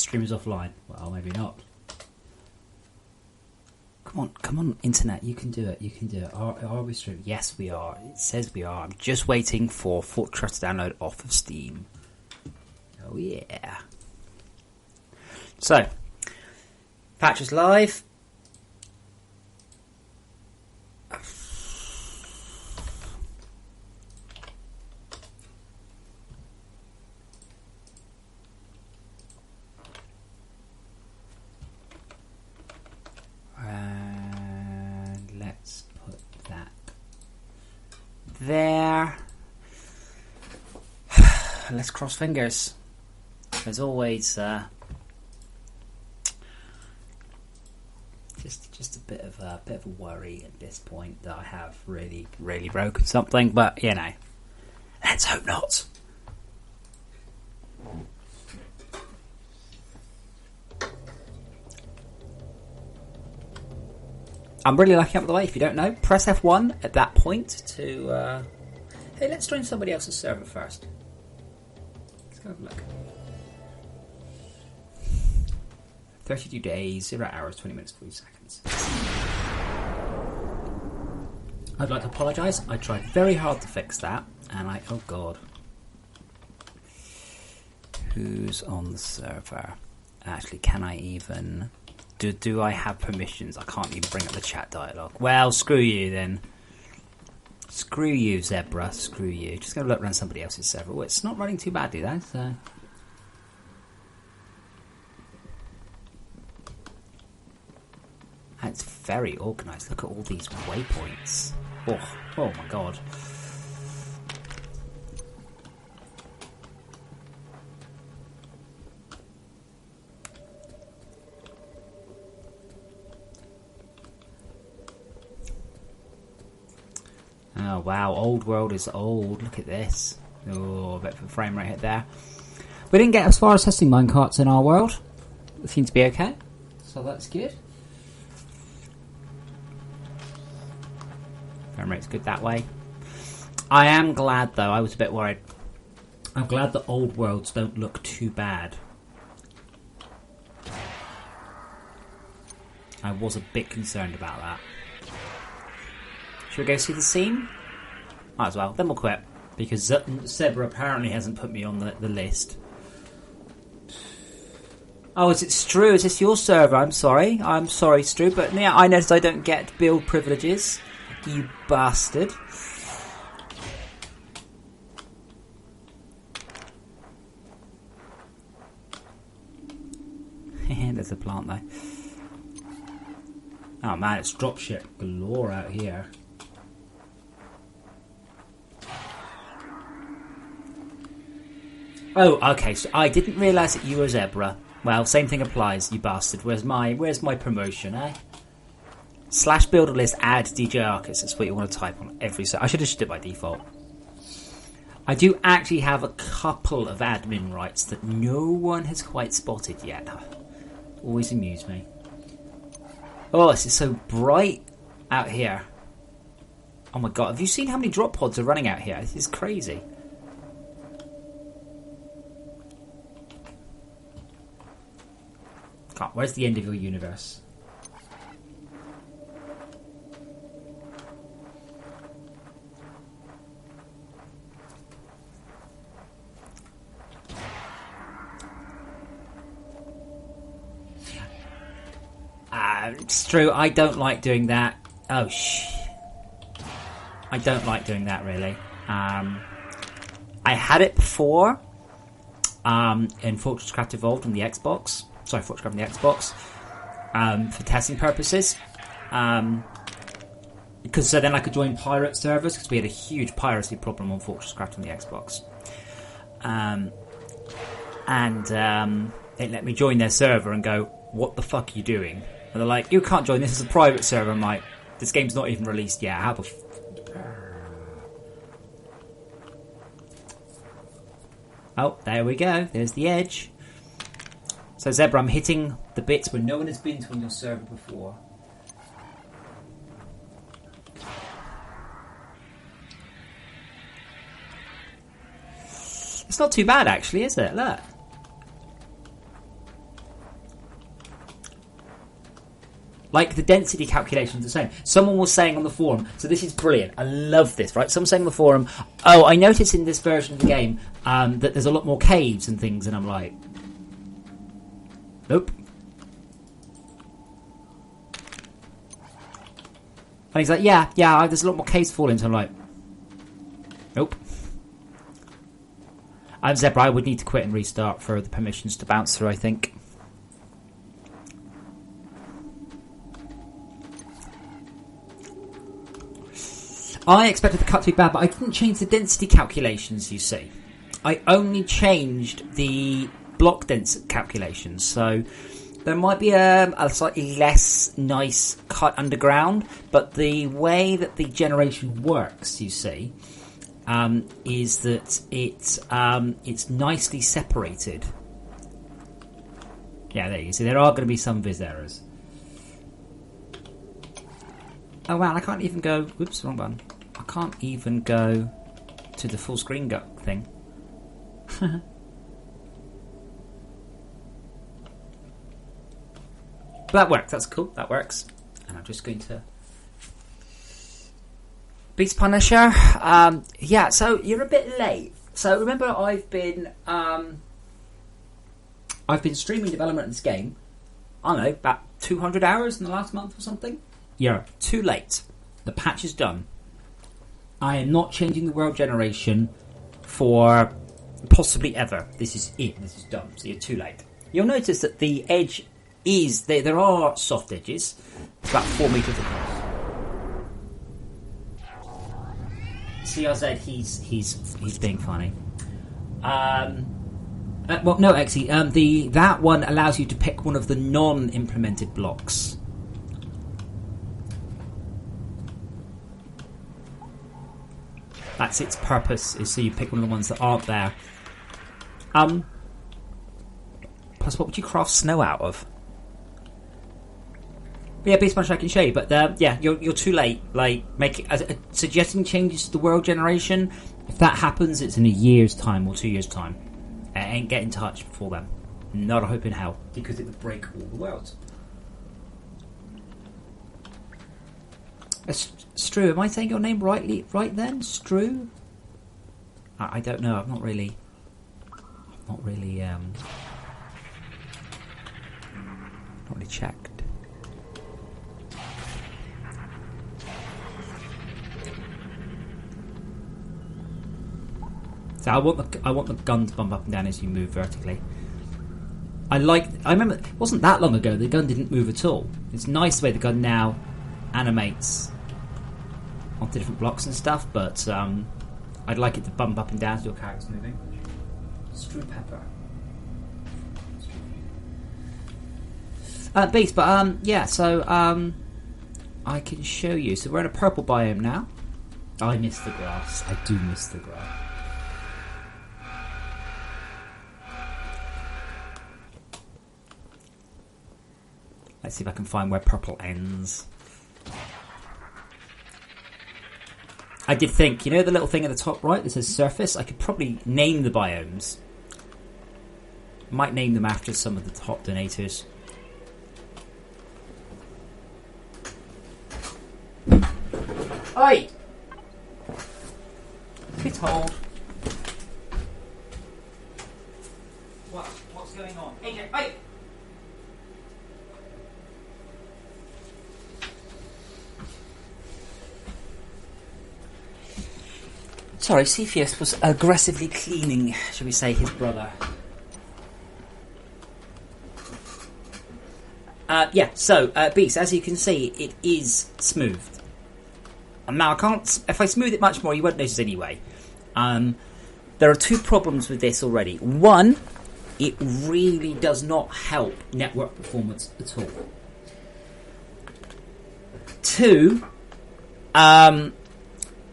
Stream is offline. Well, maybe not. Come on, internet. You can do it. Are we streaming? Yes, we are. It says we are. I'm just waiting for Fortress to download off of Steam. Oh, yeah. So, Patch is live. Let's put that there. Let's cross fingers. There's always just a bit of a worry at this point that I have really broken something, but you know, let's hope not. I'm really lucky up the way. If you don't know, press F1 at that point to. Hey, let's join somebody else's server first. Let's go have a look. 32 days, 0 hours, 20 minutes, 40 seconds. I'd like to apologise. I tried very hard to fix that, and oh god. Who's on the server? Actually, can I even... Do I have permissions? I can't even bring up the chat dialogue. Well, screw you then. Screw you, Zebra. Screw you. Just going to look around somebody else's server. Well, it's not running too badly, though, so... It's very organised. Look at all these waypoints. Oh my god. Oh wow, old world is old. Look at this. Oh, a bit of a frame rate hit there. We didn't get as far as testing minecarts in our world. It seems to be okay. So that's good. Frame rate's good that way. I am glad though, I was a bit worried. I'm glad that old worlds don't look too bad. I was a bit concerned about that. Should we go see the scene? Might as well. Then we'll quit. Because Zebra apparently hasn't put me on the list. Oh, is it Stru? Is this your server? I'm sorry, Stru. But yeah, I noticed I don't get build privileges. You bastard. There's a plant though. Oh man, it's dropship galore out here. Oh, okay, so I didn't realise that you were Zebra. Well, same thing applies, you bastard. Where's my promotion, eh? / builder list add DJ Arcus. That's what you want to type on every set. I should have just did it by default. I do actually have a couple of admin rights that no one has quite spotted yet. Always amuse me. Oh, this is so bright out here. Oh my god, have you seen how many drop pods are running out here? This is crazy. God, where's the end of your universe? It's true, I don't like doing that. Oh, I don't like doing that, really. I had it before in FortressCraft Evolved on the Xbox. Sorry, FortressCraft on the Xbox. For testing purposes. Because so then I could join pirate servers, because we had a huge piracy problem on FortressCraft on the Xbox. It let me join their server and go, what the fuck are you doing? And they're like, you can't join, this is a private server. I'm like, this game's not even released yet. How the Oh, there we go. There's the edge. So Zebra, I'm hitting the bits where no one has been to on your server before. It's not too bad actually, is it? Look. Like the density calculations are saying. Someone was saying on the forum, so this is brilliant. I love this, right? Someone saying on the forum, oh, I noticed in this version of the game that there's a lot more caves and things, and I'm like, nope. And he's like, yeah, there's a lot more caves falling, so I'm like, nope. Zebra, I would need to quit and restart for the permissions to bounce through, I think. I expected the cut to be bad, but I didn't change the density calculations, you see. I only changed the block density calculations, so there might be a slightly less nice cut underground, but the way that the generation works, you see, is that it's nicely separated. Yeah, there you go. See, there are going to be some viz errors. Oh wow, I can't even go... Whoops, wrong button. I can't even go to the full screen thing. But that works, that's cool, that works. And I'm just going to... Beast Punisher. Yeah, so you're a bit late. So remember I've been streaming development of this game, I don't know, about 200 hours in the last month or something? You're too late. The patch is done. I am not changing the world generation for possibly ever. This is it. This is done. So you're too late. You'll notice that the edge is... There are soft edges. It's about 4 metres across. CRZ, he's being funny. Well, no, actually, that one allows you to pick one of the non-implemented blocks. That's its purpose, is so you pick one of the ones that aren't there. Plus, what would you craft snow out of? Yeah, Beast Punch I can show you, but yeah, you're too late. Like, suggesting changes to the world generation. If that happens, it's in a year's time or 2 years' time. And get in touch before then. Not a hope in hell, because it would break all the worlds. Strew, am I saying your name right then? Strew? I don't know. I've not really checked. So I want the gun to bump up and down as you move vertically. I remember it wasn't that long ago the gun didn't move at all. It's nice the way the gun now animates onto different blocks and stuff, but I'd like it to bump up and down as your character's moving. Strew pepper. Beast, but yeah, so I can show you. So we're in a purple biome now. I miss the grass. I do miss the grass. Let's see if I can find where purple ends. I did think, you know the little thing at the top right that says surface? I could probably name the biomes. Might name them after some of the top donators. Oi! Get hold. What's going on? AJ, oi! Sorry, Cepheus was aggressively cleaning, shall we say, his brother. Yeah, so, Beast, as you can see, it is smoothed. Now, if I smooth it much more, you won't notice anyway. There are two problems with this already. One, it really does not help network performance at all. Two,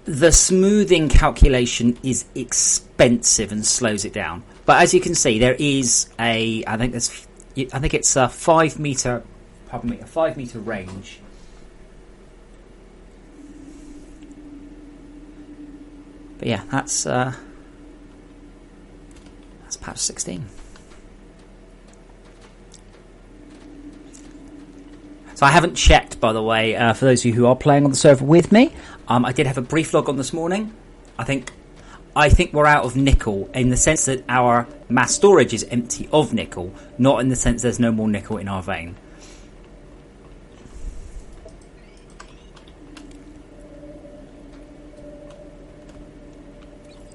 the smoothing calculation is expensive and slows it down. But as you can see, there is I think it's a 5 meter range. But yeah, that's patch 16. So I haven't checked, by the way, for those of you who are playing on the server with me. I did have a brief log on this morning. I think we're out of nickel in the sense that our mass storage is empty of nickel, not in the sense there's no more nickel in our vein.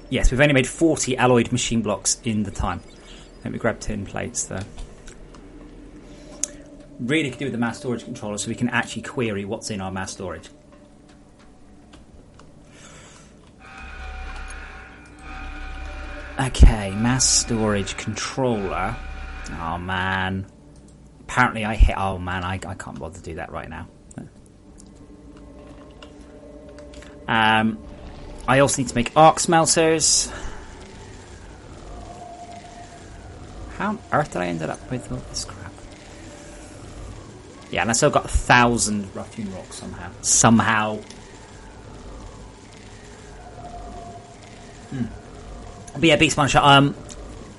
Yes, we've only made 40 alloyed machine blocks in the time. Let me grab tin plates though. Really could do with the mass storage controller so we can actually query what's in our mass storage. Okay, mass storage controller. Oh man. Apparently I hit... Oh man, I can't bother to do that right now. I also need to make arc smelters. How on earth did I end up with all this crap? Yeah, and I still got 1,000 rough-hewn rocks somehow. But yeah, Beast Punisher,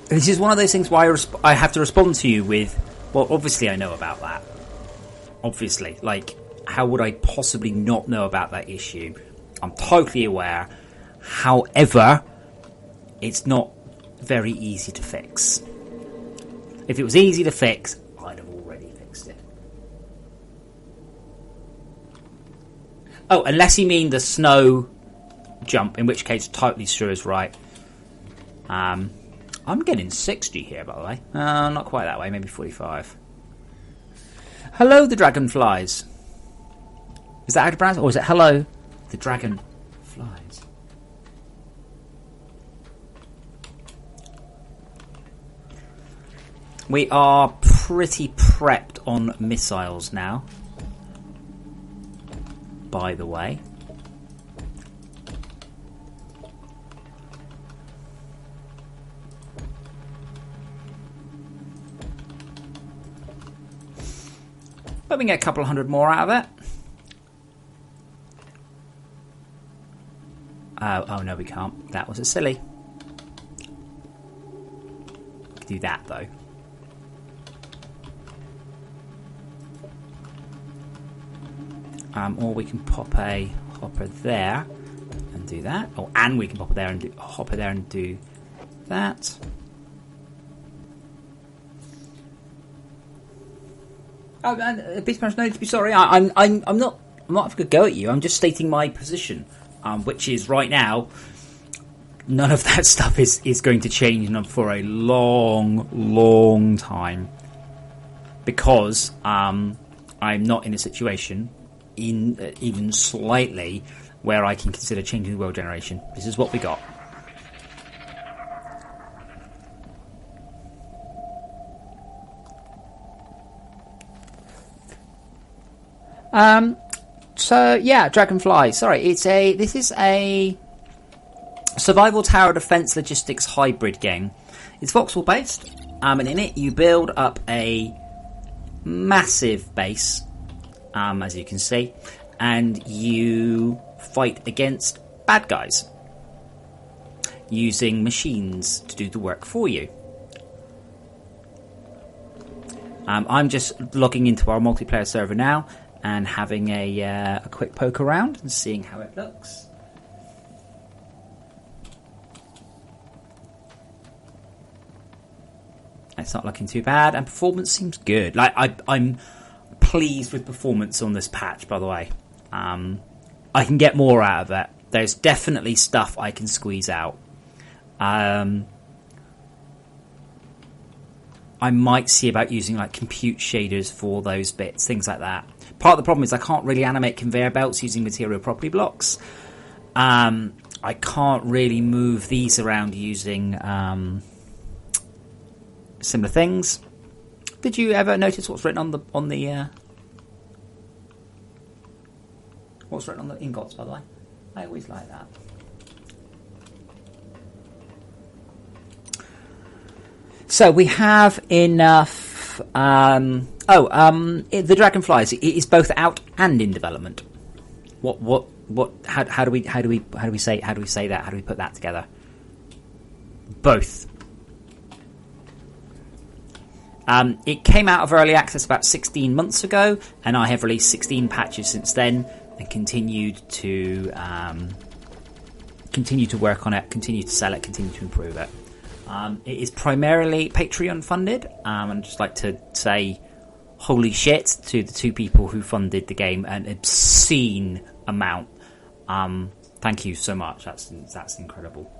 this is one of those things where I have to respond to you with, well, obviously I know about that. Obviously. Like, how would I possibly not know about that issue? I'm totally aware. However, it's not very easy to fix. If it was easy to fix, I'd have already fixed it. Oh, unless you mean the snow jump, in which case totally sure is right. I'm getting 60 here, by the way. Not quite that way, maybe 45. Hello, the dragonflies. Is that how to pronounce it? Or is it hello, the dragonflies? We are pretty prepped on missiles now, by the way. But we can get a couple of hundred more out of it. Oh no, we can't. That was a silly. We can do that though. Or we can pop a hopper there and do that. Oh, and we can pop it there and do a hopper there and do that. Oh, and Beast Punch, no, to be sorry, I'm not having a go at you. I'm just stating my position, which is right now, none of that stuff is going to change for a long time, because I'm not in a situation, even slightly, where I can consider changing the world generation. This is what we got. So yeah, Dragonfly. Sorry, this is a survival tower defense logistics hybrid game. It's voxel based, and in it you build up a massive base, as you can see, and you fight against bad guys using machines to do the work for you. I'm just logging into our multiplayer server now and having a quick poke around and seeing how it looks. It's not looking too bad, and performance seems good. Like I'm pleased with performance on this patch, by the way. I can get more out of it. There's definitely stuff I can squeeze out. I might see about using like compute shaders for those bits, things like that. Part of the problem is I can't really animate conveyor belts using material property blocks. I can't really move these around using similar things. Did you ever notice what's written on the what's written on the ingots, by the way? I always like that. So we have enough. The Dragonflies. It is both out and in development. What? How do we say that? How do we put that together? Both. It came out of early access about 16 months ago, and I have released 16 patches since then, and continued to work on it, continue to sell it, continue to improve it. It is primarily Patreon funded. I'd just like to say holy shit to the 2 people who funded the game an obscene amount. Thank you so much. That's incredible.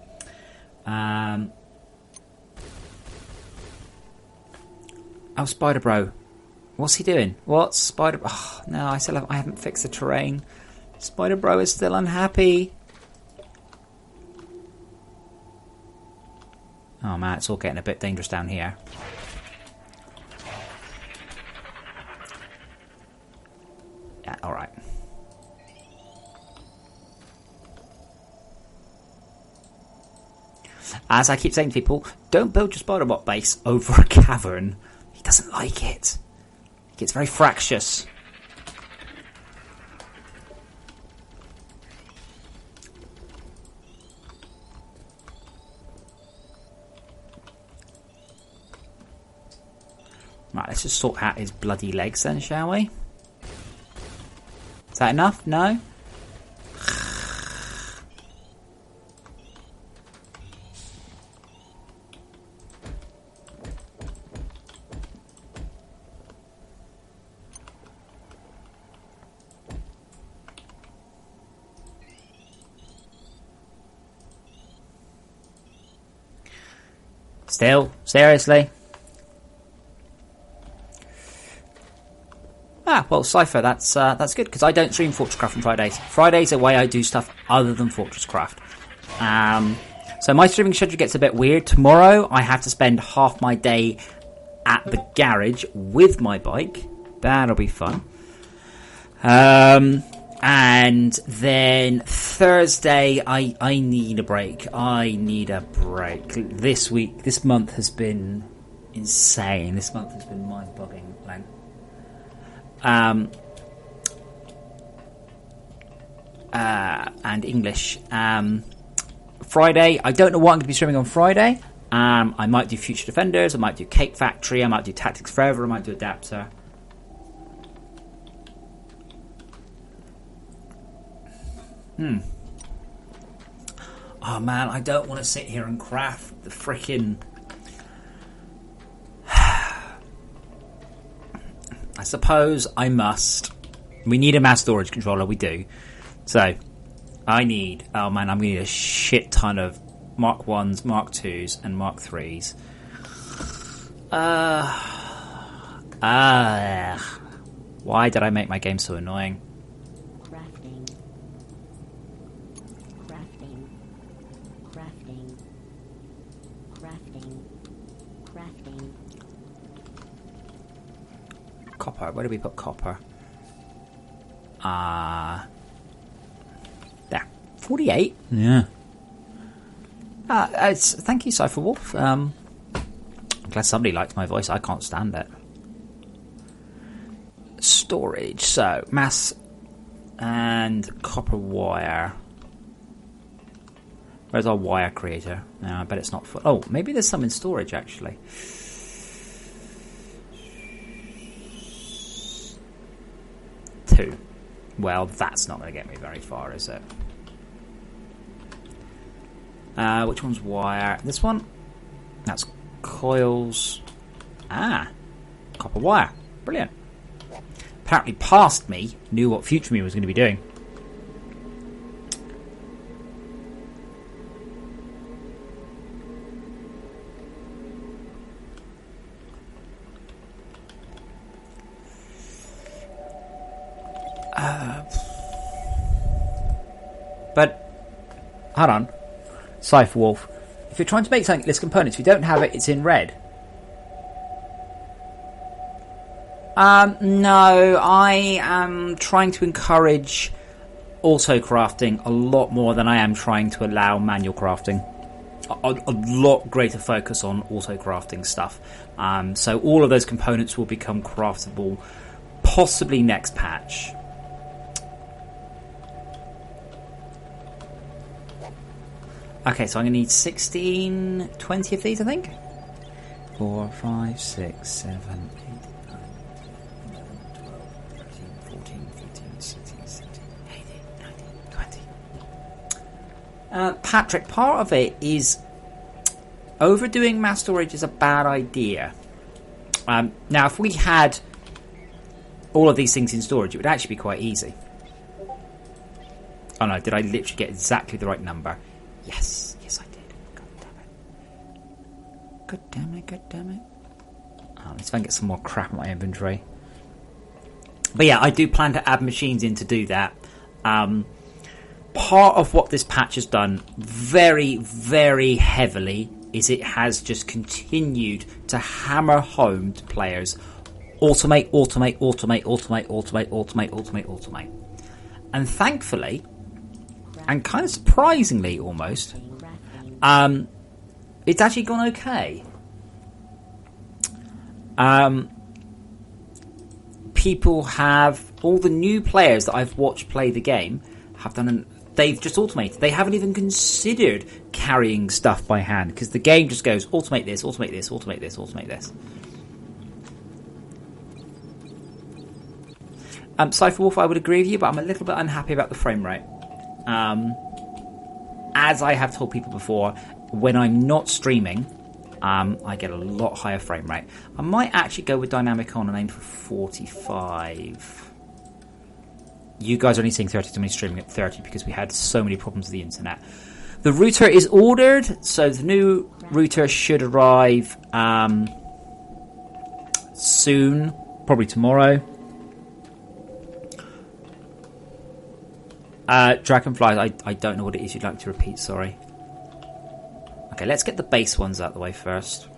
Spider Bro, what's he doing? What's Spider? Oh, no, I haven't fixed the terrain. Spider Bro is still unhappy. Oh man, it's all getting a bit dangerous down here. Yeah, all right. As I keep saying to people, don't build your Spider-Bot base over a cavern. He doesn't like it. He gets very fractious. Right, let's just sort out his bloody legs then, shall we? Is that enough? No? Still? Seriously? Well, Cypher, that's good, because I don't stream FortressCraft on Fridays. Fridays are the way I do stuff other than FortressCraft. So my streaming schedule gets a bit weird. Tomorrow, I have to spend half my day at the garage with my bike. That'll be fun. And then Thursday, I need a break. This month has been insane. This month has been mind-boggling. And English. Friday, I don't know what I'm going to be streaming on Friday. I might do Future Defenders, I might do Cake Factory, I might do Tactics Forever, I might do Adapter. Oh man, I don't want to sit here and craft the frickin'... I suppose I must. We need a mass storage controller, we do. So, I'm going to need a shit ton of Mark 1s, Mark 2s, and Mark 3s. Why did I make my game so annoying? Copper. Where do we put copper? There. 48? Yeah. Thank you, Cypher Wolf. I'm glad somebody likes my voice. I can't stand it. Storage. So, mass and copper wire. Where's our wire creator? No, I bet it's not full. Oh, maybe there's some in storage, actually. Well, that's not going to get me very far, is it? Which one's wire? This one? That's coils. Copper wire. Brilliant. Apparently past me knew what future me was going to be doing. But, hold on, Cypher Wolf. If you're trying to make something with this component, if you don't have it, it's in red. No, I am trying to encourage auto crafting a lot more than I am trying to allow manual crafting. A lot greater focus on auto crafting stuff. So all of those components will become craftable, possibly next patch. Okay, so I'm going to need 16, 20 of these, I think. 4, 5, 6, 7, 8, 9, 10, 11, 12, 13, 14, 15, 16, 17, 18, 19, 20. Patrick, part of it is overdoing mass storage is a bad idea. Now, if we had all of these things in storage, it would actually be quite easy. Oh no, did I literally get exactly the right number? Yes, I did. God damn it. Oh, let's try and get some more crap in my inventory. But yeah, I do plan to add machines in to do that. Part of what this patch has done very, very heavily is it has just continued to hammer home to players automate. And thankfully, and kind of surprisingly almost, it's actually gone okay. People have, all the new players that I've watched play the game have done they've just automated. They haven't even considered carrying stuff by hand because the game just goes automate this. Cypher Wolf, I would agree with you, but I'm a little bit unhappy about the frame rate. As I have told people before, when I'm not streaming, I get a lot higher frame rate. I might actually go with dynamic on and aim for 45. You guys are only seeing 30 to me streaming at 30 because we had so many problems with the internet. The router is ordered, so the new router should arrive soon, probably tomorrow. Dragonflies, I don't know what it is you'd like to repeat, sorry. Okay, let's get the base ones out of the way first.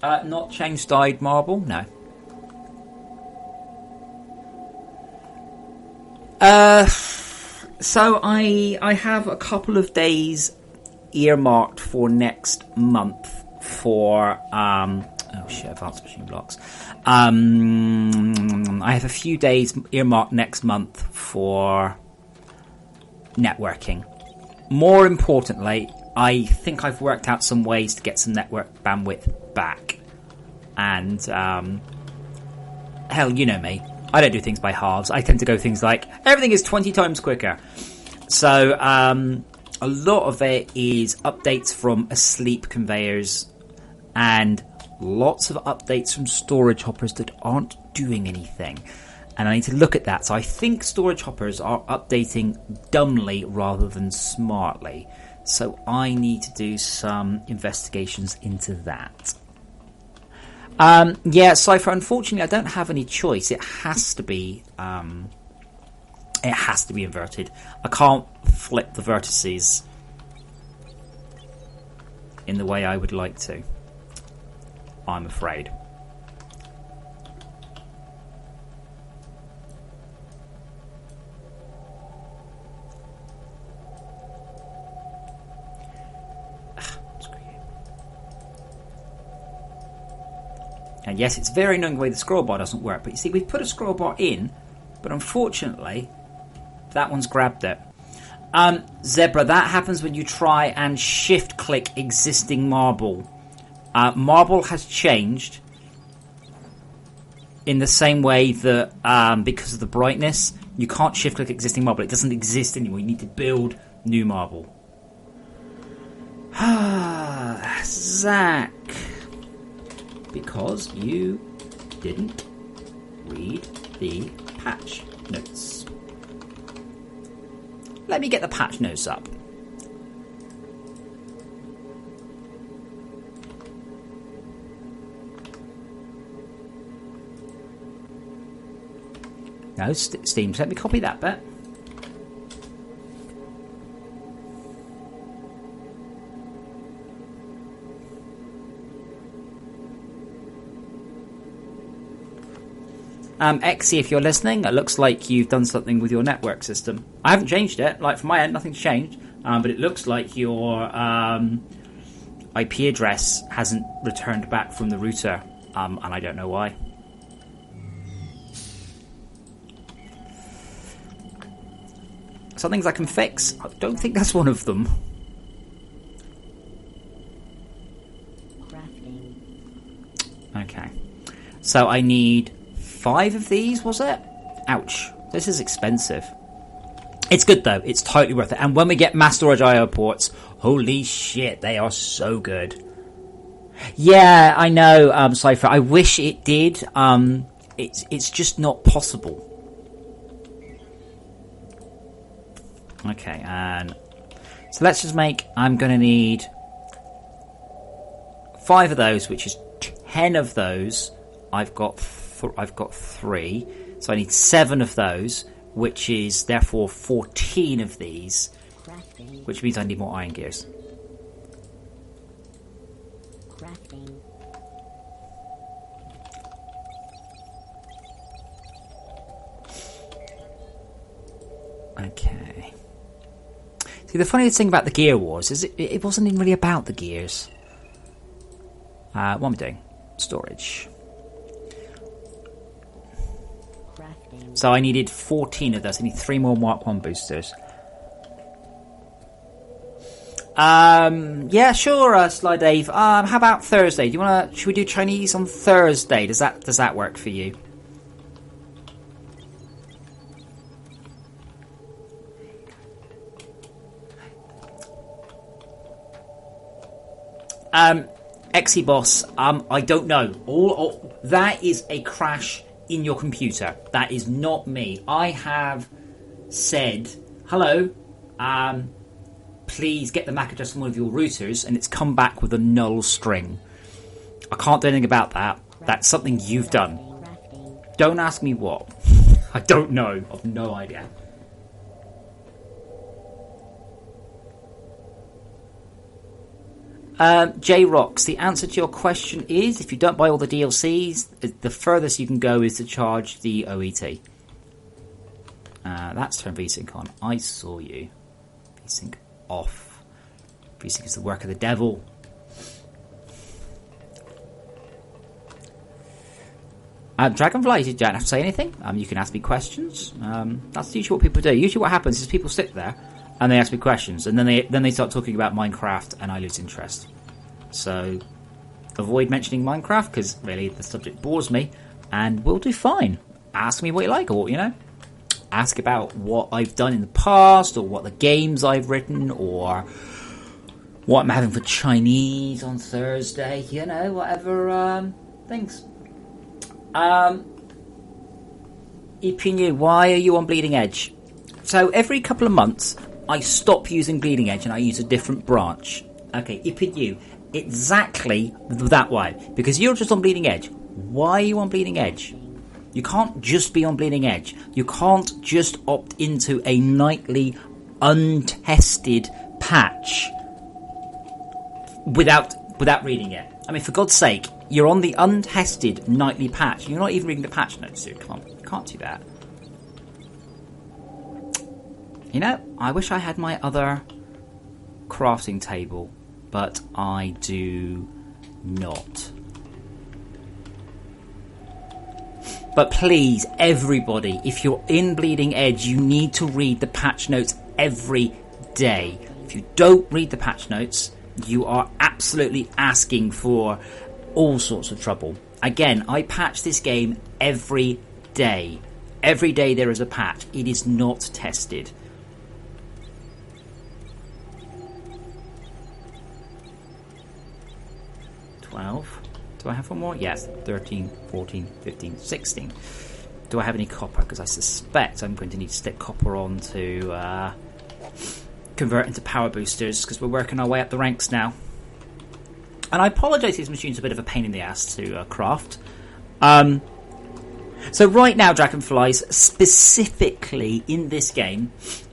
Not changed dyed marble? No. So I have a couple of days earmarked for next month for advanced machine blocks. I have a few days earmarked next month for networking. More importantly, I think I've worked out some ways to get some network bandwidth back. And hell, you know me. I don't do things by halves. I tend to go things like, everything is 20 times quicker. So a lot of it is updates from asleep conveyors and lots of updates from storage hoppers that aren't doing anything. And I need to look at that. So I think storage hoppers are updating dumbly rather than smartly. So I need to do some investigations into that. Cypher, unfortunately I don't have any choice. It has to be inverted. I can't flip the vertices in the way I would like to, I'm afraid. And yes, it's very annoying the way the scroll bar doesn't work. But you see, we've put a scroll bar in, but unfortunately, that one's grabbed it. Zebra, that happens when you try and shift-click existing marble. Marble has changed in the same way that because of the brightness, you can't shift-click existing marble. It doesn't exist anymore. You need to build new marble. Zach. Because you didn't read the patch notes. Let me get the patch notes up. No, Steam, let me copy that bit. Exy, if you're listening, it looks like you've done something with your network system. I haven't changed it. Like, from my end, nothing's changed. But it looks like your IP address hasn't returned back from the router. And I don't know why. Some things I can fix. I don't think that's one of them. Okay. So I need 5 of these, was it? Ouch. This is expensive. It's good, though. It's totally worth it. And when we get mass storage IO ports, holy shit, they are so good. Yeah, I know, Cypher. I wish it did. It's just not possible. Okay, and so let's just make... I'm going to need 5 of those, which is 10 of those. I've got 3. So I need 7 of those, which is therefore 14 of these, which means I need more iron gears. Okay. See, the funniest thing about the Gear Wars is it wasn't even really about the gears. What am I doing? Storage. So I needed 14 of those. I need 3 more Mark 1 boosters. Yeah, sure, Sly Dave. How about Thursday? Should we do Chinese on Thursday? Does that work for you? Exyboss, I don't know. That is a crash in your computer. That is not me. I have said, hello, please get the MAC address from one of your routers, and it's come back with a null string. I can't do anything about that. That's something you've done. Don't ask me what. I don't know. I've no idea. J-Rocks, the answer to your question is, if you don't buy all the DLCs, the furthest you can go is to charge the OET. That's turn VSync on. I saw you. VSync off. VSync is the work of the devil. Dragonfly, you don't have to say anything. You can ask me questions. That's usually what people do. Usually what happens is people sit there and they ask me questions, and then they start talking about Minecraft, and I lose interest. So avoid mentioning Minecraft, because really the subject bores me, and we'll do fine. Ask me what you like, or ask about what I've done in the past, or what the games I've written, or what I'm having for Chinese on Thursday. Whatever things. Ipinu, why are you on Bleeding Edge? So every couple of months I stop using Bleeding Edge and I use a different branch. Okay, Ipinu, exactly that way. Because you're just on Bleeding Edge. Why are you on Bleeding Edge? You can't just be on Bleeding Edge. You can't just opt into a nightly untested patch without reading it. I mean, for God's sake, you're on the untested nightly patch. You're not even reading the patch notes, dude. Come on, you can't do that. I wish I had my other crafting table, but I do not. But please, everybody, if you're in Bleeding Edge, you need to read the patch notes every day. If you don't read the patch notes, you are absolutely asking for all sorts of trouble. Again, I patch this game every day. Every day there is a patch. It is not tested. 12. Do I have one more? Yes. 13, 14, 15, 16. Do I have any copper? Because I suspect I'm going to need to stick copper on to convert into power boosters, because we're working our way up the ranks now. And I apologise, this machine's a bit of a pain in the ass to craft. So right now, Dragonflies, specifically in this game,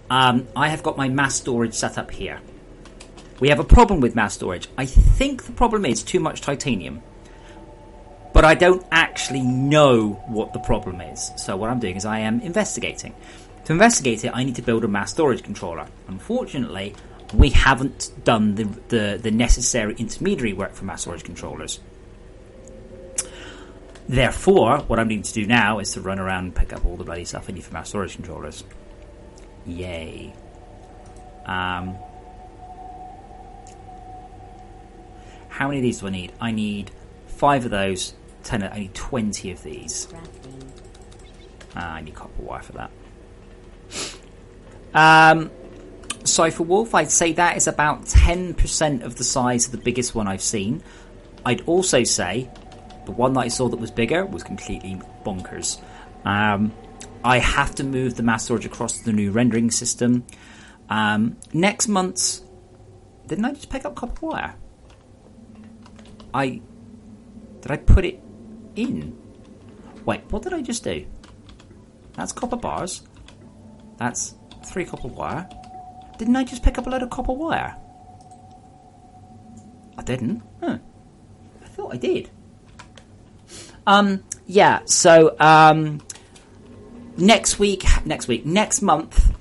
I have got my mass storage set up here. We have a problem with mass storage. I think the problem is too much titanium. But I don't actually know what the problem is. So what I'm doing is I am investigating. To investigate it, I need to build a mass storage controller. Unfortunately, we haven't done the necessary intermediary work for mass storage controllers. Therefore, what I'm needing to do now is to run around and pick up all the bloody stuff I need for mass storage controllers. Yay. How many of these do I need? I need 5 of those. 10. I need 20 of these. I need copper wire for that. Cypher Wolf, I'd say that is about 10% of the size of the biggest one I've seen. I'd also say the one that I saw that was bigger was completely bonkers. I have to move the mass storage across to the new rendering system. Next month, didn't I just pick up copper wire? Did I put it in? Wait, what did I just do? That's copper bars. That's 3 copper wire. Didn't I just pick up a load of copper wire? I didn't. Huh. I thought I did. Yeah, so next month,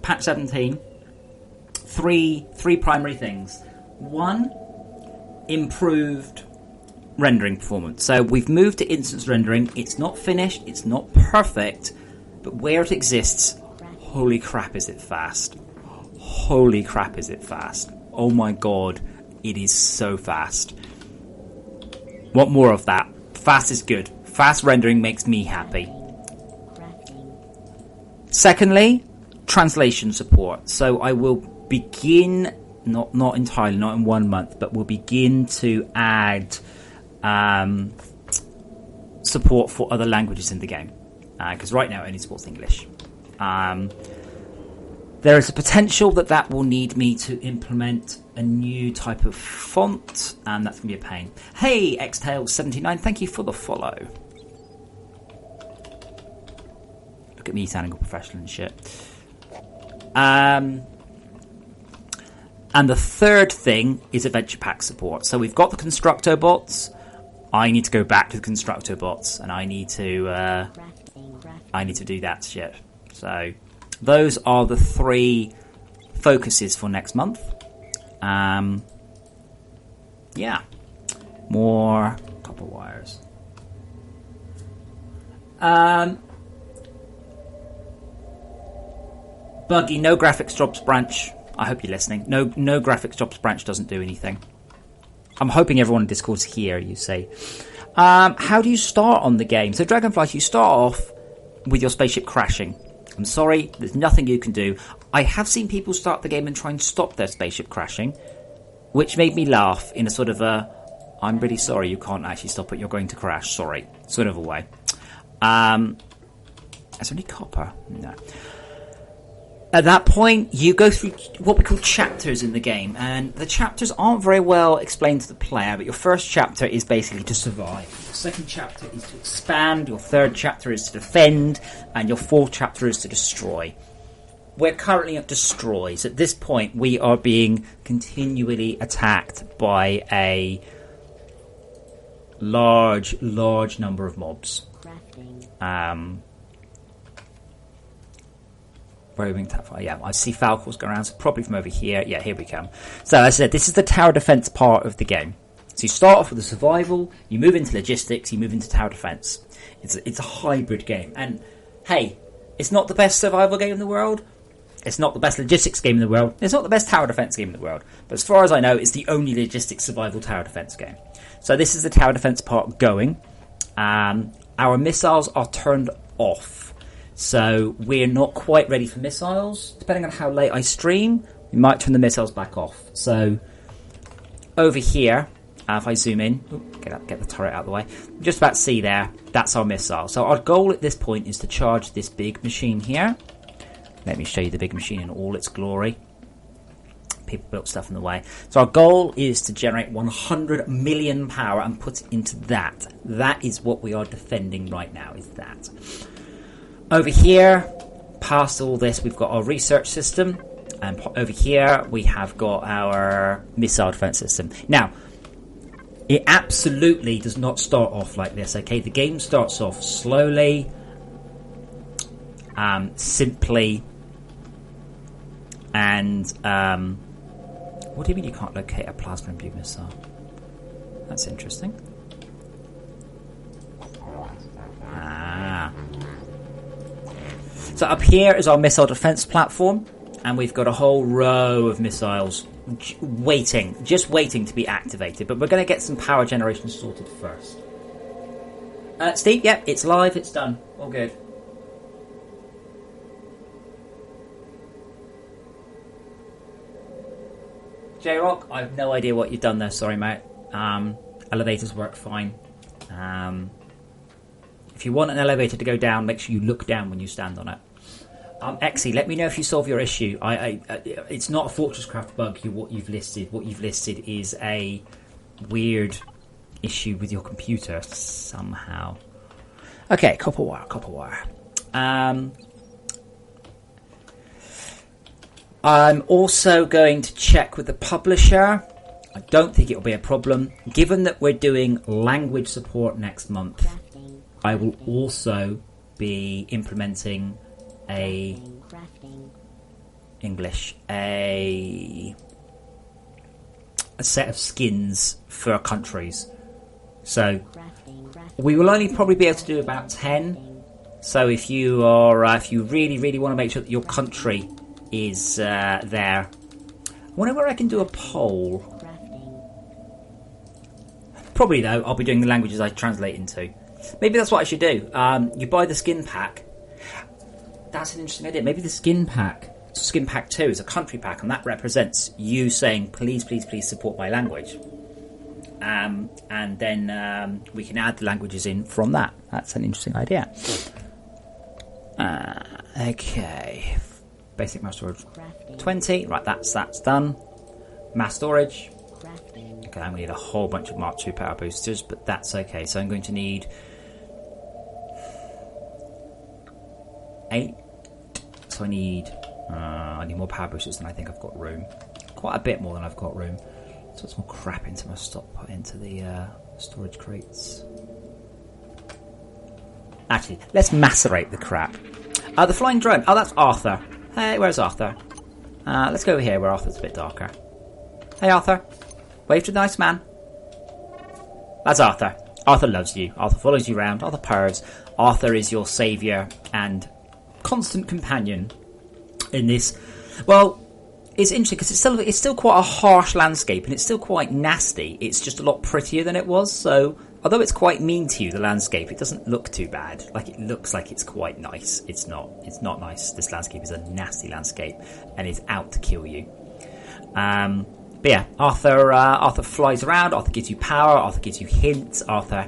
patch 17, three primary things. 1, improved rendering performance. So we've moved to instance rendering. It's not finished, it's not perfect, but where it exists, holy crap is it fast. Holy crap is it fast. Oh my god, it is so fast. Want more of that. Fast is good. Fast rendering makes me happy. Secondly, translation support. So I will begin, not entirely, not in 1 month, but we'll begin to add support for other languages in the game. Because right now it only supports English. There is a potential that will need me to implement a new type of font, and that's going to be a pain. Hey, Xtail79, thank you for the follow. Look at me sounding all professional and shit. And the third thing is adventure pack support. So we've got the constructor bots. I need to go back to the constructor bots, and I need to do that shit. So those are the 3 focuses for next month. Yeah, more copper wires. Buggy, no graphics jobs branch. I hope you're listening. No graphics jobs branch doesn't do anything. I'm hoping everyone in Discord's here, you say. How do you start on the game? So Dragonflight, you start off with your spaceship crashing. I'm sorry, there's nothing you can do. I have seen people start the game and try and stop their spaceship crashing, which made me laugh in a sort of a, I'm really sorry, you can't actually stop it, you're going to crash, sorry, sort of a way. Is there any copper? No. At that point, you go through what we call chapters in the game, and the chapters aren't very well explained to the player, but your first chapter is basically to survive. Your second chapter is to expand, your third chapter is to defend, and your fourth chapter is to destroy. We're currently at destroy, so at this point we are being continually attacked by a large number of mobs. Roving tap fire. Yeah, I see Falcons going around, so probably from over here. Yeah, here we come. So as I said, this is the tower defense part of the game. So you start off with the survival, you move into logistics, you move into tower defense. It's a hybrid game, and hey, it's not the best survival game in the world. It's not the best logistics game in the world. It's not the best tower defense game in the world. But as far as I know, it's the only logistics survival tower defense game. So this is the tower defense part going. Our missiles are turned off. So we're not quite ready for missiles. Depending on how late I stream, we might turn the missiles back off. So over here, if I zoom in, get the turret out of the way, just about to see there, that's our missile. So our goal at this point is to charge this big machine here. Let me show you the big machine in all its glory. People built stuff in the way. So our goal is to generate 100 million power and put it into that. That is what we are defending right now, is that. Over here, past all this, we've got our research system. And over here, we have got our missile defense system. Now, it absolutely does not start off like this, okay? The game starts off slowly, simply, and what do you mean you can't locate a plasma imbued missile? That's interesting. So up here is our missile defense platform, and we've got a whole row of missiles just waiting to be activated. But we're going to get some power generation sorted first. Steve, yep, it's live, it's done. All good. J-Rock, I have no idea what you've done there, sorry mate. Elevators work fine. If you want an elevator to go down, make sure you look down when you stand on it. Exy, let me know if you solve your issue. It's not a FortressCraft bug, what you've listed. What you've listed is a weird issue with your computer somehow. Okay, copper wire. I'm also going to check with the publisher. I don't think it'll be a problem. Given that we're doing language support next month, I will also be implementing a set of skins for countries. So we will only probably be able to do about 10. So if you really want to make sure that your country is there, I wonder where I can do a poll. Probably though, I'll be doing the languages I translate into. Maybe that's what I should do. You buy the skin pack. That's an interesting idea. Maybe the skin pack 2 is a country pack, and that represents you saying, please, please, please support my language. And then we can add the languages in from that. That's an interesting idea. Okay. Basic mass storage 20. Right, that's done. Mass storage. Okay, I'm going to need a whole bunch of Mark II power boosters, but that's okay. So I'm going to need 8. So I need more power boosters than I think I've got room. Quite a bit more than I've got room. So it's more crap into my into the storage crates. Actually, let's macerate the crap. The flying drone. Oh, that's Arthur. Hey, where's Arthur? Let's go over here where Arthur's a bit darker. Hey, Arthur. Wave to the nice man. That's Arthur. Arthur loves you. Arthur follows you around. Arthur purrs. Arthur is your saviour and constant companion in this. Well, it's interesting because it's still quite a harsh landscape, and it's still quite nasty. It's just a lot prettier than it was. So although it's quite mean to you, the landscape, it doesn't look too bad. Like, it looks like it's quite nice. It's not nice. This landscape is a nasty landscape, and it's out to kill you. But yeah, Arthur flies around. Arthur gives you power. Arthur gives you hints. Arthur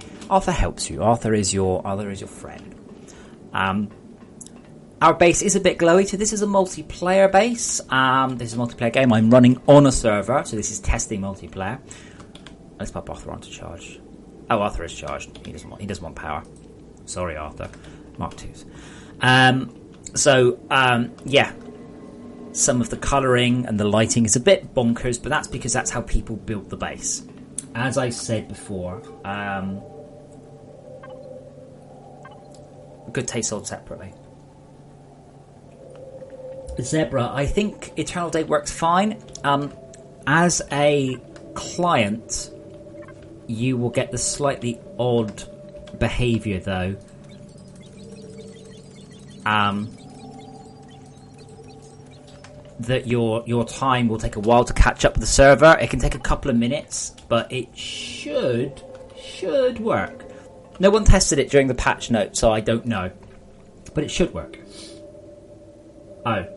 helps you. Arthur is your friend. Our base is a bit glowy, so this is a multiplayer base. This is a multiplayer game. I'm running on a server, so this is testing multiplayer. Let's pop Arthur onto charge. Oh, Arthur is charged. He doesn't want power. Sorry, Arthur. Mark IIs. Yeah. Some of the colouring and the lighting is a bit bonkers, but that's because that's how people built the base. As I said before, good taste sold separately. Zebra, I think Eternal Day works fine. As a client, you will get the slightly odd behaviour though. That your time will take a while to catch up with the server. It can take a couple of minutes, but it should work. No one tested it during the patch note, so I don't know. But it should work. Oh.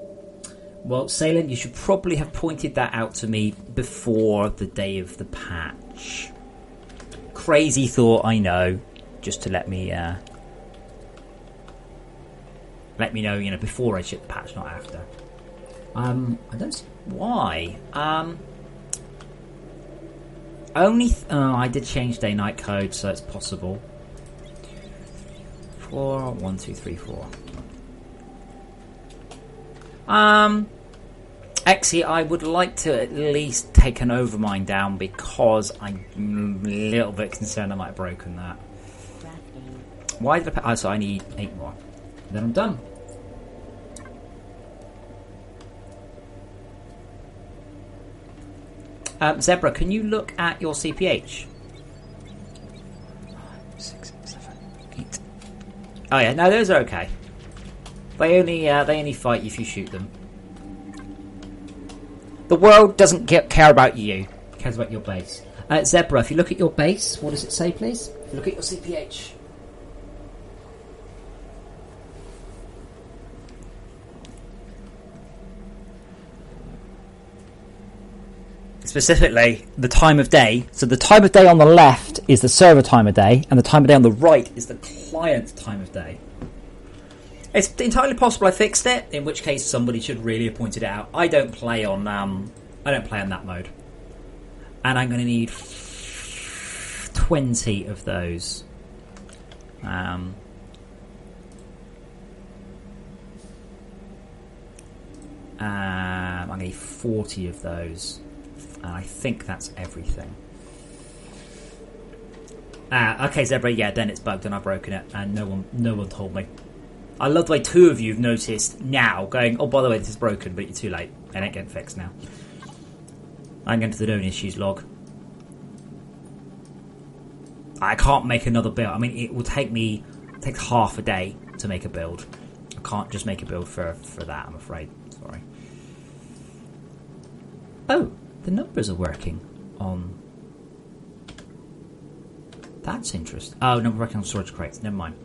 Well, Salem, you should probably have pointed that out to me before the day of the patch. Crazy thought, I know. Just to let me know, before I ship the patch, not after. I don't see why. I did change day-night code, so it's possible. 4, 1, 2, 3, 4. Actually, I would like to at least take an overmind down because I'm a little bit concerned I might have broken that. Why did I... so I need 8 more. Then I'm done. Zebra, can you look at your CPH? 5, 6, 7, 8. Oh yeah, no, those are okay. They only fight if you shoot them. The world doesn't care about you. It cares about your base. Zebra, if you look at your base, what does it say, please? If you look at your CPH. Specifically, the time of day. So the time of day on the left is the server time of day, and the time of day on the right is the client time of day. It's entirely possible I fixed it, in which case somebody should really have pointed it out. I don't play on that mode. And I'm going to need 20 of those. I'm going to need 40 of those. And I think that's everything. Okay, Zebra, yeah, then it's bugged and I've broken it, and no one told me. I love the way two of you have noticed now, going, oh, by the way, this is broken, but you're too late. It ain't getting fixed now. I'm going to the known issues log. I can't make another build. I mean, it will take half a day to make a build. I can't just make a build for that, I'm afraid. Sorry. Oh, the numbers are working on... That's interesting. Oh, no, we're working on storage crates. Never mind.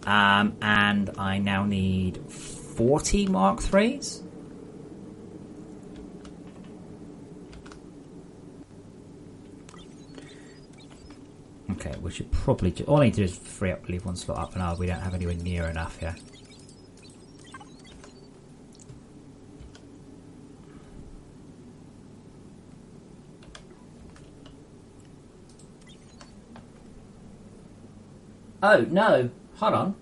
And I now need 40 Mark IIIs. Okay, we should probably... all I need to do is free up, leave one slot up, and we don't have anywhere near enough here. Oh, no. Hold on.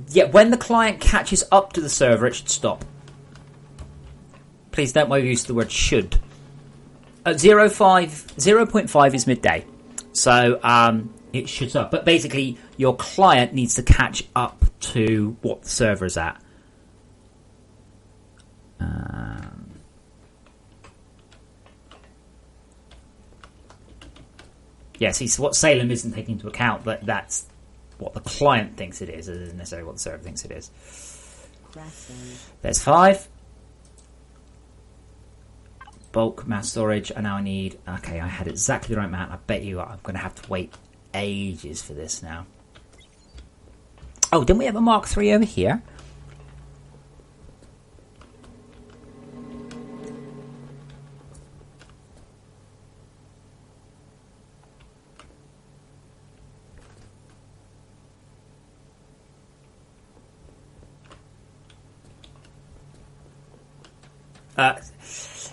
Yeah, when the client catches up to the server, it should stop. Please don't use the word should. 0.5 is midday. So it should stop. But basically, your client needs to catch up to what the server's at. Yeah, see, so what Salem isn't taking into account, that's what the client thinks it is, isn't necessarily what the server thinks it is. There's 5. Bulk mass storage, and now I need... Okay, I had exactly the right amount. I bet you I'm going to have to wait ages for this now. Oh, didn't we have a Mark III over here?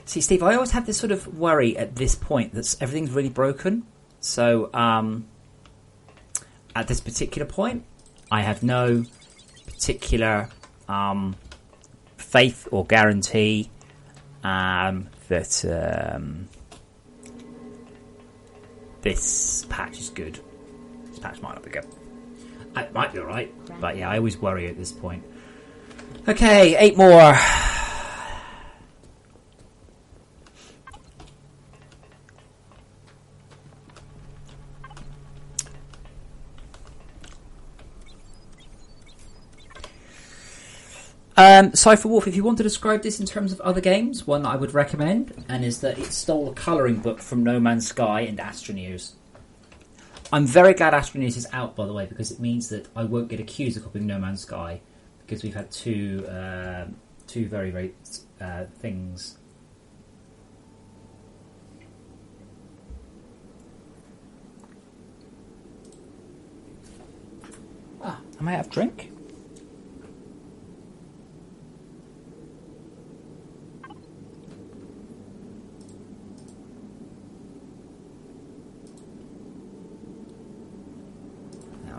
See, Steve, I always have this sort of worry at this point that everything's really broken. So, at this particular point, I have no particular faith or guarantee that this patch is good. This patch might not be good. It might be alright, but yeah, I always worry at this point. Okay, 8 more. Cypher Wolf, if you want to describe this in terms of other games, one that I would recommend, and is that it stole a colouring book from No Man's Sky and Astronews. I'm very glad Astronews is out, by the way, because it means that I won't get accused of copying No Man's Sky, because we've had two very, very things. I might have a drink.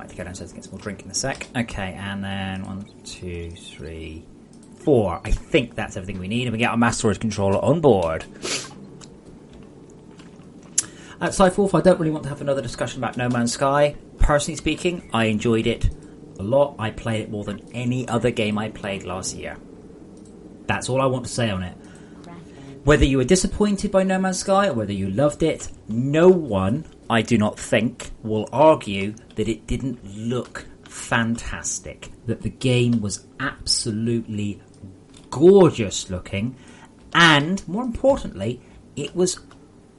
To go downstairs and get some more drink in a sec. Okay, and then 1, 2, 3, 4. I think that's everything we need, and we get our mass storage controller on board. At Cypherwolf, I don't really want to have another discussion about No Man's Sky. Personally speaking, I enjoyed it a lot. I played it more than any other game I played last year. That's all I want to say on it. Whether you were disappointed by No Man's Sky or whether you loved it, no one, I do not think, will argue that it didn't look fantastic, that the game was absolutely gorgeous looking, and more importantly, it was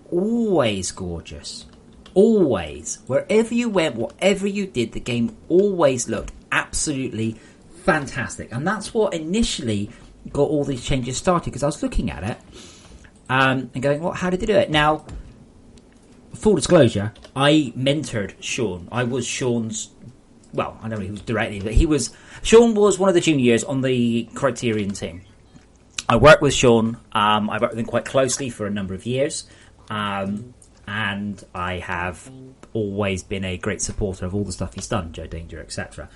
always gorgeous. Always. Wherever you went, whatever you did, the game always looked absolutely fantastic. And that's what initially got all these changes started, because I was looking at it and going, "What? How did they do it?" Now, full disclosure, I mentored Sean. I was Sean's, well, I don't know he was directly, but Sean was one of the juniors on the Criterion team. I worked with Sean. I worked with him quite closely for a number of years. And I have always been a great supporter of all the stuff he's done, Joe Danger, etc.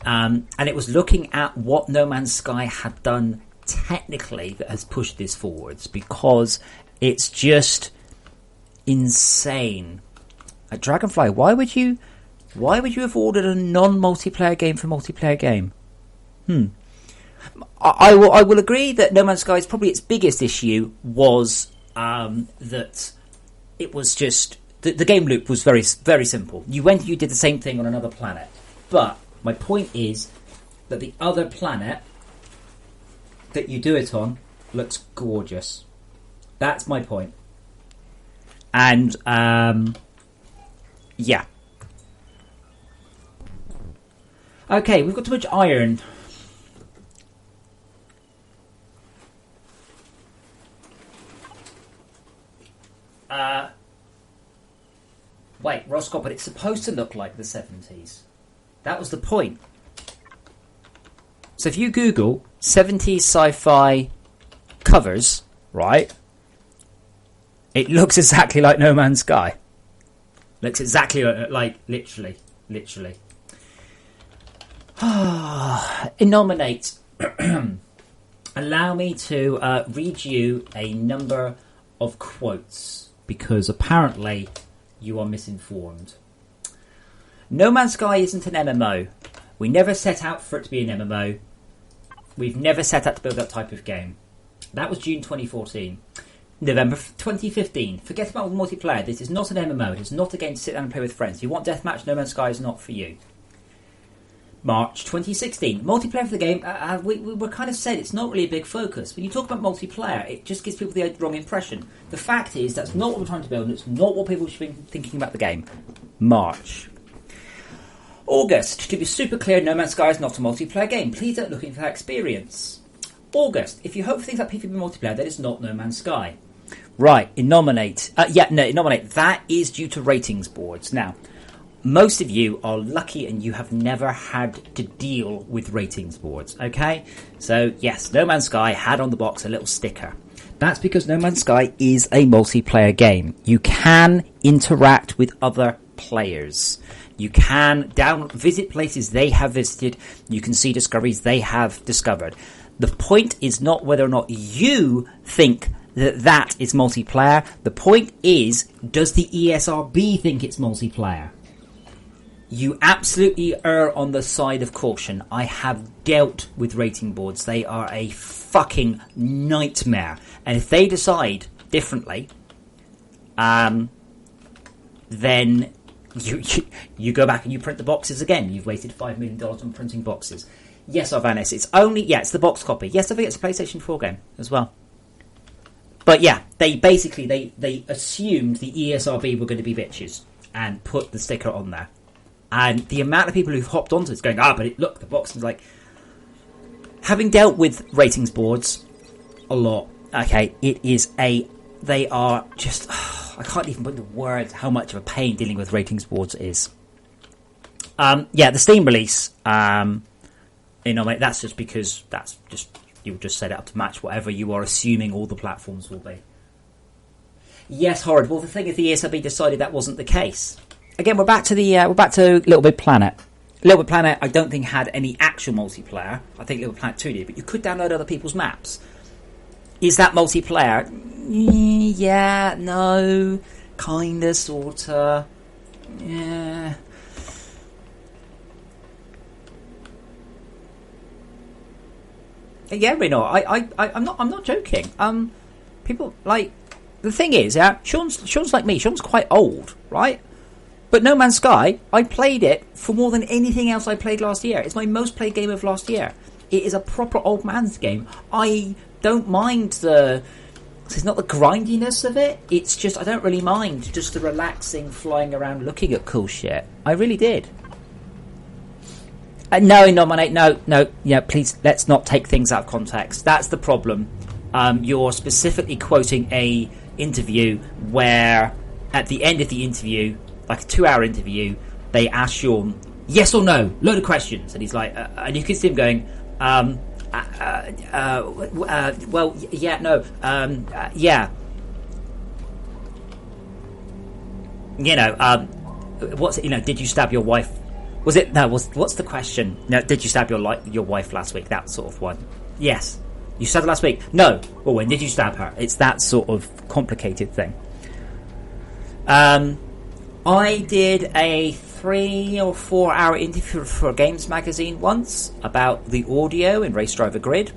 And it was looking at what No Man's Sky had done technically that has pushed this forwards, because it's just insane. At Dragonfly, why would you have ordered a non-multiplayer game for a multiplayer game? I will agree that No Man's Sky's probably its biggest issue was that it was just the game loop was very, very simple. You did the same thing on another planet, but my point is that the other planet that you do it on looks gorgeous. That's my point. And yeah. Okay, we've got too much iron. Wait, Roscott, but it's supposed to look like the 70s. That was the point. So if you Google 70s sci-fi covers, right, it looks exactly like No Man's Sky. Looks exactly like literally. Nominate. Allow me to read you a number of quotes, because apparently you are misinformed. No Man's Sky isn't an MMO. We never set out for it to be an MMO. We've never set out to build that type of game. That was June 2014. November 2015. Forget about the multiplayer. This is not an MMO. It is not a game to sit down and play with friends. You want deathmatch? No Man's Sky is not for you. March 2016. Multiplayer for the game, we were kind of said it's not really a big focus. When you talk about multiplayer, it just gives people the wrong impression. The fact is, that's not what we're trying to build, and it's not what people should be thinking about the game. March. August. To be super clear, No Man's Sky is not a multiplayer game. Please don't look for that experience. August. If you hope for things like PvP multiplayer, that is not No Man's Sky. Right, nominate. Nominate. That is due to ratings boards. Now, most of you are lucky and you have never had to deal with ratings boards, okay? So, yes, No Man's Sky had on the box a little sticker. That's because No Man's Sky is a multiplayer game. You can interact with other players. You can visit places they have visited. You can see discoveries they have discovered. The point is not whether or not you think that is multiplayer. The point is, does the ESRB think it's multiplayer? You absolutely err on the side of caution. I have dealt with rating boards. They are a fucking nightmare. And if they decide differently, then you go back and you print the boxes again. You've wasted $5 million on printing boxes. Yes, Arvanis, it's the box copy. Yes, I think it's a PlayStation 4 game as well. But yeah, they assumed the ESRB were going to be bitches and put the sticker on there. And the amount of people who've hopped onto it going, but look, the box is like... Having dealt with ratings boards a lot, okay, they are just... I can't even put into words how much of a pain dealing with ratings boards is. The Steam release, that's just because you'll just set it up to match whatever you are assuming all the platforms will be. Yes, Horrid. Well, the thing is, the ESRB decided that wasn't the case. Again, we're back to Little Big Planet. Little Big Planet, I don't think had any actual multiplayer. I think Little Big Planet 2 did, but you could download other people's maps. Is that multiplayer? Yeah, no, kinda, sorta. Yeah. Yeah, Reno, I'm not joking. People like the thing is, Sean's like me. Sean's quite old, right? But No Man's Sky, I played it for more than anything else I played last year. It's my most played game of last year. It is a proper old man's game. I don't mind it's not the grindiness of it. It's just, I don't really mind just the relaxing, flying around, looking at cool shit. I really did. No, nominate. No. Yeah, please, let's not take things out of context. That's the problem. You're specifically quoting a interview where, at the end of the interview, like a 2-hour interview, they ask Sean yes or no, load of questions, and he's like, and you can see him going, well, yeah, no, yeah. What's it, did you stab your wife? Was it, no, what's the question? No, did you stab your wife last week? That sort of one. Yes. You stabbed her last week? No. Well, when did you stab her? It's that sort of complicated thing. I did a 3 or 4 hour interview for a games magazine once about the audio in Race Driver Grid,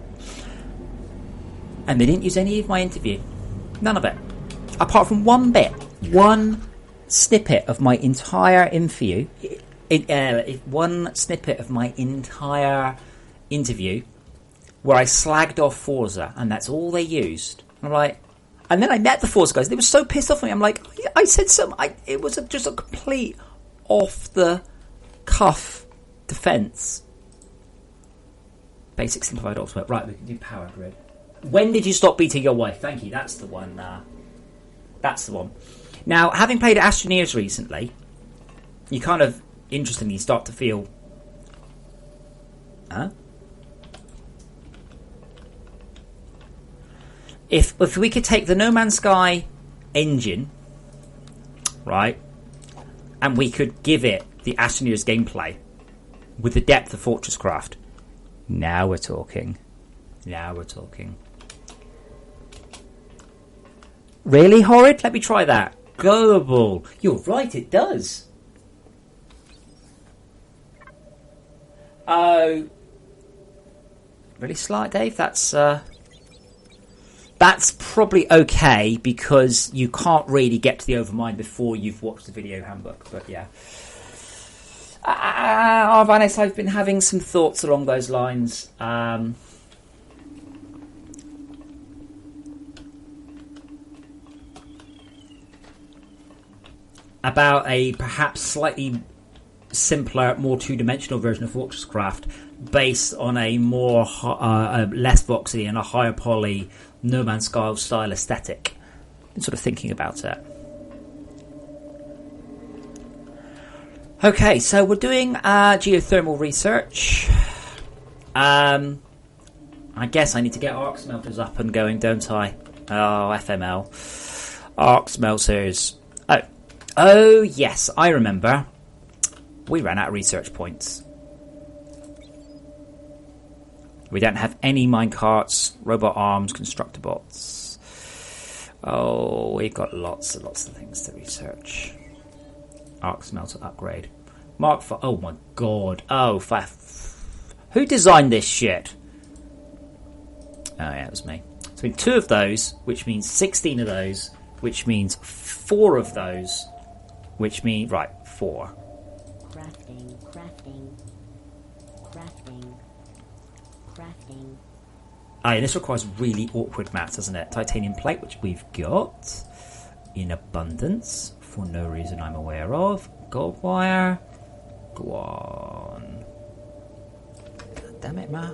and they didn't use any of my interview. None of it. Apart from one snippet of my entire interview, one snippet of my entire interview where I slagged off Forza, and that's all they used. I'm like, and then I met the Forza guys. They were so pissed off at me. I'm like, I said it was just a complete off the cuff defense. Basic simplified ultimate. Right, we can do power grid. When did you stop beating your wife? Thank you. That's the one. That's the one. Now, having played Astroneers recently, you kind of interestingly start to feel, If we could take the No Man's Sky engine, right, and we could give it the Astroneers gameplay with the depth of FortressCraft, now we're talking. Really, Horrid? Let me try that. Gullible. You're right, it does. Oh. Really, Slight Dave? That's probably okay, because you can't really get to the Overmind before you've watched the video handbook. But yeah. Arvanis, I've been having some thoughts along those lines. About a perhaps slightly simpler, more two-dimensional version of FortressCraft, based on a more less voxely and a higher poly No Man's Sky style aesthetic. I'm sort of thinking about it. Okay, so we're doing geothermal research. I guess I need to get arc smelters up and going, don't I? Oh, FML. Arc smelters. Oh, yes, I remember. We ran out of research points. We don't have any minecarts, robot arms, constructor bots. Oh, we've got lots and lots of things to research. Arc smelter upgrade. Mark for. Oh my god. Oh, who designed this shit? Oh yeah, it was me. So we need 2 of those, which means 16 of those, which means 4 of those, which means 4. Crafting. Yeah, this requires really awkward maths, doesn't it? Titanium plate, which we've got in abundance for no reason I'm aware of. Gold wire. Go on. God damn it, ma.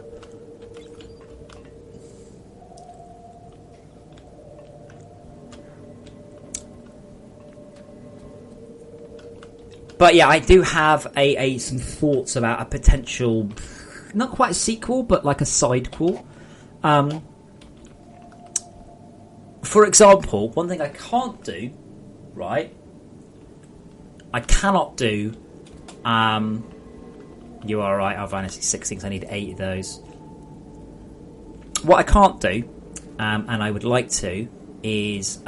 But yeah, I do have some thoughts about a potential, not quite a sequel, but like a sidequel. For example, one thing I can't do, right? I cannot do. You are right, Alvanus. 6 things. I need 8 of those. What I can't do, and I would like to, is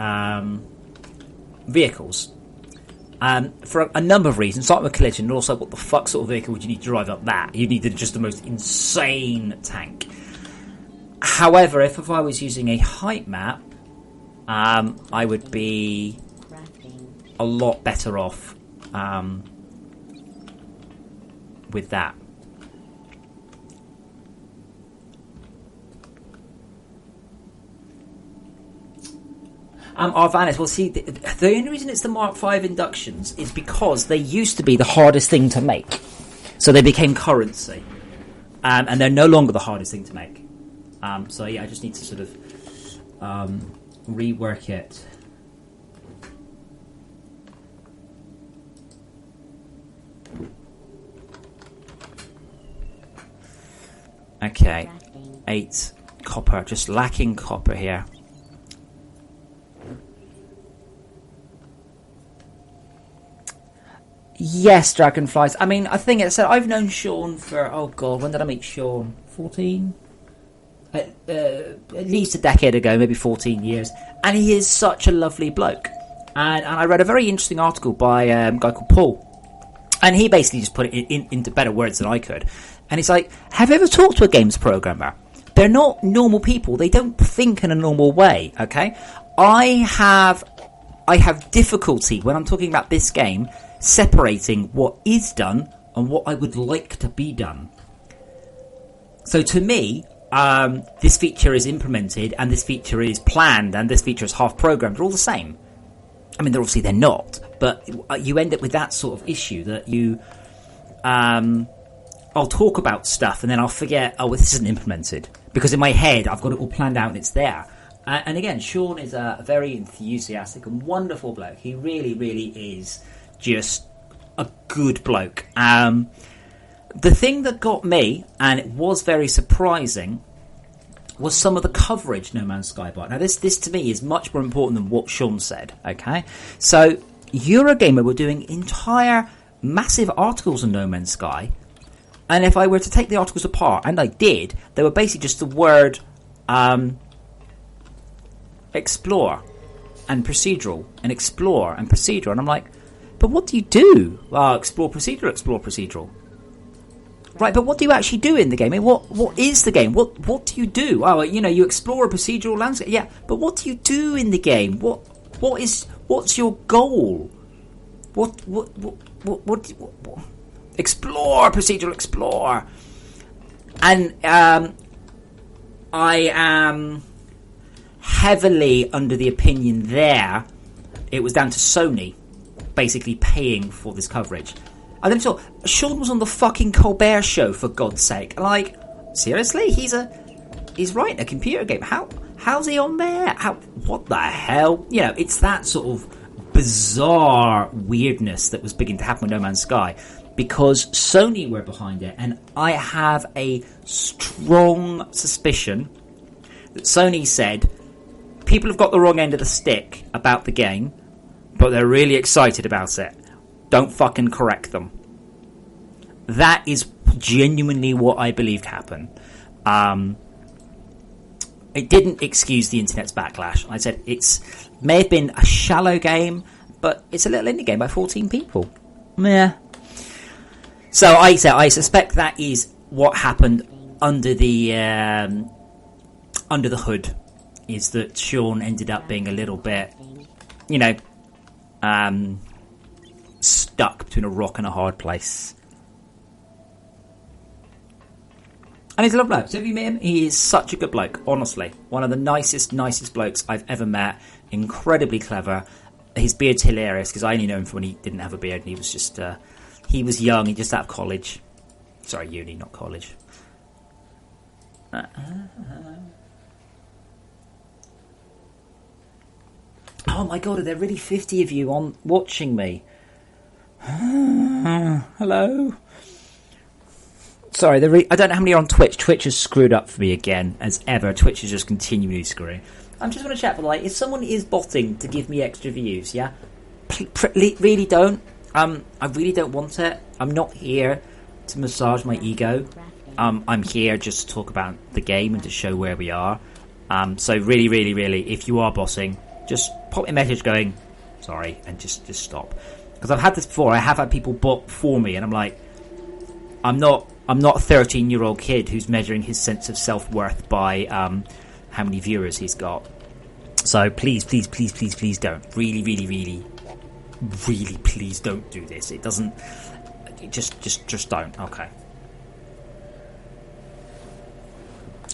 vehicles. For a number of reasons, starting with collision, and also what the fuck sort of vehicle would you need to drive up that? You need just the most insane tank. However, if I was using a height map, I would be a lot better off with that. Arvanis, well, see, the only reason it's the Mark V inductions is because they used to be the hardest thing to make. So they became currency. And they're no longer the hardest thing to make. So, yeah, I just need to sort of rework it. Okay, 8 copper, just lacking copper here. Yes, dragonflies. I mean, I think it's. I've known Sean for, oh god, when did I meet Sean? 14? At least a decade ago, maybe 14 years. And he is such a lovely bloke. And I read a very interesting article by a guy called Paul. And he basically just put it into better words than I could. And he's like, have you ever talked to a games programmer? They're not normal people. They don't think in a normal way, okay? I have difficulty when I'm talking about this game separating what is done and what I would like to be done. So to me, this feature is implemented and this feature is planned and this feature is half programmed. They're all the same. I mean, they're not, but you end up with that sort of issue that you... I'll talk about stuff and then I'll forget, oh, this isn't implemented. Because in my head, I've got it all planned out and it's there. And again, Sean is a very enthusiastic and wonderful bloke. He really, really is just a good bloke. The thing that got me, and it was very surprising, was some of the coverage No Man's Sky got. Now, this to me is much more important than what Sean said, okay? So, Eurogamer were doing entire massive articles on No Man's Sky. And if I were to take the articles apart, and I did, they were basically just the word explore and procedural, and explore and procedural. And I'm like, but what do you do? Well, explore procedural. Right, but what do you actually do in the game? I mean, what is the game? What do you do? Oh, you explore a procedural landscape. Yeah, but what do you do in the game? What's your goal? What explore, procedural explore. And I am heavily under the opinion there it was down to Sony basically paying for this coverage. I then thought, Sean was on the fucking Colbert Show, for God's sake. Like, seriously? He's writing a computer game. How's he on there? What the hell? It's that sort of bizarre weirdness that was beginning to happen with No Man's Sky. Because Sony were behind it, and I have a strong suspicion that Sony said people have got the wrong end of the stick about the game, but they're really excited about it. Don't fucking correct them. That is genuinely what I believed happened. It didn't excuse the internet's backlash. I said it may have been a shallow game, but it's a little indie game by 14 people. Meh. So I suspect that is what happened under the hood, is that Sean ended up being a little bit, stuck between a rock and a hard place. And he's a lovely bloke. So have you met him? He is such a good bloke, honestly. One of the nicest blokes I've ever met. Incredibly clever. His beard's hilarious, because I only know him from when he didn't have a beard, and he was just... he was young, he just out of college. Sorry, uni, not college. Oh my god, are there really 50 of you on watching me? Hello? Sorry, I don't know how many are on Twitch. Twitch has screwed up for me again, as ever. Twitch is just continually screwing. I'm just going to chat for if someone is botting to give me extra views, yeah? Really don't. I really don't want it. I'm not here to massage my ego. I'm here just to talk about the game and to show where we are. So really, really, really, if you are bossing, just pop me a message going, sorry, and just stop. Because I've had this before. I have had people bot for me, and I'm like, I'm not a 13-year-old kid who's measuring his sense of self-worth by how many viewers he's got. So please don't. Really, really, really, really, please don't do this. It doesn't... Just don't. Okay.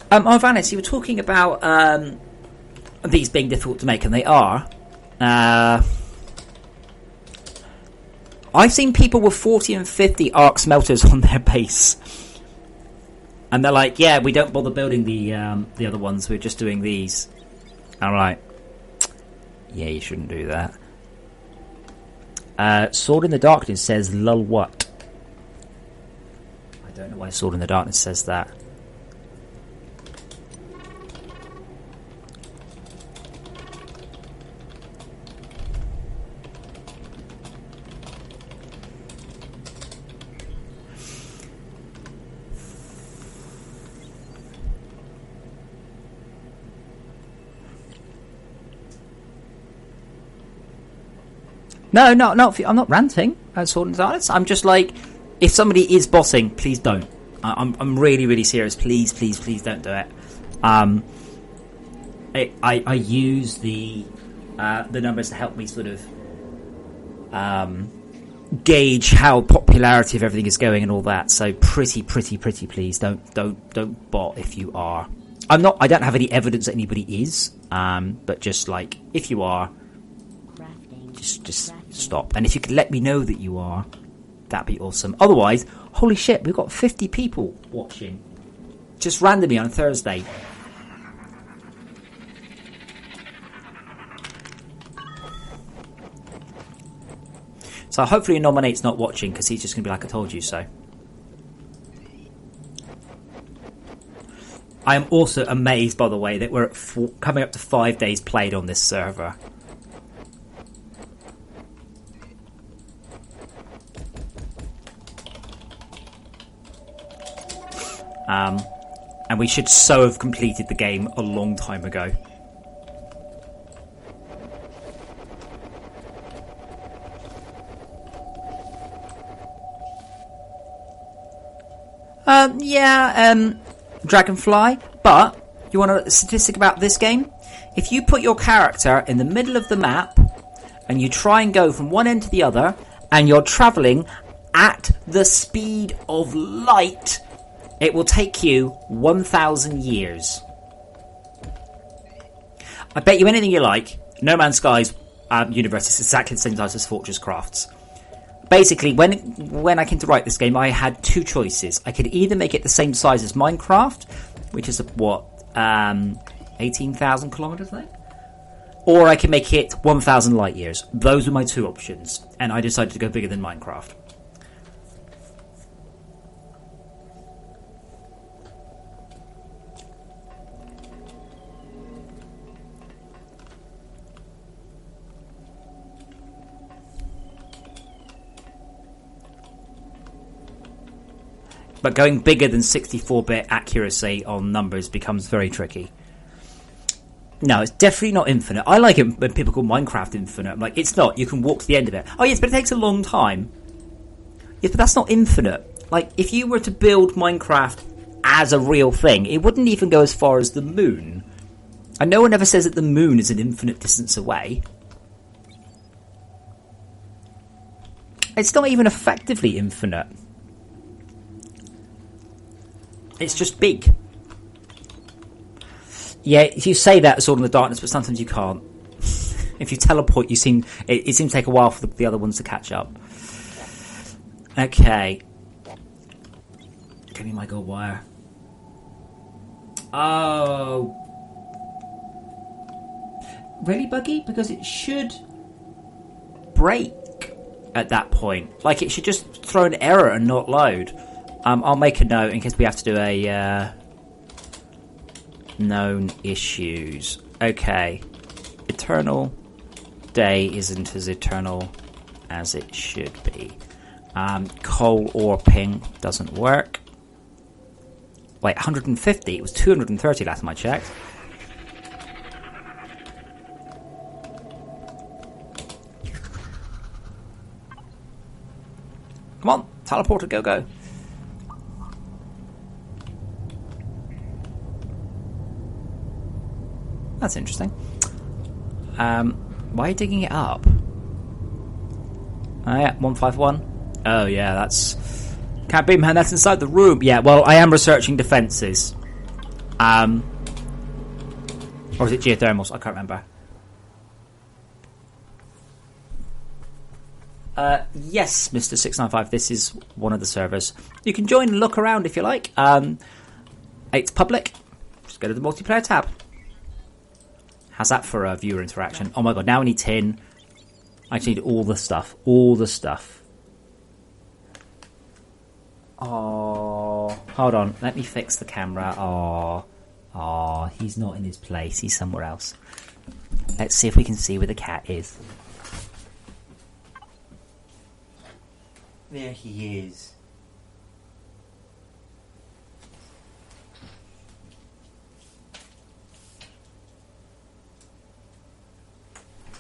Vanis, you were talking about these being difficult to make, and they are. I've seen people with 40 and 50 arc smelters on their base, and they're like, "Yeah, we don't bother building the other ones. We're just doing these." I'm like, "Yeah, you shouldn't do that." Sword in the Darkness says "lol what?" I don't know why Sword in the Darkness says that. No, I'm not ranting at Sword and Darkness. I'm just like, if somebody is bossing, please don't. I'm really, really serious. Please don't do it. I use the numbers to help me sort of gauge how popularity of everything is going and all that. So pretty please don't bot if you are. I don't have any evidence that anybody is. But just like, if you are, just stop. And if you could let me know that you are, that'd be awesome. Otherwise, holy shit, we've got 50 people watching just randomly on Thursday. So hopefully Nominate's not watching, because he's just going to be like, I told you so. I am also amazed, by the way, that we're at coming up to 5 days played on this server. And we should so have completed the game a long time ago. Dragonfly. But you want a statistic about this game? If you put your character in the middle of the map and you try and go from one end to the other, and you're travelling at the speed of light, it will take you 1,000 years. I bet you anything you like, No Man's Sky's universe is exactly the same size as FortressCraft's. Basically, when I came to write this game, I had two choices. I could either make it the same size as Minecraft, which is 18,000 kilometers, I think? Or I can make it 1,000 light years. Those were my two options, and I decided to go bigger than Minecraft. But going bigger than 64-bit accuracy on numbers becomes very tricky. No, it's definitely not infinite. I like it when people call Minecraft infinite. I'm like, it's not. You can walk to the end of it. Oh, yes, but it takes a long time. Yes, but that's not infinite. Like, if you were to build Minecraft as a real thing, it wouldn't even go as far as the moon. And no one ever says that the moon is an infinite distance away. It's not even effectively infinite. It's just big. Yeah, you say that Sword in the Darkness, but sometimes you can't. If you teleport, it seems to take a while for the other ones to catch up. Okay. Give me my gold wire. Oh. Really buggy? Because it should break at that point. Like, it should just throw an error and not load. I'll make a note in case we have to do a known issues. Okay. Eternal day isn't as eternal as it should be. Coal ore ping doesn't work. Wait, 150? It was 230 last time I checked. Come on, teleporter, go. That's interesting. Why are you digging it up? Oh yeah, 151. Oh yeah, that's... Can't be, man, that's inside the room. Yeah, well, I am researching defences. Like Or is it geothermals? I can't remember. Yes, Mr. 695, this is one of the servers. You can join and look around if you like. It's public. Just go to the multiplayer tab. How's that for a viewer interaction? Oh my god, now I need tin. I just need all the stuff. All the stuff. Oh, hold on. Let me fix the camera. Oh, he's not in his place. He's somewhere else. Let's see if we can see where the cat is. There he is.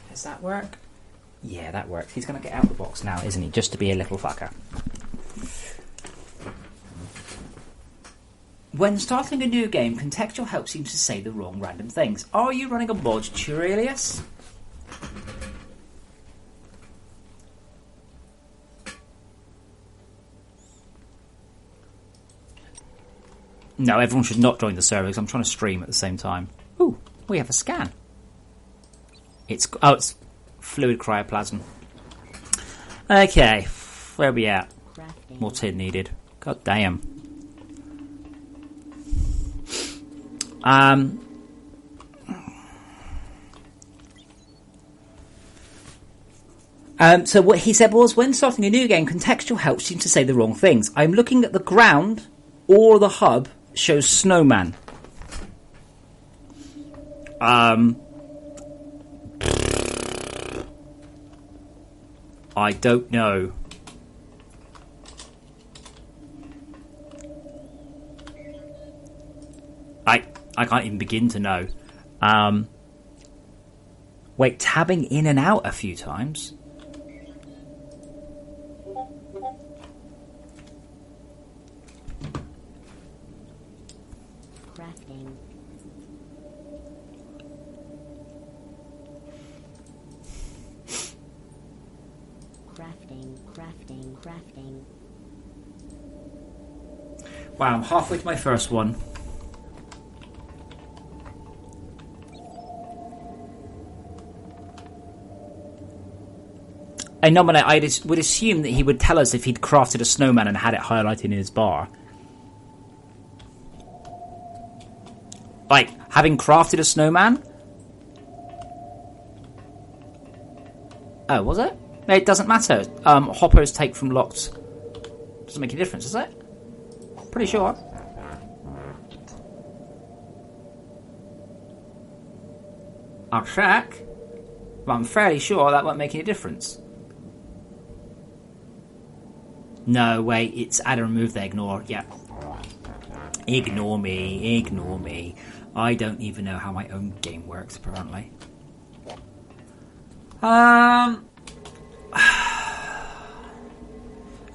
Does that work? Yeah, that works. He's going to get out of the box now, isn't he? Just to be a little fucker. When starting a new game, contextual help seems to say the wrong random things. Are you running a mod, Turelius? No, everyone should not join the server because I'm trying to stream at the same time. Ooh, we have a scan. It's fluid cryoplasm. Okay, where are we at? More tin needed. God damn. So what he said was, when starting a new game, contextual help seems to say the wrong things. I'm looking at the ground or the hub shows snowman. I don't know. I can't even begin to know. Wait, tabbing in and out a few times? Crafting. Crafting. Wow, I'm halfway to my first one. I would assume that he would tell us if he'd crafted a snowman and had it highlighted in his bar. Like, having crafted a snowman? Oh, was it? No, it doesn't matter. Hoppers take from locked. Doesn't make any difference, does it? Pretty sure. I'll check. But I'm fairly sure that won't make any difference. No, wait, it's add and remove the ignore. Yeah. Ignore me. I don't even know how my own game works, apparently.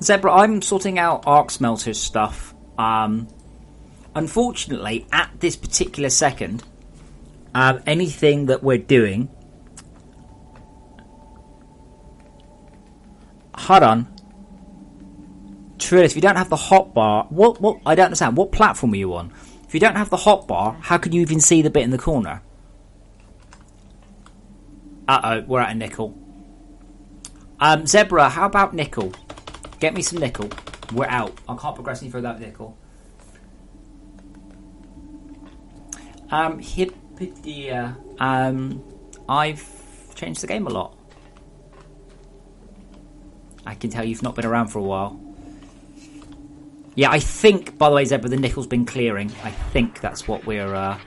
Zebra, I'm sorting out arc smelters stuff. Unfortunately, at this particular second, anything that we're doing... Hold on. True, if you don't have the hotbar... What? I don't understand. What platform are you on? If you don't have the hotbar, how can you even see the bit in the corner? Uh-oh, we're at a nickel. Zebra, how about nickel? Get me some nickel. We're out. I can't progress any further without nickel. Hippidia. I've changed the game a lot. I can tell you've not been around for a while. Yeah, I think, by the way, Zebra, the nickel's been clearing. I think that's what we're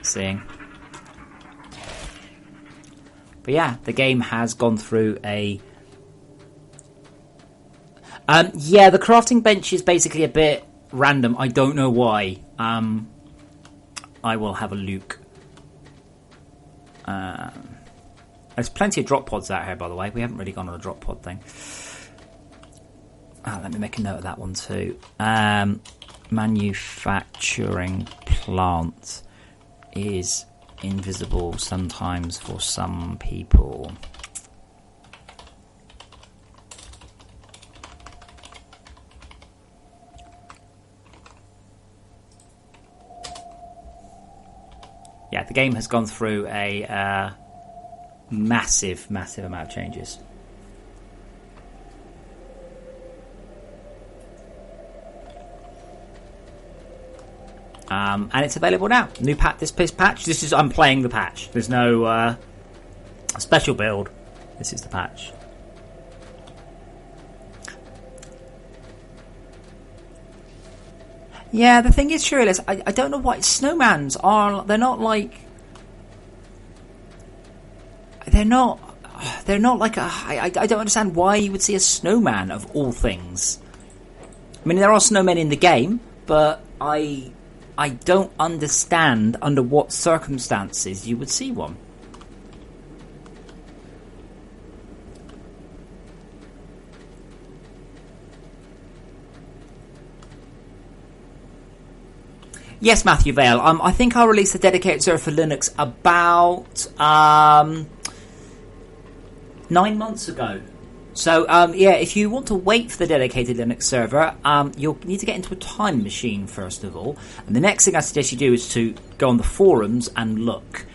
seeing. But yeah, the game has gone through a... yeah, the crafting bench is basically a bit random. I don't know why. I will have a look. There's plenty of drop pods out here, by the way. We haven't really gone on a drop pod thing. Let me make a note of that one too. Manufacturing plant is invisible sometimes for some people. Yeah, the game has gone through a massive amount of changes. And it's available now. New patch. This patch. This is. I'm playing the patch. There's no special build. This is the patch. Yeah, the thing is, Shurilis, I don't know why snowmans are. They're not like. They're not like a. I don't understand why you would see a snowman of all things. I mean, there are snowmen in the game, but I don't understand under what circumstances you would see one. Yes, Matthew Vale. I think I'll release a dedicated server for Linux about 9 months ago. So, yeah, if you want to wait for the dedicated Linux server, you'll need to get into a time machine, first of all. And the next thing I suggest you do is to go on the forums and look.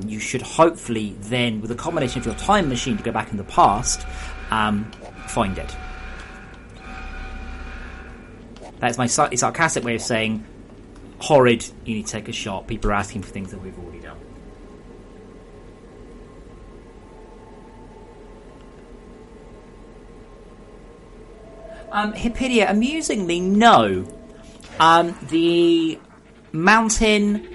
You should hopefully then, with a combination of your time machine to go back in the past, find it. That's my slightly sarcastic way of saying, horrid, you need to take a shot. People are asking for things that we've already done. Hippidia, amusingly, no. The mountain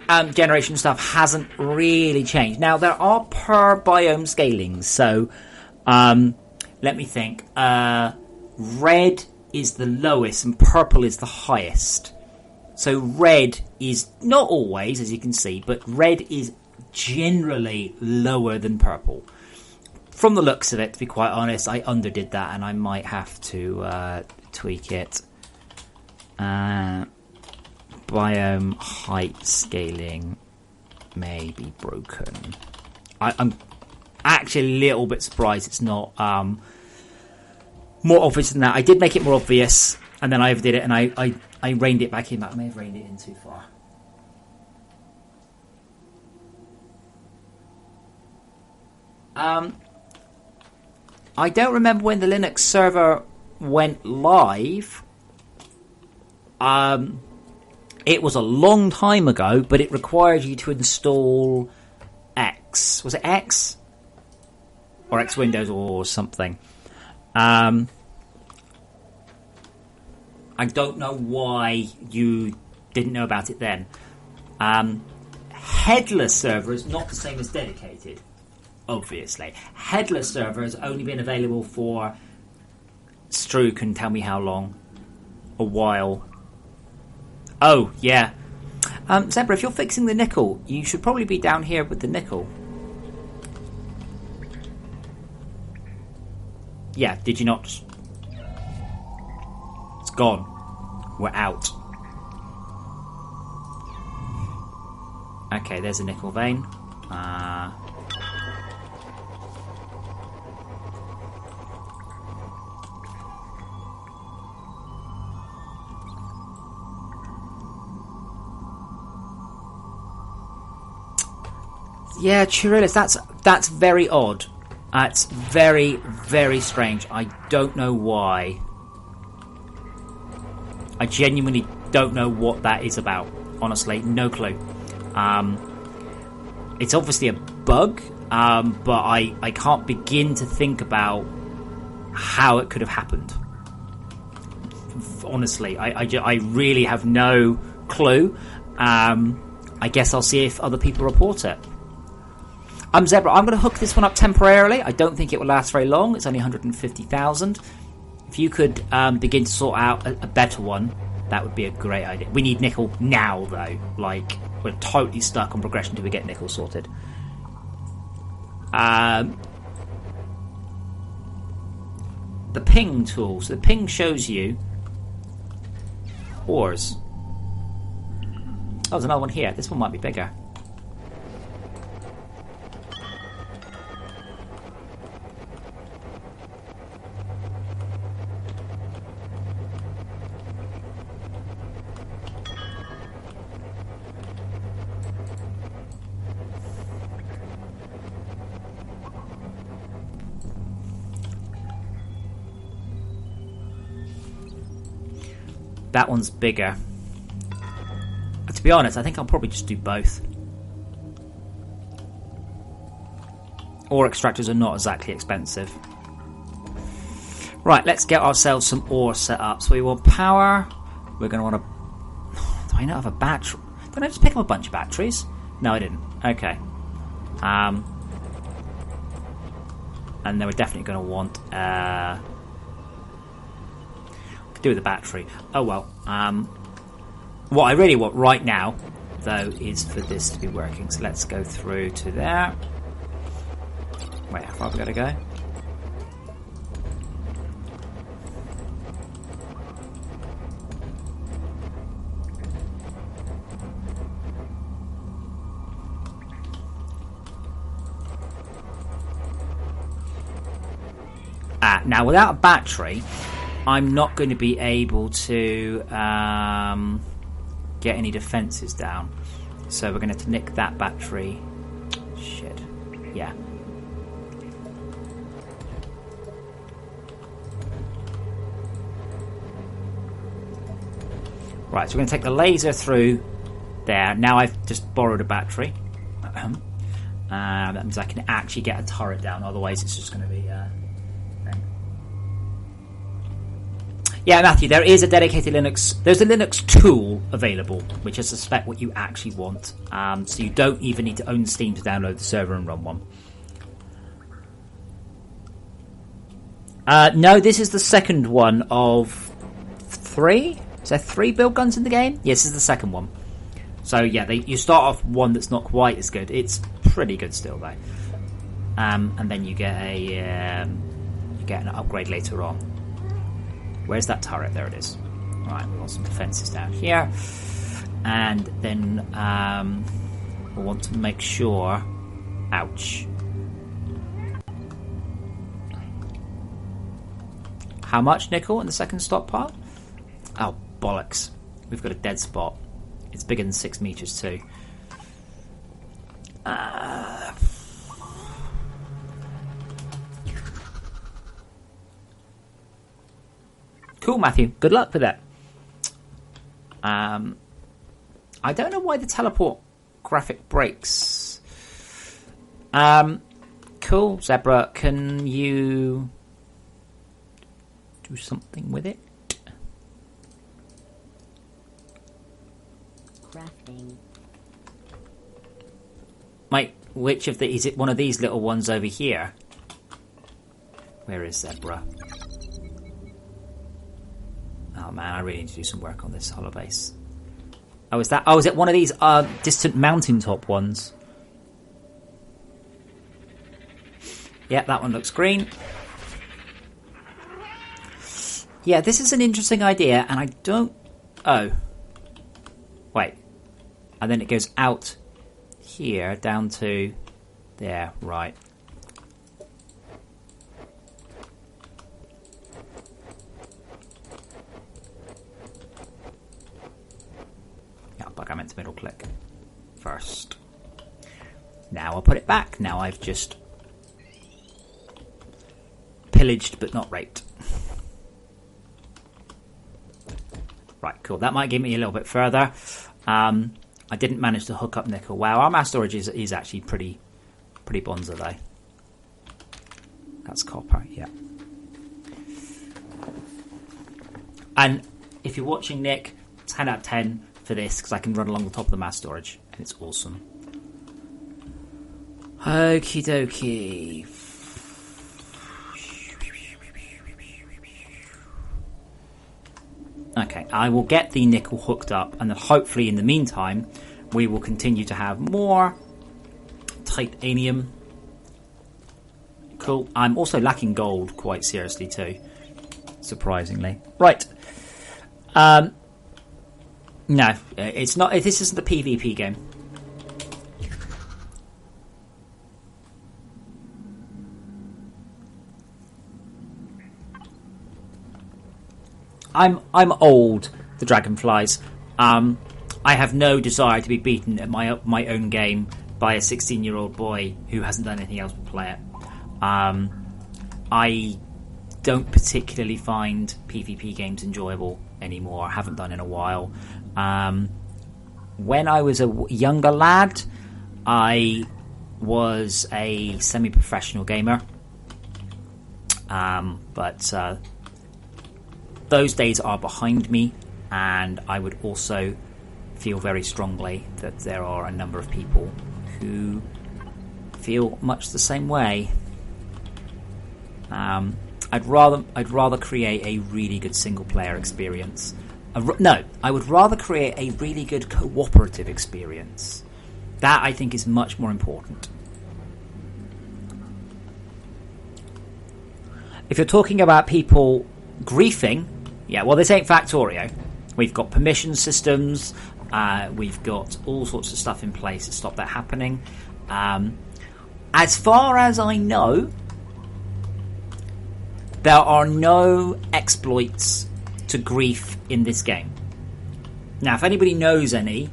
generation stuff hasn't really changed. Now, there are per biome scalings, so let me think. Red is the lowest and purple is the highest. So red is not always, as you can see, but red is generally lower than purple. From the looks of it, to be quite honest, I underdid that and I might have to tweak it. Biome height scaling may be broken. I'm actually a little bit surprised it's not more obvious than that. I did make it more obvious and then I overdid it and I reined it back in, but I may have reined it in too far. I don't remember when the Linux server went live. It was a long time ago, but it required you to install X. Was it X? Or X Windows or something. I don't know why you didn't know about it then. Headless server is not the same as dedicated. Obviously, headless server has only been available for Stu can tell me how long. A while. Oh yeah, Zebra. If you're fixing the nickel, you should probably be down here with the nickel. Yeah, did you not? It's gone. We're out. Okay, there's a nickel vein. Yeah, Chirilis, that's very odd. That's very, very strange. I don't know why. I genuinely don't know what that is about. Honestly, no clue. It's obviously a bug, but I can't begin to think about how it could have happened. Honestly, I really have no clue. I guess I'll see if other people report it. Zebra, I'm going to hook this one up temporarily. I don't think it will last very long. It's only 150,000. If you could begin to sort out a better one, that would be a great idea. We need nickel now, though. Like, we're totally stuck on progression till we get nickel sorted. The ping tool. So the ping shows you ores. Oh, there's another one here. This one might be bigger. That one's bigger. To be honest, I think I'll probably just do both. Ore extractors are not exactly expensive. Right, let's get ourselves some ore set up. So we want power. We're going to want to... Do I not have a battery? Didn't I just pick up a bunch of batteries? No, I didn't. Okay. And then we're definitely going to want... could do with the battery. Oh well. What I really want right now, though, is for this to be working. So let's go through to there. Wait, how far have we got to go? Now, without a battery, I'm not going to be able to get any defences down. So we're going to nick that battery. Shit. Yeah. Right, so we're going to take the laser through there. Now I've just borrowed a battery. That means I can actually get a turret down. Otherwise, it's just going to be... Yeah, Matthew, there is a dedicated Linux... There's a Linux tool available, which I suspect what you actually want. So you don't even need to own Steam to download the server and run one. No, this is the second one of 3? Is there 3 build guns in the game? Yes, this is the second one. So yeah, you start off one that's not quite as good. It's pretty good still, though. And then you get an upgrade later on. Where's that turret? There it is. Right, we want some defences down here. And then we'll want to make sure... Ouch. How much nickel in the second stockpile? Oh, bollocks. We've got a dead spot. It's bigger than 6 meters too. Cool, Matthew. Good luck with that. I don't know why the teleport graphic breaks. Cool, Zebra. Can you do something with it? Crafting. Mate, which of the... Is it one of these little ones over here? Where is Zebra? Oh man, I really need to do some work on this hollow base. Oh, is that... Oh, is it one of these distant mountaintop ones? Yeah, that one looks green. Yeah, this is an interesting idea, and I don't... Oh. Wait. And then it goes out here, down to there, right. Yeah, but I meant to middle click first. Now I'll put it back. Now I've just pillaged but not raped. Right, cool. That might get me a little bit further. I didn't manage to hook up nickel. Wow, our mass storage is actually pretty bonza though. That's copper, yeah. And if you're watching, Nick, 10 out of 10 for this because I can run along the top of the mass storage and it's awesome. Okie dokie. Okay, I will get the nickel hooked up, and then hopefully in the meantime we will continue to have more titanium. Cool. I'm also lacking gold quite seriously too, surprisingly. Right. No, it's not. This isn't the PvP game. I'm old, the dragonflies. I have no desire to be beaten at my own game by a 16-year-old boy who hasn't done anything else but play it. I don't particularly find PvP games enjoyable anymore. I haven't done in a while. When I was a younger lad, I was a semi-professional gamer. But those days are behind me, and I would also feel very strongly that there are a number of people who feel much the same way. I'd rather create a really good single player experience. I would rather create a really good cooperative experience. That, I think, is much more important. If you're talking about people griefing, yeah, well, this ain't Factorio. We've got permission systems. We've got all sorts of stuff in place to stop that happening. As far as I know, there are no exploits to grief in this game. Now, if anybody knows any,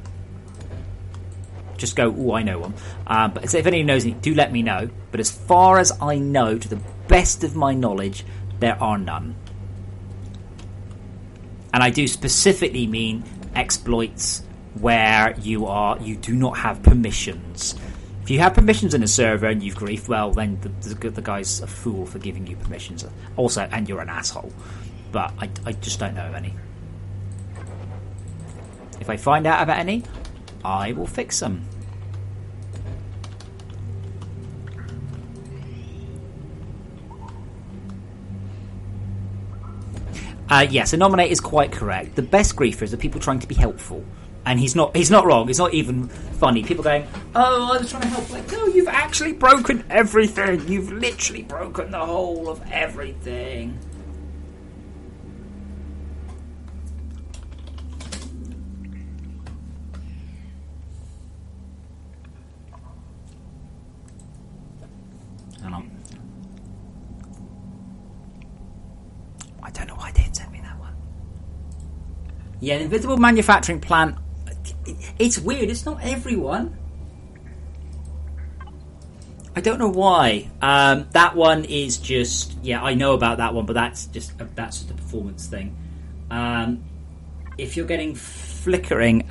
just go, "Ooh, I know one." But if anybody knows any, do let me know. But as far as I know, to the best of my knowledge, there are none. And I do specifically mean exploits where you do not have permissions. If you have permissions in a server and you've griefed, well, then the guy's a fool for giving you permissions. Also, and you're an asshole. But I just don't know of any. If I find out about any, I will fix them. Yes, a nominate is quite correct. The best griefers are people trying to be helpful. And he's not wrong. It's not even funny. People going, "Oh, I was trying to help." Like, no, you've actually broken everything. You've literally broken the whole of everything. Hang on. I don't know why they didn't send me that one. Yeah, the invisible manufacturing plant. It's weird. It's not everyone. I don't know why. That one is just... Yeah, I know about that one, but that's just a performance thing. If you're getting flickering...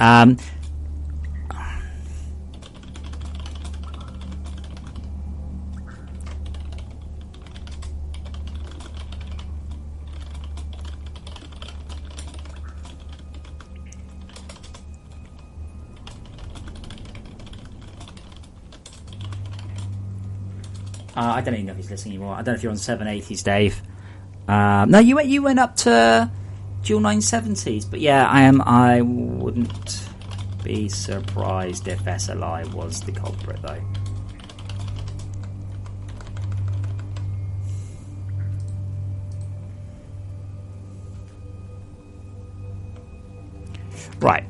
I don't even know if he's listening anymore. I don't know if you're on 780s, Dave. No, you went up to dual 970s. But yeah, I am. I wouldn't be surprised if SLI was the culprit, though. Right.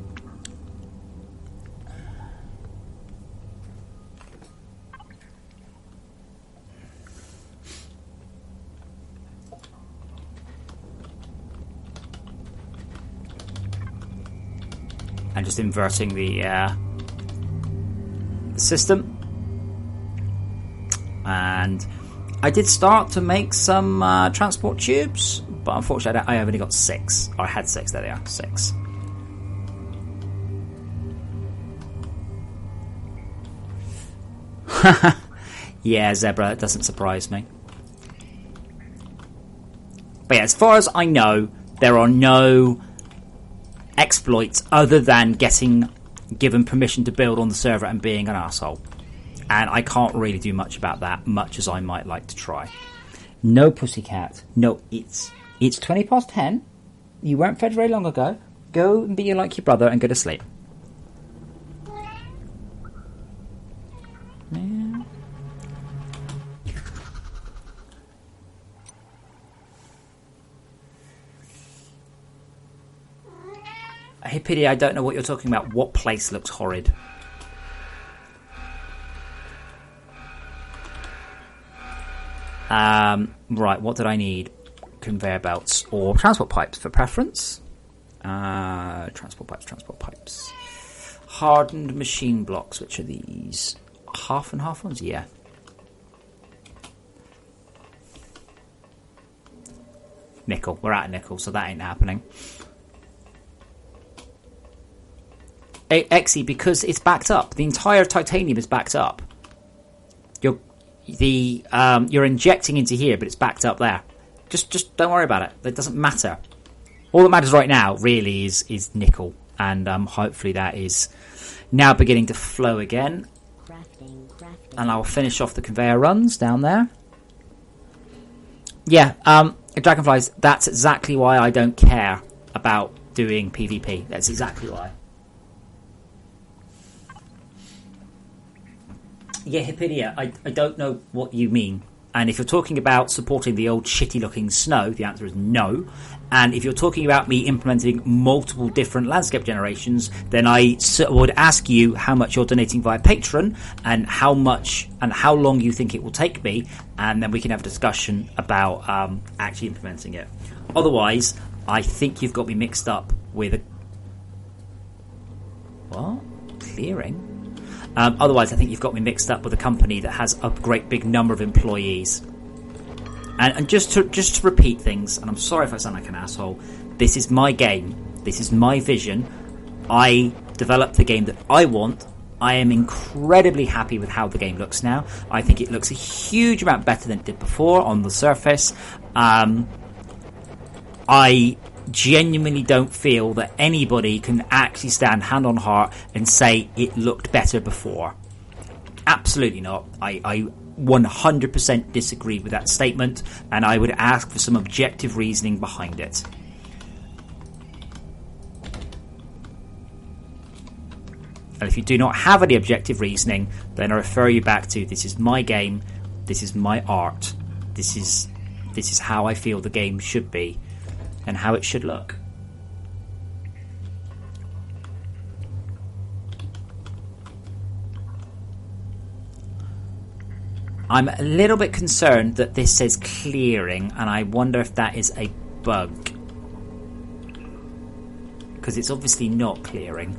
And just inverting the system. And I did start to make some transport tubes, but unfortunately I only got 6. Or I had 6, there they are, 6. Yeah, Zebra, it doesn't surprise me. But yeah, as far as I know, there are no exploits other than getting given permission to build on the server and being an arsehole. And I can't really do much about that, much as I might like to try. No, pussycat. No, it's 20 past 10. You weren't fed very long ago. Go and be like your brother and go to sleep. Yeah. Hey, Pity, I don't know what you're talking about. What place looks horrid? Right, what did I need? Conveyor belts or transport pipes for preference. Transport pipes. Hardened machine blocks, which are these? Half and half ones? Yeah. Nickel. We're at nickel, so that ain't happening. Exy, because it's backed up. The entire titanium is backed up. You're injecting into here, but it's backed up there. Just don't worry about it. That doesn't matter. All that matters right now really is nickel, and hopefully that is now beginning to flow again. Crafting. And I'll finish off the conveyor runs down there. Yeah, Dragonflies, that's exactly why I don't care about doing PvP. That's exactly why. Yeah, Hipidia, I don't know what you mean. And if you're talking about supporting the old shitty-looking snow, the answer is no. And if you're talking about me implementing multiple different landscape generations, then I would ask you how much you're donating via Patreon and how much and how long you think it will take me, and then we can have a discussion about actually implementing it. Otherwise, I think you've got me mixed up with a... What? Clearing? Otherwise, I think you've got me mixed up with a company that has a great big number of employees. And just to repeat things, and I'm sorry if I sound like an asshole, this is my game. This is my vision. I developed the game that I want. I am incredibly happy with how the game looks now. I think it looks a huge amount better than it did before on the surface. I genuinely don't feel that anybody can actually stand hand on heart and say it looked better before. Absolutely not. I 100% disagree with that statement, and I would ask for some objective reasoning behind it. And if you do not have any objective reasoning, then I refer you back to this is my game, this is my art, this is how I feel the game should be and how it should look. I'm a little bit concerned that this says clearing, and I wonder if that is a bug, because it's obviously not clearing.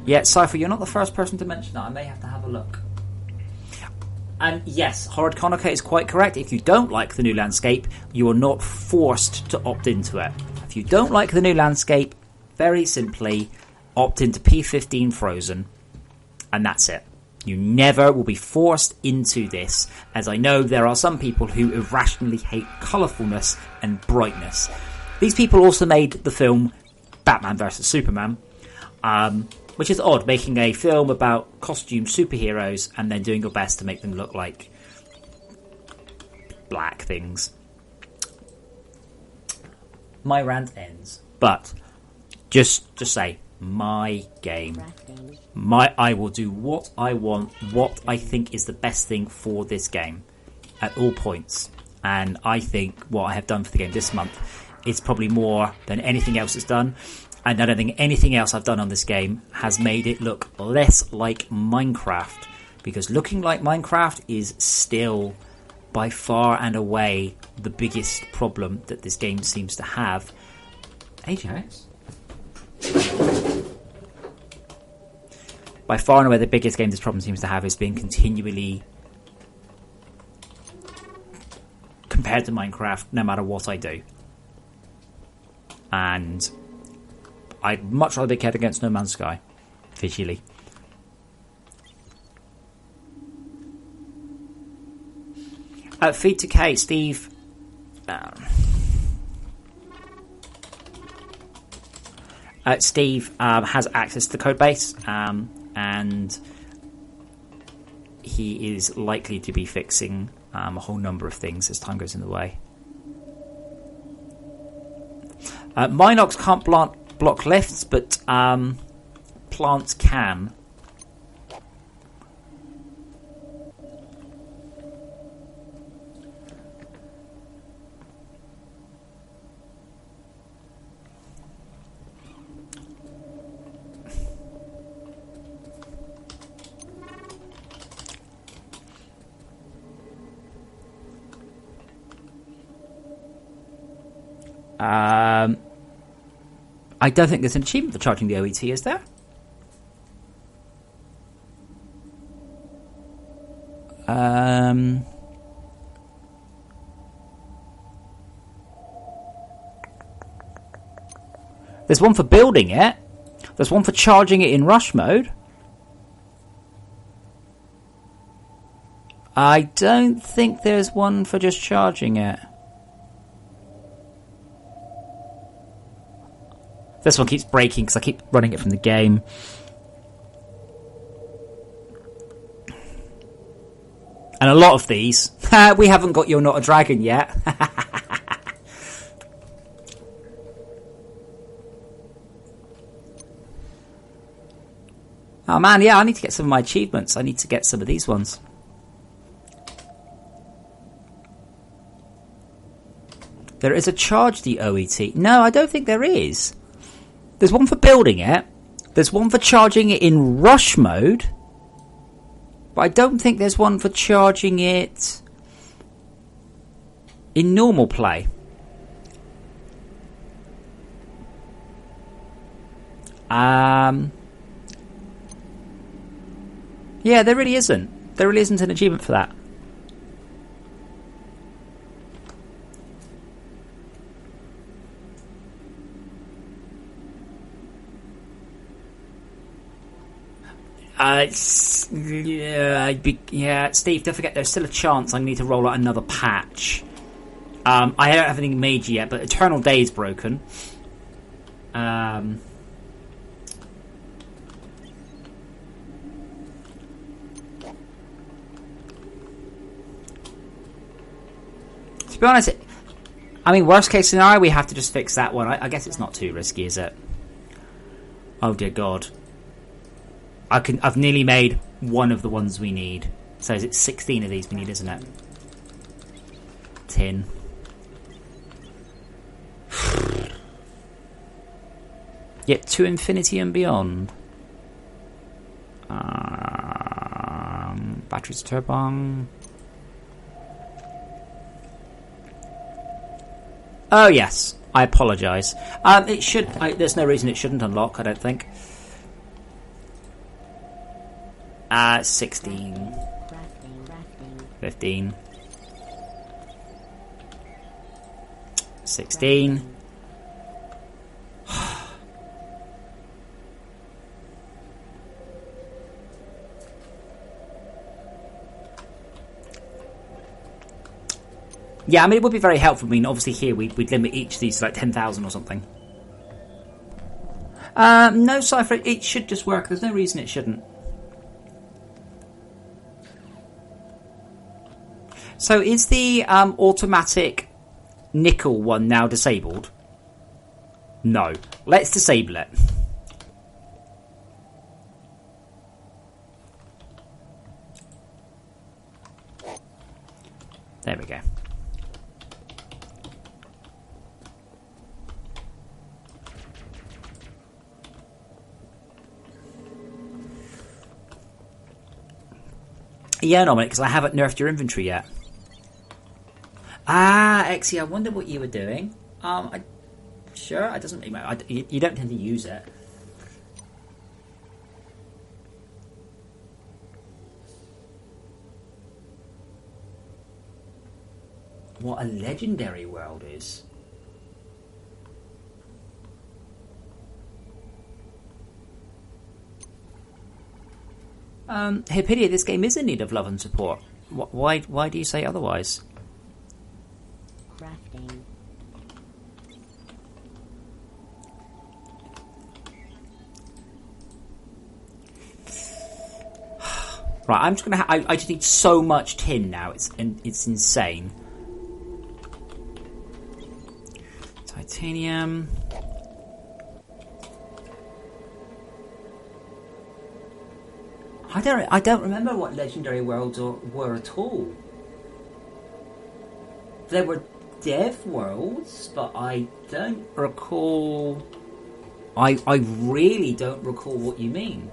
Yeah, Cypher, you're not the first person to mention that. I may have to have a look. And yes, Horrid Konica is quite correct. If you don't like the new landscape, you are not forced to opt into it. If you don't like the new landscape, very simply opt into P15 Frozen, and that's it. You never will be forced into this, as I know there are some people who irrationally hate colourfulness and brightness. These people also made the film Batman vs Superman, which is odd, making a film about costume superheroes and then doing your best to make them look like black things. My rant ends, but just say, my game. I will do what I want, what I think is the best thing for this game at all points. And I think what I have done for the game this month is probably more than anything else has done. And I don't think anything else I've done on this game has made it look less like Minecraft. Because looking like Minecraft is still, by far and away, the biggest problem that this game seems to have. Ajax? By far and away, the biggest game this problem seems to have is being continually compared to Minecraft, no matter what I do. And I'd much rather be kept against No Man's Sky, visually. Feed to K, Steve. Steve has access to the codebase, and he is likely to be fixing a whole number of things as time goes in the way. Minox can't block lifts, but plants can. I don't think there's an achievement for charging the OET, is there? There's one for building it. There's one for charging it in rush mode. I don't think there's one for just charging it. This one keeps breaking because I keep running it from the game. And a lot of these, we haven't got You're Not a Dragon yet. Oh man, yeah, I need to get some of my achievements. I need to get some of these ones. There is a charge the OET. No, I don't think there is. There's one for building it. There's one for charging it in rush mode. But I don't think there's one for charging it in normal play. Yeah, there really isn't. There really isn't an achievement for that. Yeah, Steve, don't forget there's still a chance I need to roll out another patch. I don't have anything major yet, but Eternal Day is broken. To be honest, I mean, worst case scenario, we have to just fix that one. I guess it's not too risky, is it? Oh dear God. I've nearly made one of the ones we need. So is it 16 of these we need, isn't it? 10. Yet to infinity and beyond. Batteries turbine. Oh yes, I apologise. It should. There's no reason it shouldn't unlock. I don't think. 16. 15. 16. Yeah, I mean, it would be very helpful. I mean, obviously here we'd limit each of these to like 10,000 or something. No, Cypher, it should just work. There's no reason it shouldn't. So is the automatic nickel one now disabled? No. Let's disable it. There we go. Yeah, no, because I haven't nerfed your inventory yet. Exy, I wonder what you were doing. Sure, it doesn't really matter. You don't tend to use it. What a legendary world is. Hipidia, this game is in need of love and support. Why do you say otherwise? Crafting. Right, I'm just gonna. I just need so much tin now. It's insane. Titanium. I don't remember what legendary worlds were at all. There were dev worlds, but I don't recall. I really don't recall what you mean.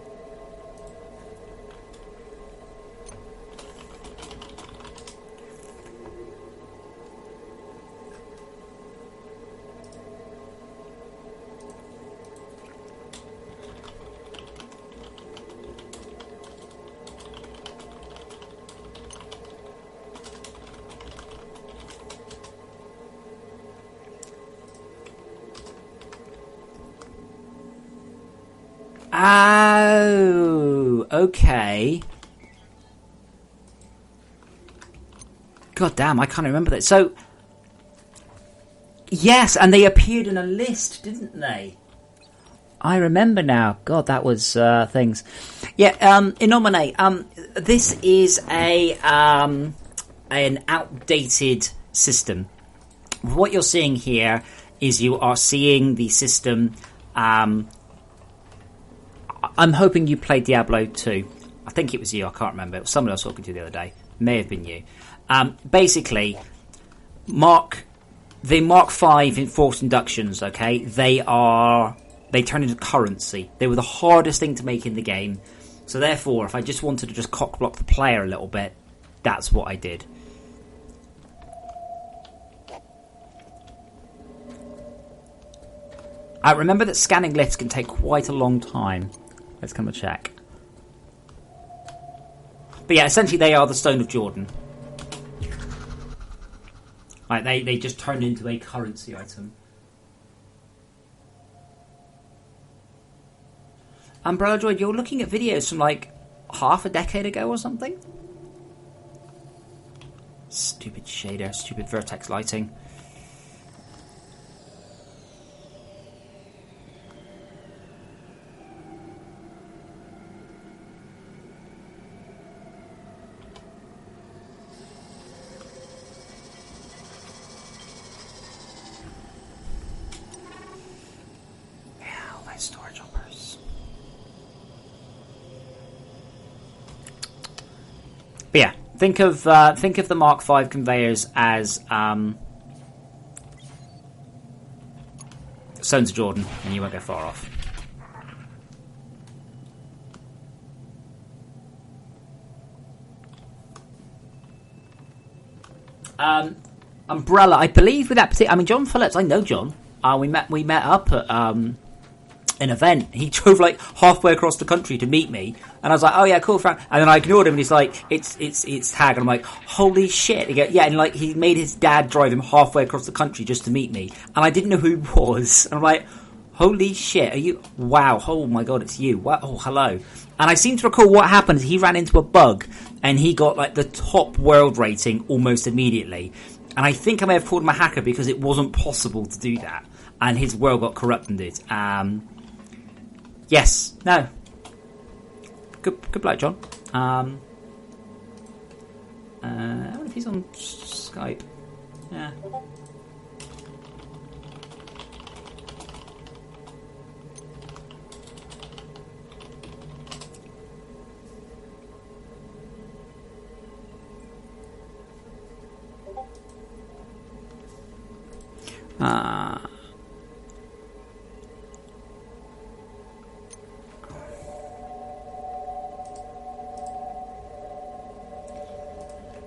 Oh, okay. God damn, I can't remember that. So, yes, and they appeared in a list, didn't they? I remember now. God, that was things. Yeah, Innomine, this is an outdated system. What you're seeing here is you are seeing the system. I'm hoping you played Diablo 2. I think it was you. I can't remember. It was someone else talking to you the other day. May have been you. Basically, the Mark V in forced inductions. Okay, they turn into currency. They were the hardest thing to make in the game. So therefore, if I just wanted to just cockblock the player a little bit, that's what I did. I remember that scanning lifts can take quite a long time. Let's come and check. But yeah, essentially they are the Stone of Jordan. Like they just turned into a currency item. Umbrella Droid, you're looking at videos from like half a decade ago or something? Stupid shader, stupid vertex lighting. Storage hoppers. But yeah, think of the Mark V conveyors as Stones of Jordan, and you won't go far off. Umbrella, I believe with that particular. I mean, John Phillips. I know John. We met up at an event. He drove like halfway across the country to meet me, and I was like, "Oh yeah, cool, Frank." And then I ignored him, and he's like, "It's Hag," and I'm like, "Holy shit!" He goes, "Yeah," and like he made his dad drive him halfway across the country just to meet me, and I didn't know who he was. And I'm like, "Holy shit, are you? Wow, oh my god, it's you! Wow, oh hello." And I seem to recall what happened. He ran into a bug, and he got like the top world rating almost immediately. And I think I may have called him a hacker because it wasn't possible to do that, and his world got corrupted. Yes. No. Good bloke, John. I wonder if he's on Skype. Yeah.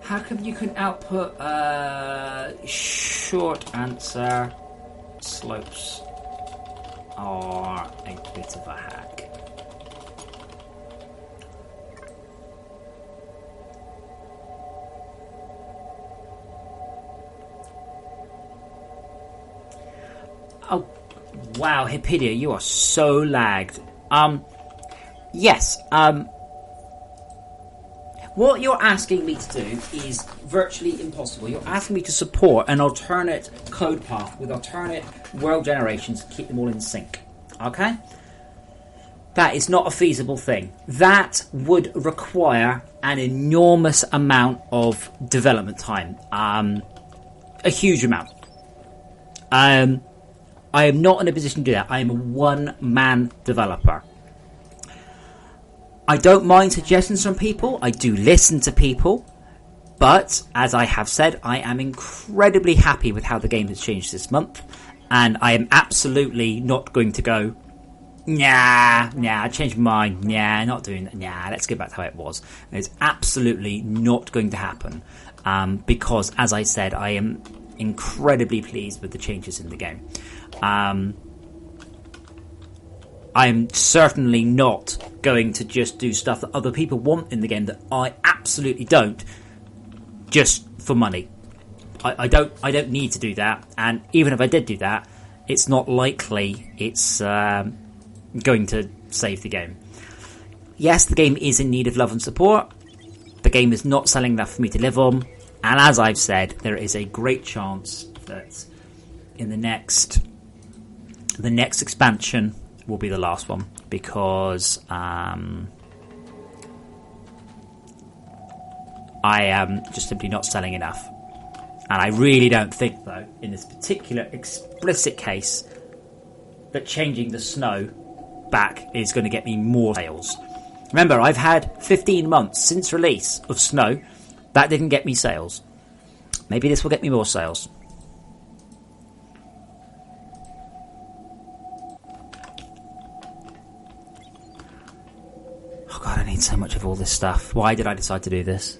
How come you can output short answer slopes are a bit of a hack? Oh, wow, Hipidia, you are so lagged. Yes, what you're asking me to do is virtually impossible. You're asking me to support an alternate code path with alternate world generations to keep them all in sync. Okay? That is not a feasible thing. That would require an enormous amount of development time. A huge amount. I am not in a position to do that. I am a one-man developer. I don't mind suggestions from people. I do listen to people. But, as I have said, I am incredibly happy with how the game has changed this month. And I am absolutely not going to go, I changed my mind. Not doing that. Let's go back to how it was. It's absolutely not going to happen. Because, as I said, I am incredibly pleased with the changes in the game. I'm certainly not going to just do stuff that other people want in the game that I absolutely don't, just for money. I don't need to do that, and even if I did do that, it's not likely it's going to save the game. Yes, the game is in need of love and support. The game is not selling enough for me to live on. And as I've said, there is a great chance that in the next expansion will be the last one, because I am just simply not selling enough. And I really don't think, though, in this particular explicit case, that changing the snow back is going to get me more sales. Remember, I've had 15 months since release of snow. That didn't get me sales. Maybe this will get me more sales. Oh god, I need so much of all this stuff. Why did I decide to do this?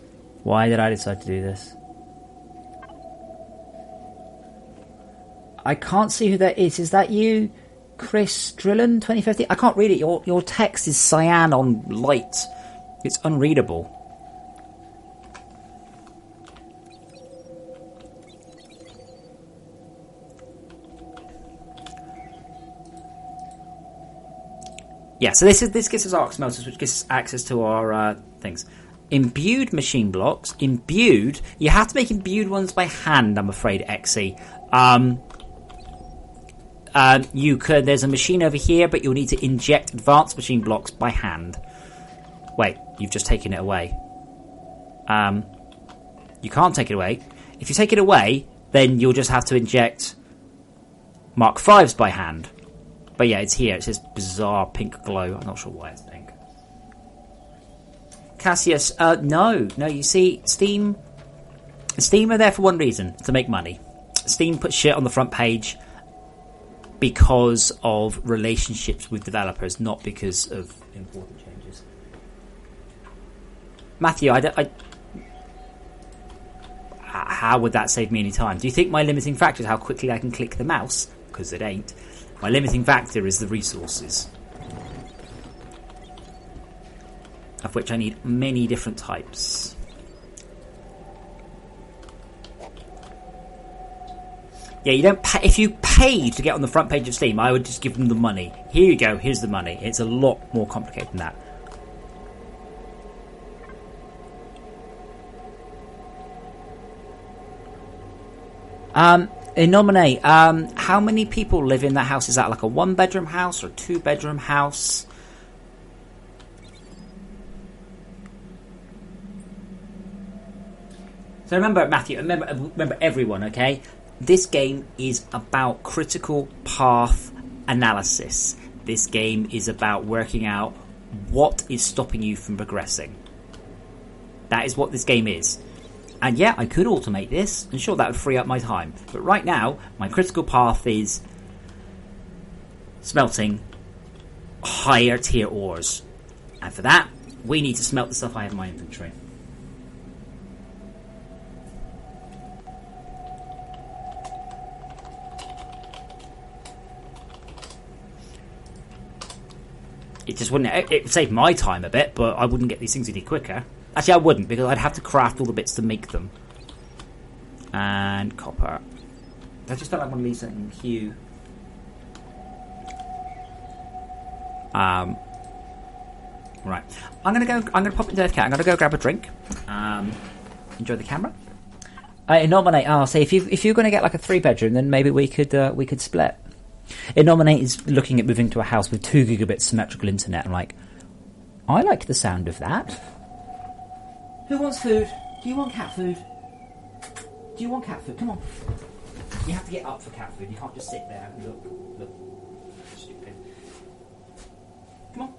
I can't see who that is. Is that you, Chris Drillan, 2050? I can't read it. Your text is cyan on light. It's unreadable. Yeah, so this gives us arc smelters, which gives us access to our things. Imbued machine blocks. Imbued. You have to make imbued ones by hand, I'm afraid, Xe. You could. There's a machine over here, but you'll need to inject advanced machine blocks by hand. Wait, you've just taken it away. You can't take it away. If you take it away, then you'll just have to inject Mark 5s by hand. But yeah, it's here. It says bizarre pink glow. I'm not sure why it's pink. Cassius, no. You see, Steam are there for one reason: to make money. Steam puts shit on the front page because of relationships with developers, not because of important changes. Matthew, how would that save me any time? Do you think my limiting factor is how quickly I can click the mouse? Because it ain't. My limiting factor is the resources, of which I need many different types. Yeah, you don't pay. If you pay to get on the front page of Steam, I would just give them the money. Here you go, here's the money. It's a lot more complicated than that. Nominate. How many people live in that house? Is that like a 1-bedroom house or a 2-bedroom house? So remember, Matthew, remember everyone, okay? This game is about critical path analysis. This game is about working out what is stopping you from progressing. That is what this game is. And yeah, I could automate this, and sure, that would free up my time. But right now, my critical path is smelting higher tier ores. And for that, we need to smelt the stuff I have in my inventory. It just wouldn't. It would save my time a bit, but I wouldn't get these things any quicker. Actually, I wouldn't, because I'd have to craft all the bits to make them. And copper. I just felt like I want to leave something Q. Right. I'm gonna pop into FK. I'm gonna go grab a drink. Enjoy the camera. Nominate. I'll say if you're gonna get like a 3-bedroom, then maybe we could split. Nominate is looking at moving to a house with 2 gigabit symmetrical internet. I'm like, I like the sound of that. Who wants food? Do you want cat food? Do you want cat food? Come on. You have to get up for cat food. You can't just sit there and look. Stupid. Come on.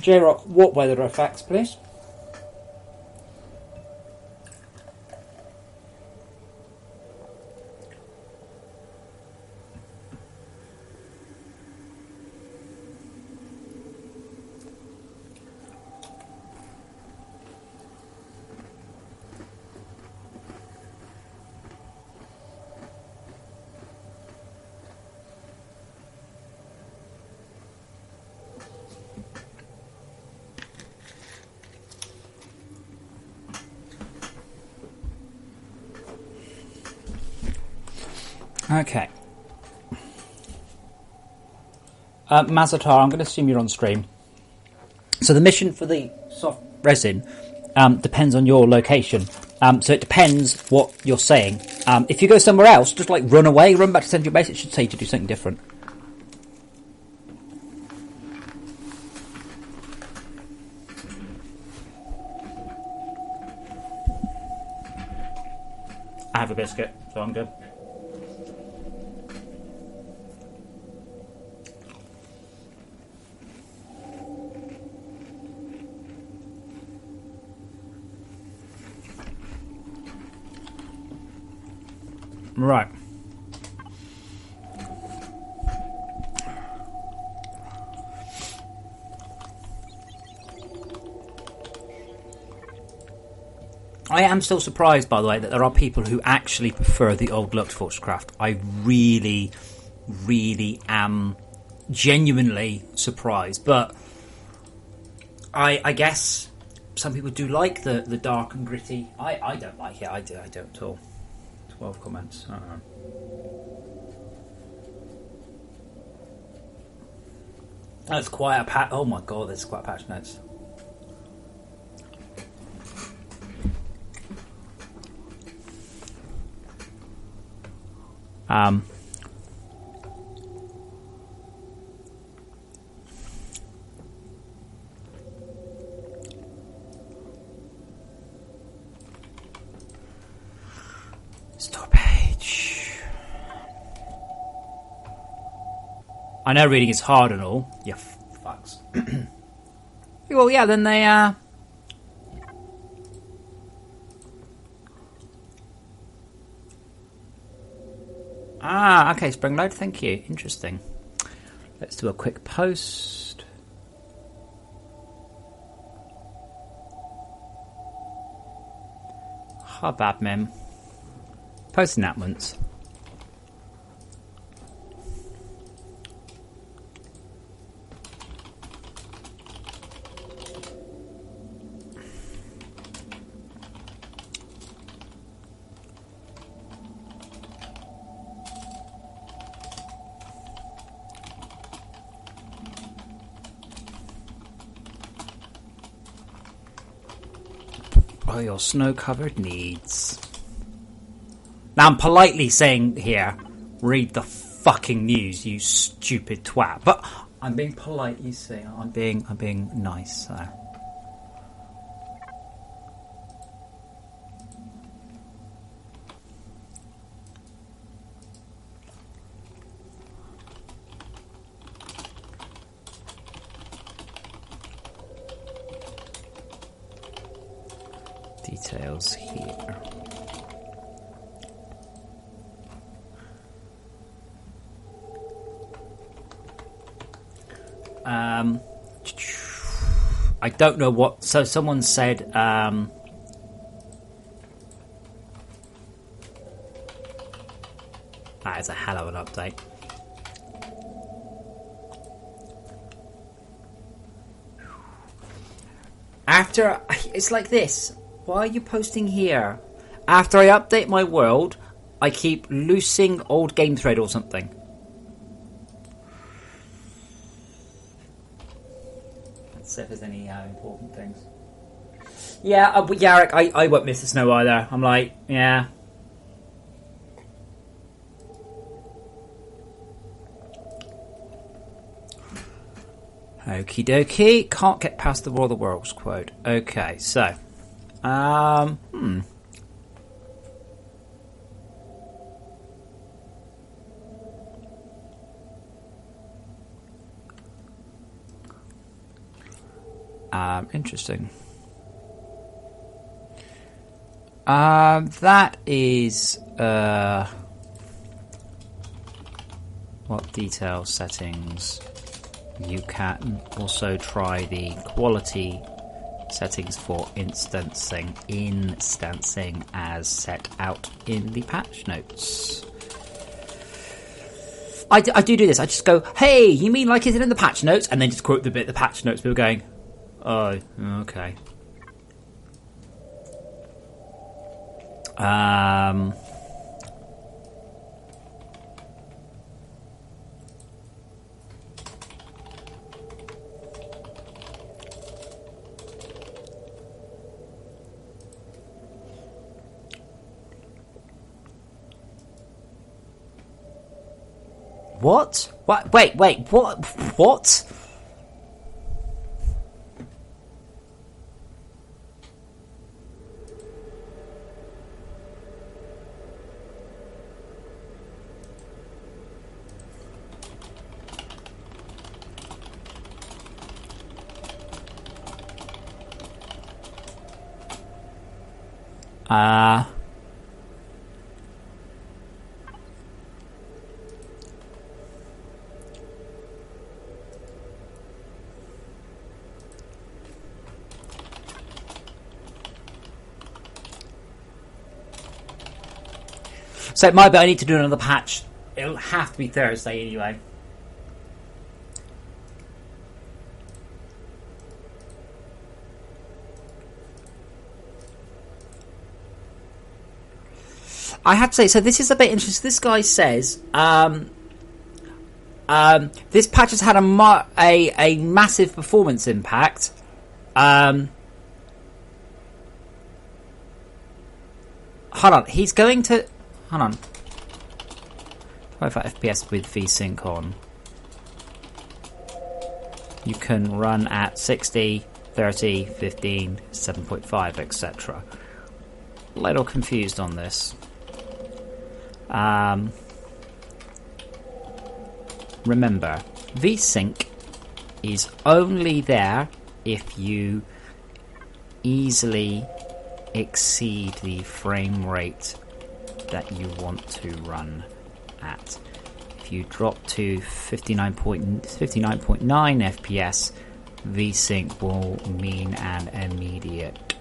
J-Rock, what weather effects, please? Okay. Mazatar, I'm going to assume you're on stream. So the mission for the soft resin depends on your location. So it depends what you're saying. If you go somewhere else, just like run away, run back to central base, it should say to do something different. I have a biscuit, so I'm good. Right. I am still surprised, by the way, that there are people who actually prefer the old look to FortressCraft. I really, really am genuinely surprised. But I guess some people do like the dark and gritty. I don't like it. I don't at all. 12 comments. I don't know. That's quite a patch. Oh my god, that's quite a patch notes. Store page. I know reading is hard and all. Yeah, fucks. Well, yeah, then they, okay, Springload, thank you. Interesting. Let's do a quick post. Habab mem. Post announcements. All your snow-covered needs. Now I'm politely saying here, read the fucking news, you stupid twat. But I'm being polite, you see. I'm being nice. So. Details here. I don't know what. So someone said. That is a hell of an update. After it's like this. Why are you posting here? After I update my world, I keep losing old game thread or something. Let's see if there's any important things. Yeah, Yarrick, I won't miss the snow either. I'm like, yeah. Okie dokie. Can't get past the War of the Worlds quote. Okay, so. Interesting. That is what detail settings. You can also try the quality settings for instancing as set out in the patch notes. I do this. I just go, hey, you mean like it's in the patch notes? And then just quote the bit the patch notes. People going, oh, okay. What? What? Wait, what? What? So it might be I need to do another patch. It'll have to be Thursday anyway. I have to say, so this is a bit interesting. This guy says, this patch has had a massive performance impact. Hold on, he's going to... Hold on. 25 FPS with VSync on. You can run at 60, 30, 15, 7.5, etc. A little confused on this. Remember, VSync is only there if you easily exceed the frame rate that you want to run at. If you drop to 59.9 FPS, VSync will mean an immediate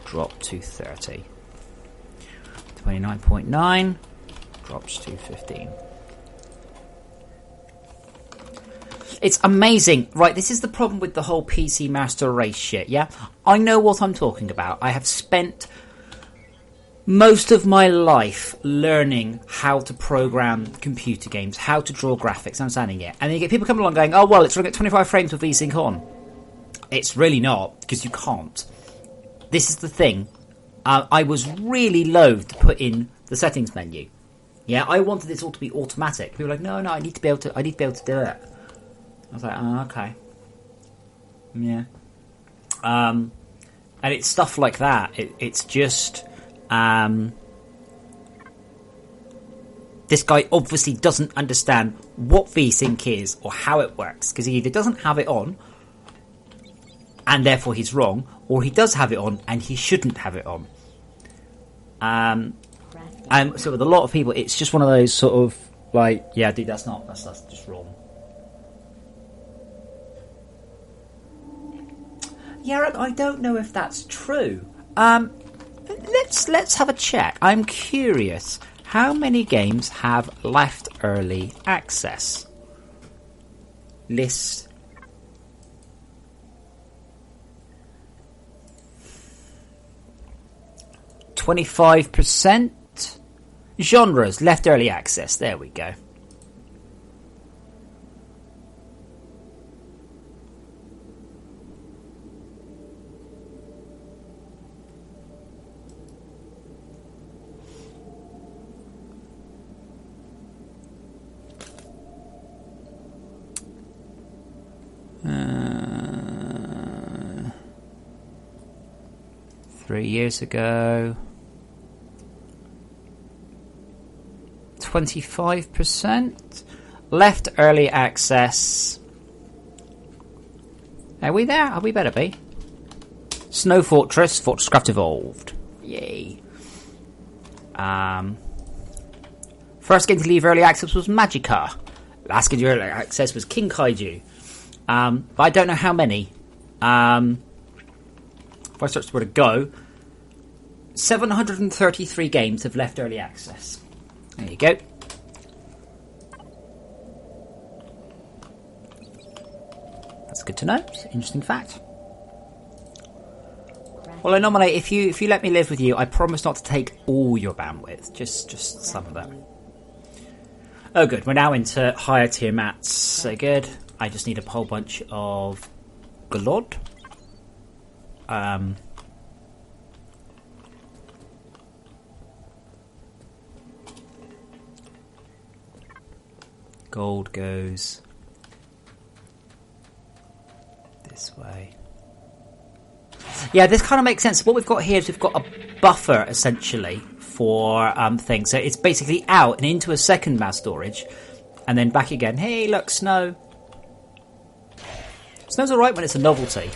drop to 30. 29.9 drops to 15. It's amazing, right? This is the problem with the whole PC Master Race shit, yeah? I know what I'm talking about. I have spent most of my life learning how to program computer games, how to draw graphics, understanding it. And then you get people coming along going, oh, well, it's running at 25 frames with VSync on. It's really not, because you can't. This is the thing. I was really loath to put in the settings menu. Yeah, I wanted this all to be automatic. People were like, no, I need to be able to do it. I was like, oh, okay. Yeah. And it's stuff like that. It's just... this guy obviously doesn't understand what VSync is or how it works, because he either doesn't have it on and therefore he's wrong, or he does have it on and he shouldn't have it on. And so with a lot of people, it's just one of those sort of like, yeah, dude, that's just wrong. Yeah, I don't know if that's true. Let's have a check. I'm curious. How many games have left early access? List. %. Genres left early access. There we go. Uh, 3 years ago, 25% left early access. Are we there? We better be. Snow Fortress, FortressCraft Evolved. Yay. First game to leave early access was Magica. Last game to early access was King Kaiju. But I don't know how many. If I search where to go, 733 games have left early access. There you go. That's good to know. It's an interesting fact. Well, I nominate if you let me live with you, I promise not to take all your bandwidth, just some of them. Oh, good. We're now into higher tier mats. So good. I just need a whole bunch of glod. Gold goes this way. Yeah, this kind of makes sense. What we've got here is we've got a buffer, essentially, for things. So it's basically out and into a second mass storage, and then back again. Hey, look, snow. Snow's alright when it's a novelty.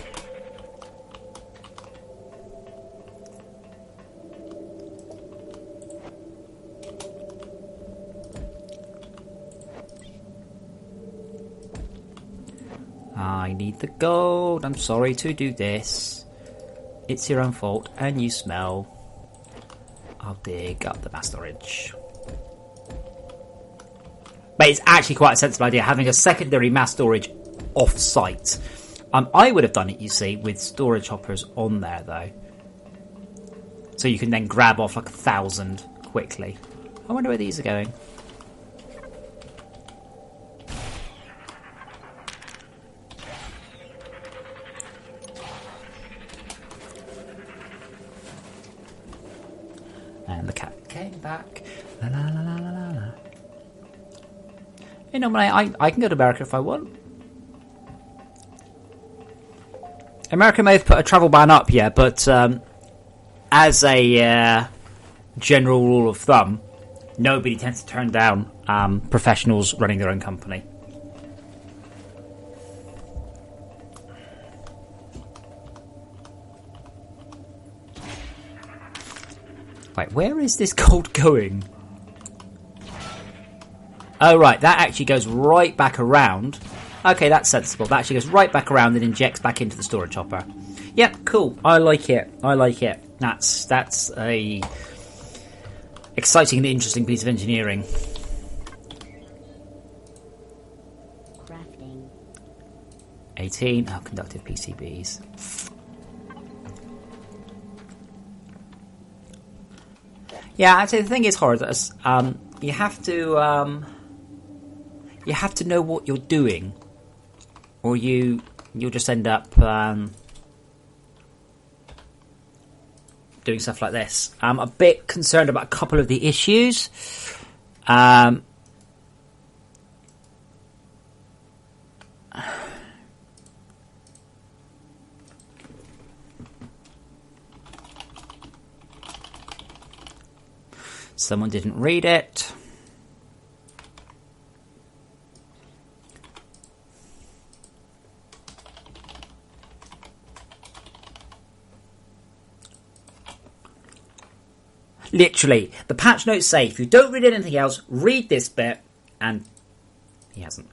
I need the gold. I'm sorry to do this. It's your own fault, and you smell. I'll dig up the mass storage. But it's actually quite a sensible idea, having a secondary mass storage off-site. I would have done it, you see, with storage hoppers on there, though. So you can then grab off like 1,000 quickly. I wonder where these are going. And the cat came back. La la la la la la. You know, I can go to America if I want. America may have put a travel ban up, yeah, but as a general rule of thumb, nobody tends to turn down professionals running their own company. Wait, where is this gold going? Oh, right, that actually goes right back around. Okay, that's sensible. That actually goes right back around and injects back into the storage hopper. Yep, cool. I like it. I like it. That's a exciting and interesting piece of engineering. Crafting. 18. Oh, conductive PCBs. Yeah, I'd say the thing is, Horus, you have to know what you're doing, or you'll just end up doing stuff like this. I'm a bit concerned about a couple of the issues. Someone didn't read it. Literally, the patch notes say if you don't read anything else, read this bit, and he hasn't.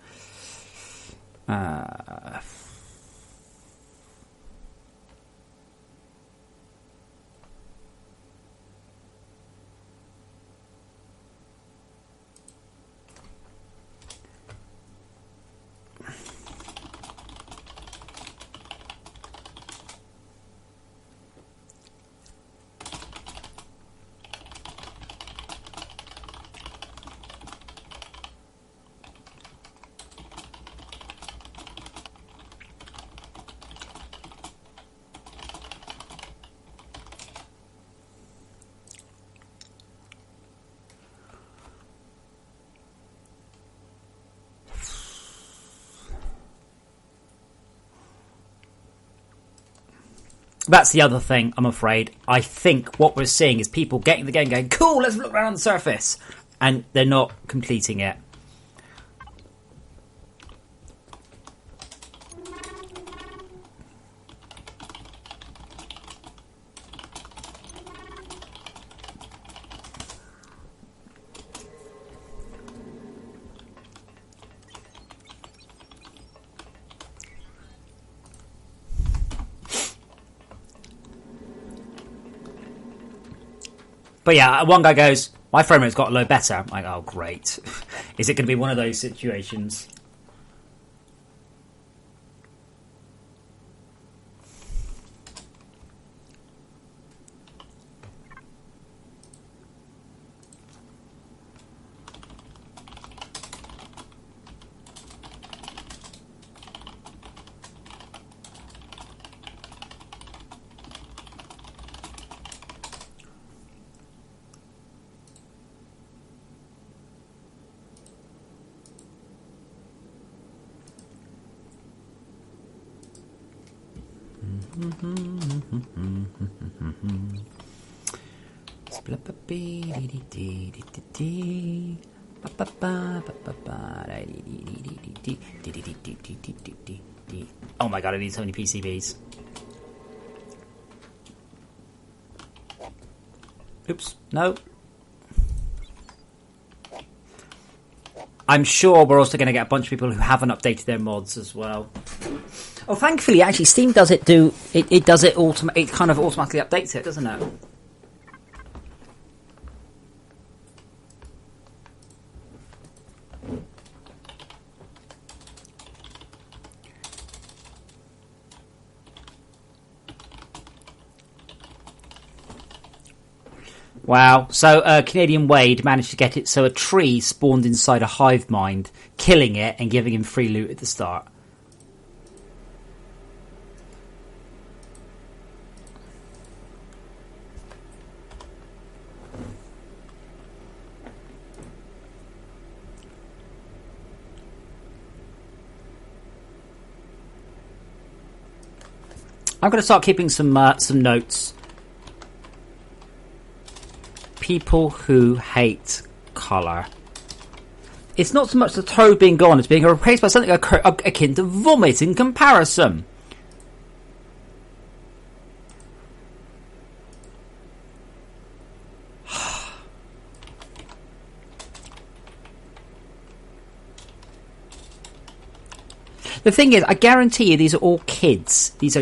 That's the other thing, I'm afraid. I think what we're seeing is people getting the game going, cool, let's look around on the surface. And they're not completing it. But yeah, one guy goes, my frame rate's got a low better. I'm like, oh, great. Is it going to be one of those situations? Oh my god, I need so many PCBs. Oops, no. I'm sure we're also going to get a bunch of people who haven't updated their mods as well. Oh, thankfully, actually, Steam does it do it does it it kind of automatically updates it, doesn't it? Wow. So Canadian Wade managed to get it so a tree spawned inside a hive mind, killing it and giving him free loot at the start. I'm going to start keeping some notes. People who hate colour. It's not so much the toad being gone, it's being replaced by something akin to vomit in comparison. The thing is, I guarantee you these are all kids. These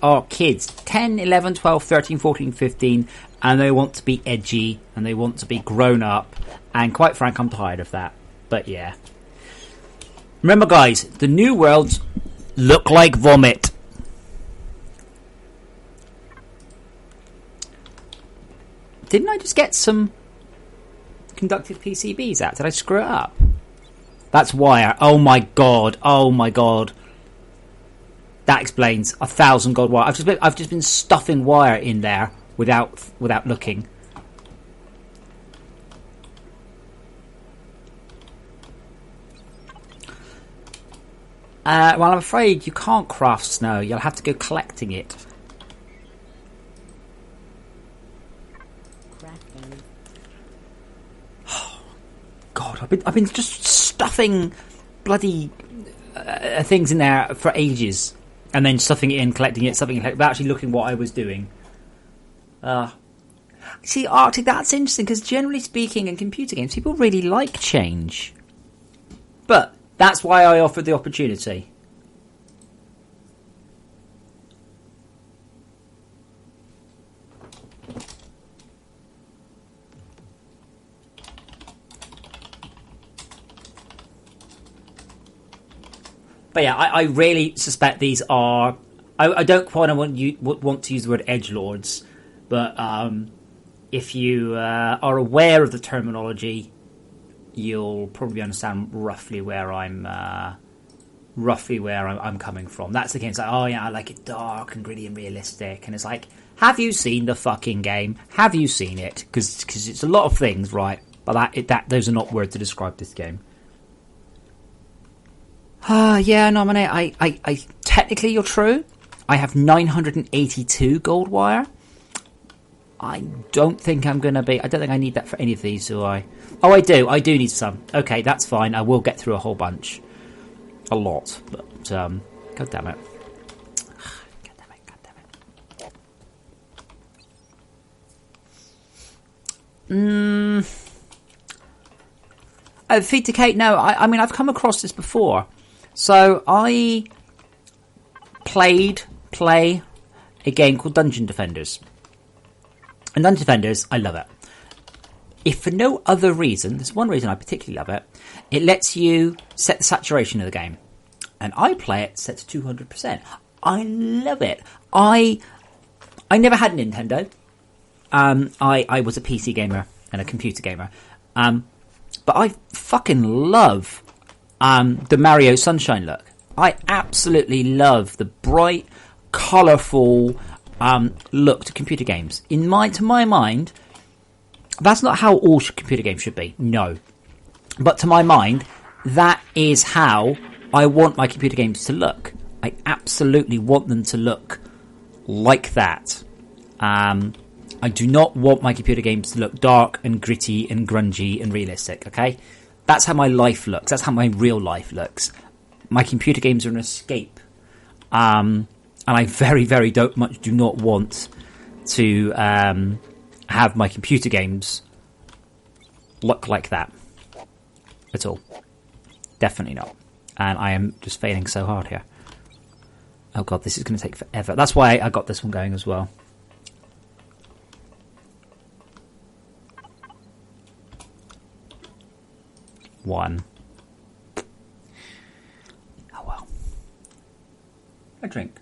are kids. 10, 11, 12, 13, 14, 15, and they want to be edgy, and they want to be grown up, and quite frank, I'm tired of that. But yeah. Remember guys, the new worlds look like vomit. Didn't I just get some conductive PCBs out? Did I screw it up? That's wire. Oh my god. Oh my god. That explains 1,000 gold wire. I've just been stuffing wire in there without looking. Well, I'm afraid you can't craft snow. You'll have to go collecting it. God, I've been just stuffing bloody things in there for ages, and then stuffing it in, collecting it, stuffing it, without actually looking what I was doing. See, Arctic, that's interesting because generally speaking, in computer games, people really like change, but that's why I offered the opportunity. But yeah, I really suspect these are... I don't quite want to use the word edgelords, but if you are aware of the terminology, you'll probably understand roughly where I'm coming from. That's the case. Like, oh yeah, I like it dark and gritty and realistic, and it's like, have you seen the fucking game? Have you seen it? Because it's a lot of things, right? But those are not words to describe this game. Yeah, nominate. I technically you're true. I have 982 gold wire. I don't think I'm going to be... I don't think I need that for any of these, do I? Oh, I do. I do need some. Okay, that's fine. I will get through a whole bunch. A lot. But, God damn it. God damn it. Feed to Kate, no. I mean, I've come across this before. So, I play a game called Dungeon Defenders. And Dungeon Defenders, I love it. if for no other reason, there's one reason I particularly love it, it lets you set the saturation of the game. And I play it set to 200%. I love it. I never had a Nintendo. I was a PC gamer and a computer gamer. But I fucking love the Mario Sunshine look. I absolutely love the bright, colourful look to computer games. To my mind, that's not how all computer games should be. No. But to my mind, that is how I want my computer games to look. I absolutely want them to look like that. I do not want my computer games to look dark and gritty and grungy and realistic, okay? That's how my life looks. That's how my real life looks. My computer games are an escape. And I very, very do not want to have my computer games look like that at all. Definitely not. And I am just failing so hard here. Oh god, this is going to take forever. That's why I got this one going as well. One. Oh well. A drink.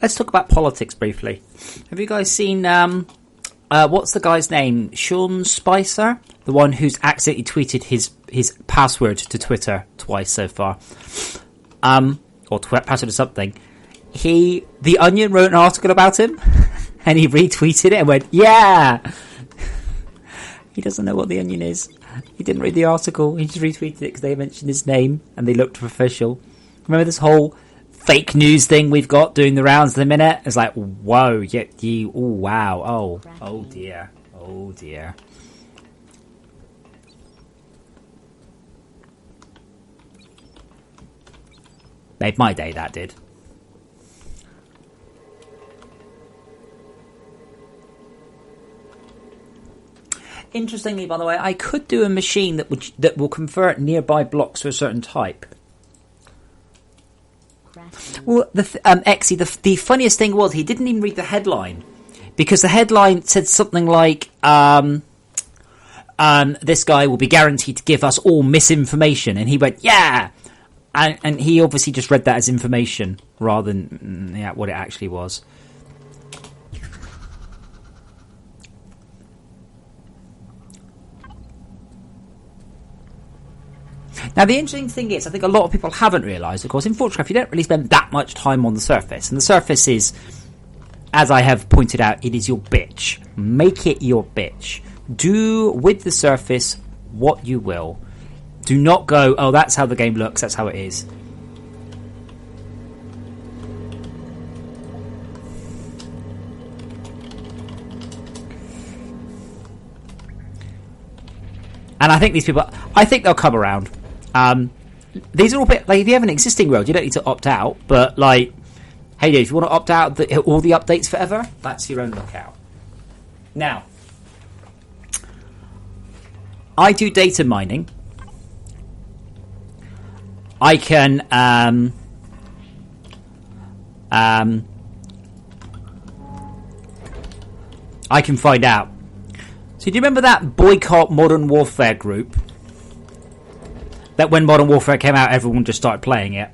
Let's talk about politics briefly. Have you guys seen what's the guy's name? Sean Spicer, the one who's accidentally tweeted his password to Twitter twice so far, or password or something. The Onion wrote an article about him, and he retweeted it and went, "Yeah." He doesn't know what the Onion is. He didn't read the article. He just retweeted it because they mentioned his name and they looked official. Remember this whole fake news thing we've got doing the rounds at the minute? It's like, whoa, oh wow, oh dear. Made my day, that did. Interestingly, by the way, I could do a machine that will convert nearby blocks to a certain type. Well, Exy, the funniest thing was he didn't even read the headline, because the headline said something like, this guy will be guaranteed to give us all misinformation, and he went, yeah! And he obviously just read that as information rather than what it actually was. Now, the interesting thing is, I think a lot of people haven't realised, of course, in FortressCraft, you don't really spend that much time on the surface. And the surface is, as I have pointed out, it is your bitch. Make it your bitch. Do with the surface what you will. Do not go, oh, that's how the game looks, that's how it is. And I think these people, I think they'll come around. These are all bit like, if you have an existing world, you don't need to opt out, but like, hey, if you want to opt out all the updates forever, that's your own lookout. Now, I do data mining. I can find out. So do you remember that boycott Modern Warfare group? That when Modern Warfare came out, everyone just started playing it.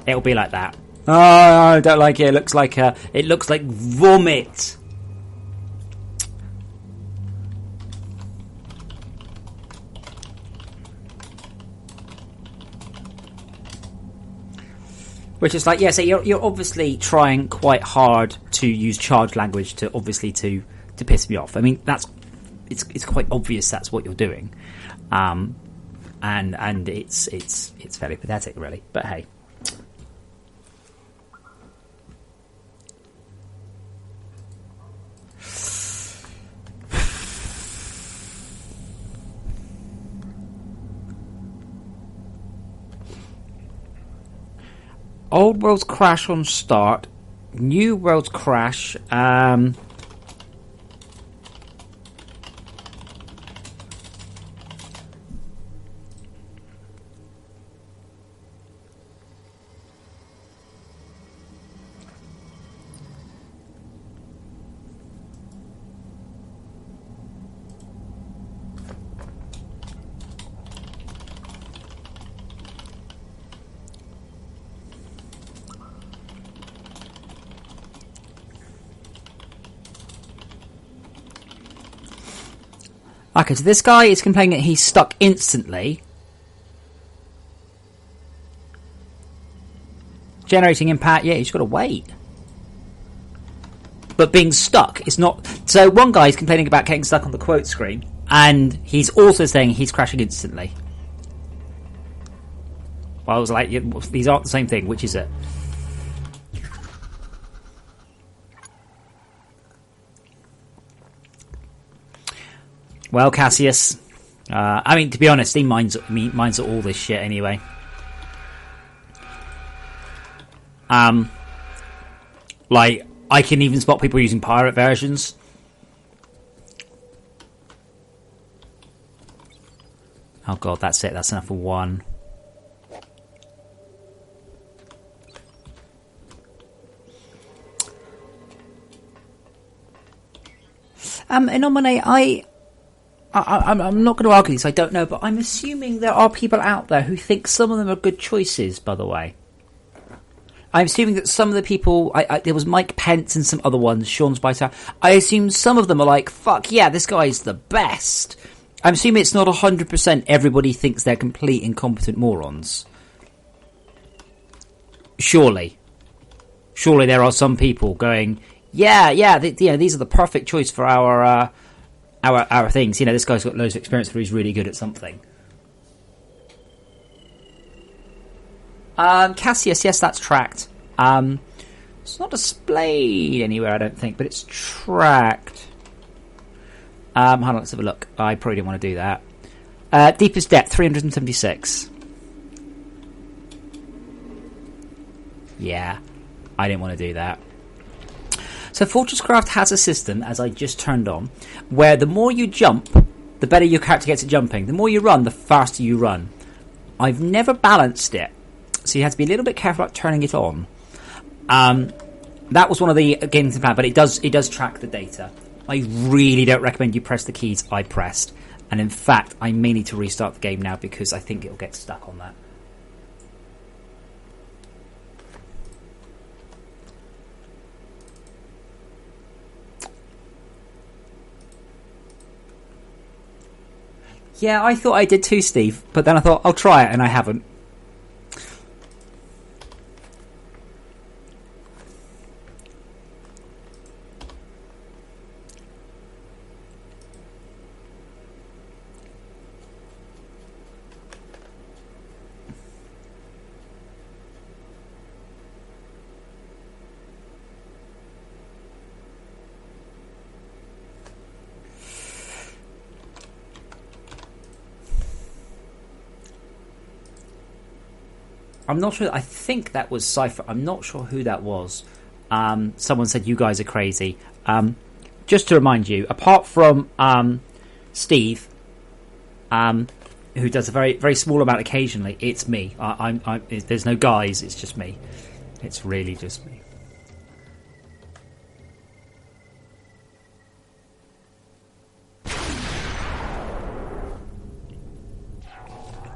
It'll be like that. Oh, I don't like it. It looks like vomit. Which is like, yeah, so you're obviously trying quite hard to use charged language to piss me off. I mean, it's quite obvious that's what you're doing. And it's fairly pathetic, really. But hey. Old worlds crash on start. New worlds crash. Okay, so this guy is complaining that he's stuck instantly. Generating impact, yeah, he's got to wait. But being stuck is not... So one guy is complaining about getting stuck on the quote screen, and he's also saying he's crashing instantly. Well, I was like, yeah, these aren't the same thing, which is it? Well, Cassius, I mean, to be honest, he minds all this shit anyway. Like, I can even spot people using pirate versions. Oh god, that's it. That's enough for one. Anomaly, I'm not going to argue this, I don't know, but I'm assuming there are people out there who think some of them are good choices, by the way. I'm assuming that some of the people, there was Mike Pence and some other ones, Sean Spicer, I assume some of them are like, fuck yeah, this guy's the best. I'm assuming it's not 100% everybody thinks they're complete incompetent morons. Surely there are some people going, yeah, these are the perfect choice for our things. This guy's got loads of experience, but he's really good at something. Cassius, yes, that's tracked. It's not displayed anywhere, I don't think, but it's tracked. Hold on, let's have a look. I probably didn't want to do that. Deepest depth, 376. Yeah, I didn't want to do that. So FortressCraft has a system, as I just turned on, where the more you jump, the better your character gets at jumping. The more you run, the faster you run. I've never balanced it, so you have to be a little bit careful about turning it on. That was one of the games in plan, but it does track the data. I really don't recommend you press the keys I pressed, and in fact, I may need to restart the game now because I think it'll get stuck on that. Yeah, I thought I did too, Steve, but then I thought, I'll try it, and I haven't. I'm not sure. I think that was Cypher. I'm not sure who that was. Someone said you guys are crazy. Just to remind you, apart from Steve, who does a very very small amount occasionally, it's me. There's no guys. It's just me. It's really just me.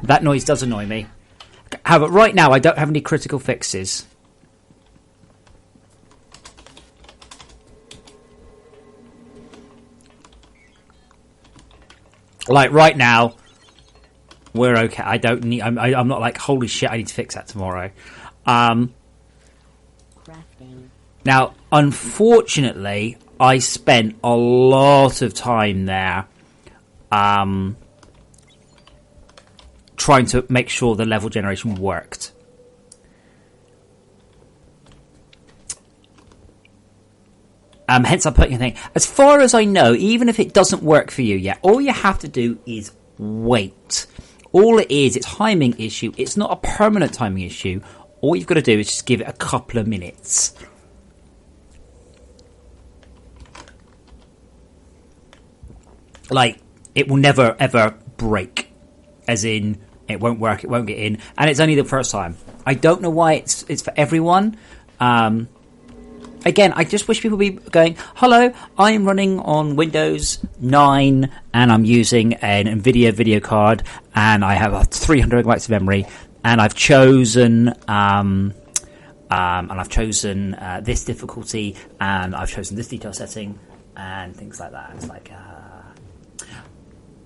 That noise does annoy me. However, right now I don't have any critical fixes. Like right now, we're okay. I don't need. I'm not like holy shit. I need to fix that tomorrow. Crafting. Now, unfortunately, I spent a lot of time there. Trying to make sure the level generation worked. Hence I'm putting a thing. As far as I know, even if it doesn't work for you yet, all you have to do is wait. All it is, it's a timing issue. It's not a permanent timing issue. All you've got to do is just give it a couple of minutes. Like, it will never, ever break. As in, it won't work, it won't get in. And it's only the first time. I don't know why it's for everyone. Again, I just wish people would be going, hello, I am running on Windows 9 and I'm using an NVIDIA video card and I have 300 megabytes of memory and I've chosen this difficulty and I've chosen this detail setting and things like that. It's like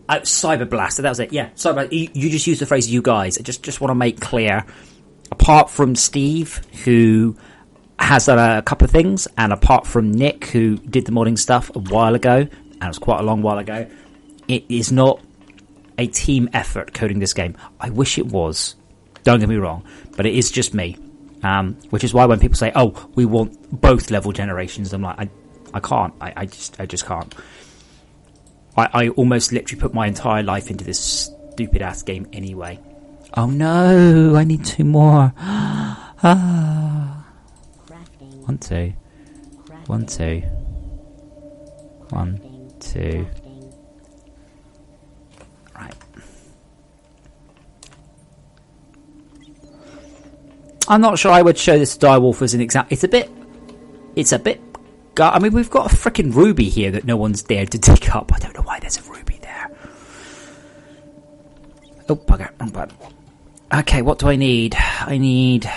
Cyber Blast, that was it. Yeah, Cyber. You just used the phrase "you guys." I just want to make clear, apart from Steve, who has done a couple of things, and apart from Nick, who did the modding stuff a while ago, and it was quite a long while ago, it is not a team effort coding this game. I wish it was. Don't get me wrong, but it is just me. Which is why when people say, "Oh, we want both level generations," I'm like, I can't. I just can't. I almost literally put my entire life into this stupid ass game anyway. Oh no! I need 2 more. Ah. 1, 2. 1, 2. 1, 2. Right. I'm not sure I would show this Direwolf as an example. It's a bit. I mean, we've got a freaking ruby here that no one's dared to dig up. I don't know why there's a ruby there. Oh, bugger. Wrong button. Okay, what do I need? I need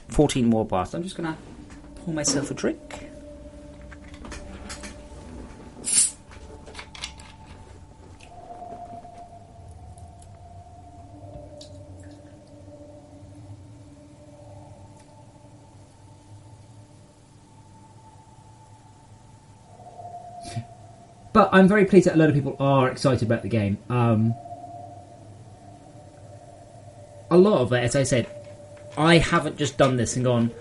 14 more bars. I'm just going to pour myself a drink. But I'm very pleased that a lot of people are excited about the game. A lot of it, as I said, I haven't just done this and gone,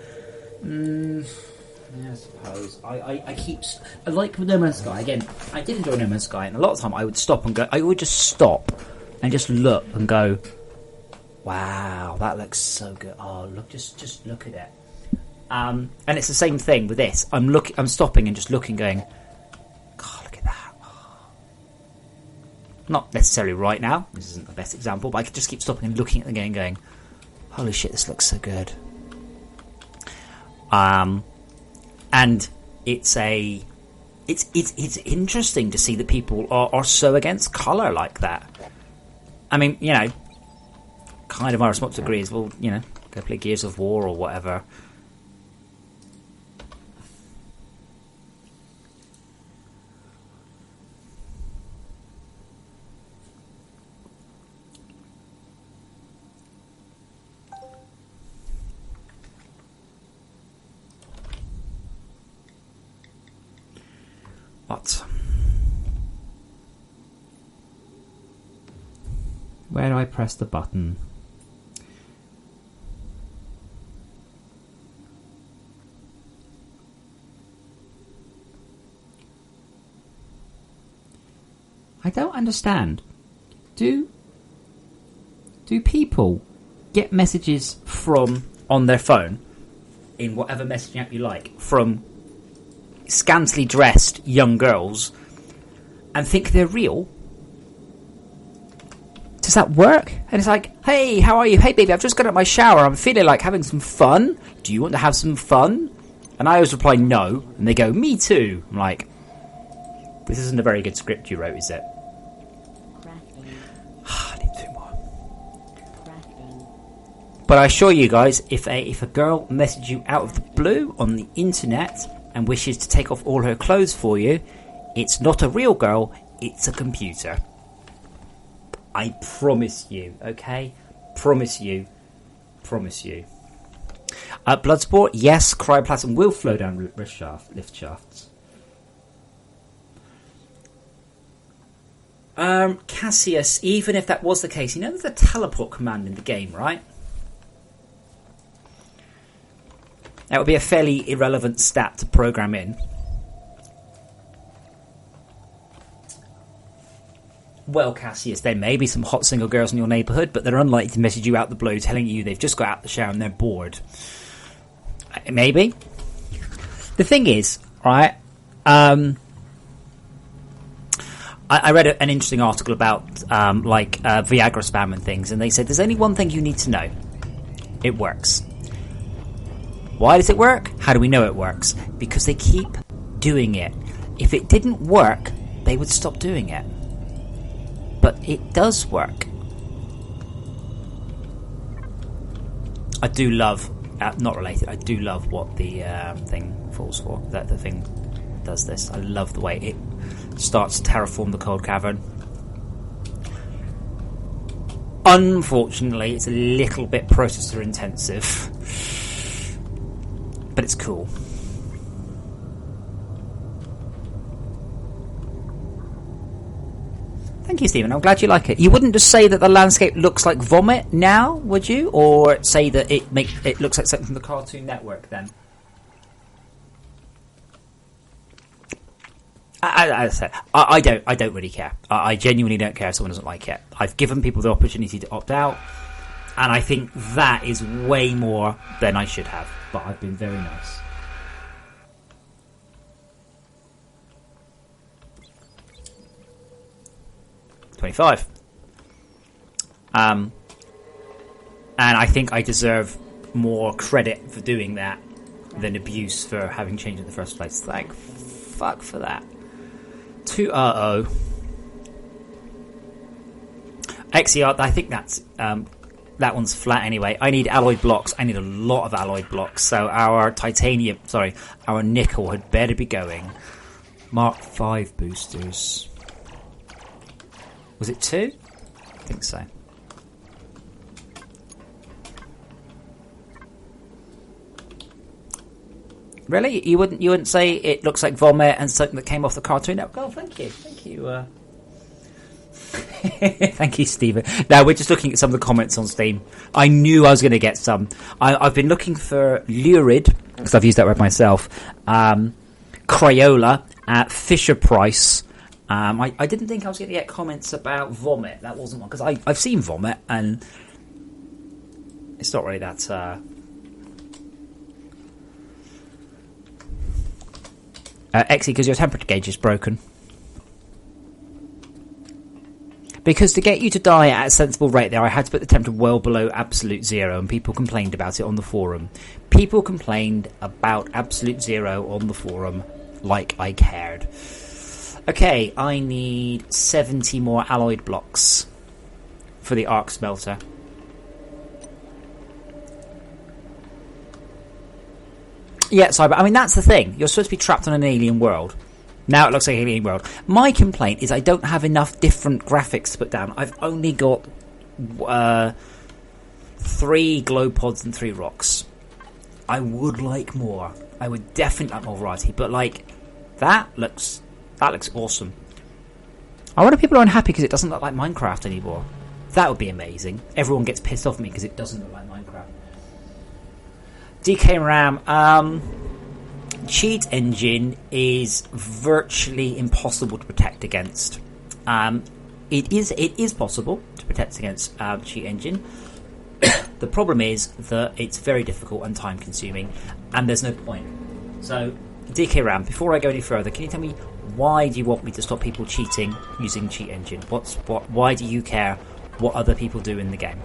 yeah, I suppose. I like with No Man's Sky, again, I did enjoy No Man's Sky, and a lot of the time I would stop and go, I would just stop and just look and go, wow, that looks so good. Oh, look, just look at it. And it's the same thing with this. I'm stopping and just looking, going, not necessarily right now, this isn't the best example, but I could just keep stopping and looking at the game going, holy shit, this looks so good. And it's interesting to see that people are so against colour like that. I mean, you know, kind of my response to agree is, well, you know, go play Gears of War or whatever. What? Where do I press the button? I don't understand. Do people get messages from on their phone in whatever messaging app you like from scantily dressed young girls and think they're real? Does that work? And it's like, hey, how are you? Hey, baby, I've just got out of my shower. I'm feeling like having some fun. Do you want to have some fun? And I always reply no. And they go, me too. I'm like, this isn't a very good script you wrote, is it? I need 2 more. But I assure you guys, if a girl messages you out of the blue on the internet and wishes to take off all her clothes for you, it's not a real girl, it's a computer. I promise you, okay? Promise you. Bloodsport, yes, cryoplasm will flow down lift shafts. Cassius, even if that was the case, you know there's a teleport command in the game, right? That would be a fairly irrelevant stat to program in. Well, Cassius, there may be some hot single girls in your neighbourhood, but they're unlikely to message you out the blue telling you they've just got out the shower and they're bored. Maybe. The thing is, right, I read an interesting article about Viagra spam and things, and they said there's only one thing you need to know. It works. Why does it work? How do we know it works? Because they keep doing it. If it didn't work, they would stop doing it. But it does work. I do love, not related, I do love what the thing falls for. That the thing does this. I love the way it starts to terraform the cold cavern. Unfortunately, it's a little bit processor intensive. But it's cool. Thank you, Stephen. I'm glad you like it. You wouldn't just say that the landscape looks like vomit now, would you? Or say that it looks like something from the Cartoon Network then? I don't really care. I genuinely don't care if someone doesn't like it. I've given people the opportunity to opt out, and I think that is way more than I should have. But I've been very nice. $25. And I think I deserve more credit for doing that than abuse for having changed in the first place. Thank fuck for that. 2RO. XER, I think that's that one's flat anyway. I need alloyed blocks. I need a lot of alloyed blocks. So our nickel had better be going. Mark 5 boosters. Was it 2? I think so. Really? You wouldn't say it looks like vomit and something that came off the Cartoon Network? Oh, thank you. Thank you, Stephen. Now, we're just looking at some of the comments on Steam. I knew I was going to get some. I've been looking for Lurid, because I've used that word myself, Crayola, Fisher Price. I didn't think I was going to get comments about vomit. That wasn't one, because I've seen vomit, and it's not really that... Exy, because your temperature gauge is broken. Because to get you to die at a sensible rate there, I had to put the temperature well below absolute zero, and people complained about it on the forum. People complained about absolute zero on the forum like I cared. Okay, I need 70 more alloyed blocks for the arc smelter. Yeah, sorry, but I mean, that's the thing. You're supposed to be trapped on an alien world. Now it looks like an alien world. My complaint is I don't have enough different graphics to put down. I've only got 3 glow pods and 3 rocks. I would like more. I would definitely like more variety. But, like, that looks awesome. I wonder if people are unhappy because it doesn't look like Minecraft anymore. That would be amazing. Everyone gets pissed off at me because it doesn't look like Minecraft. DK RAM, cheat engine is virtually impossible to protect against. It is possible to protect against cheat engine. The problem is that it's very difficult and time consuming, and there's no point. So, DK RAM, before I go any further, can you tell me why do you want me to stop people cheating using cheat engine? Why do you care what other people do in the game?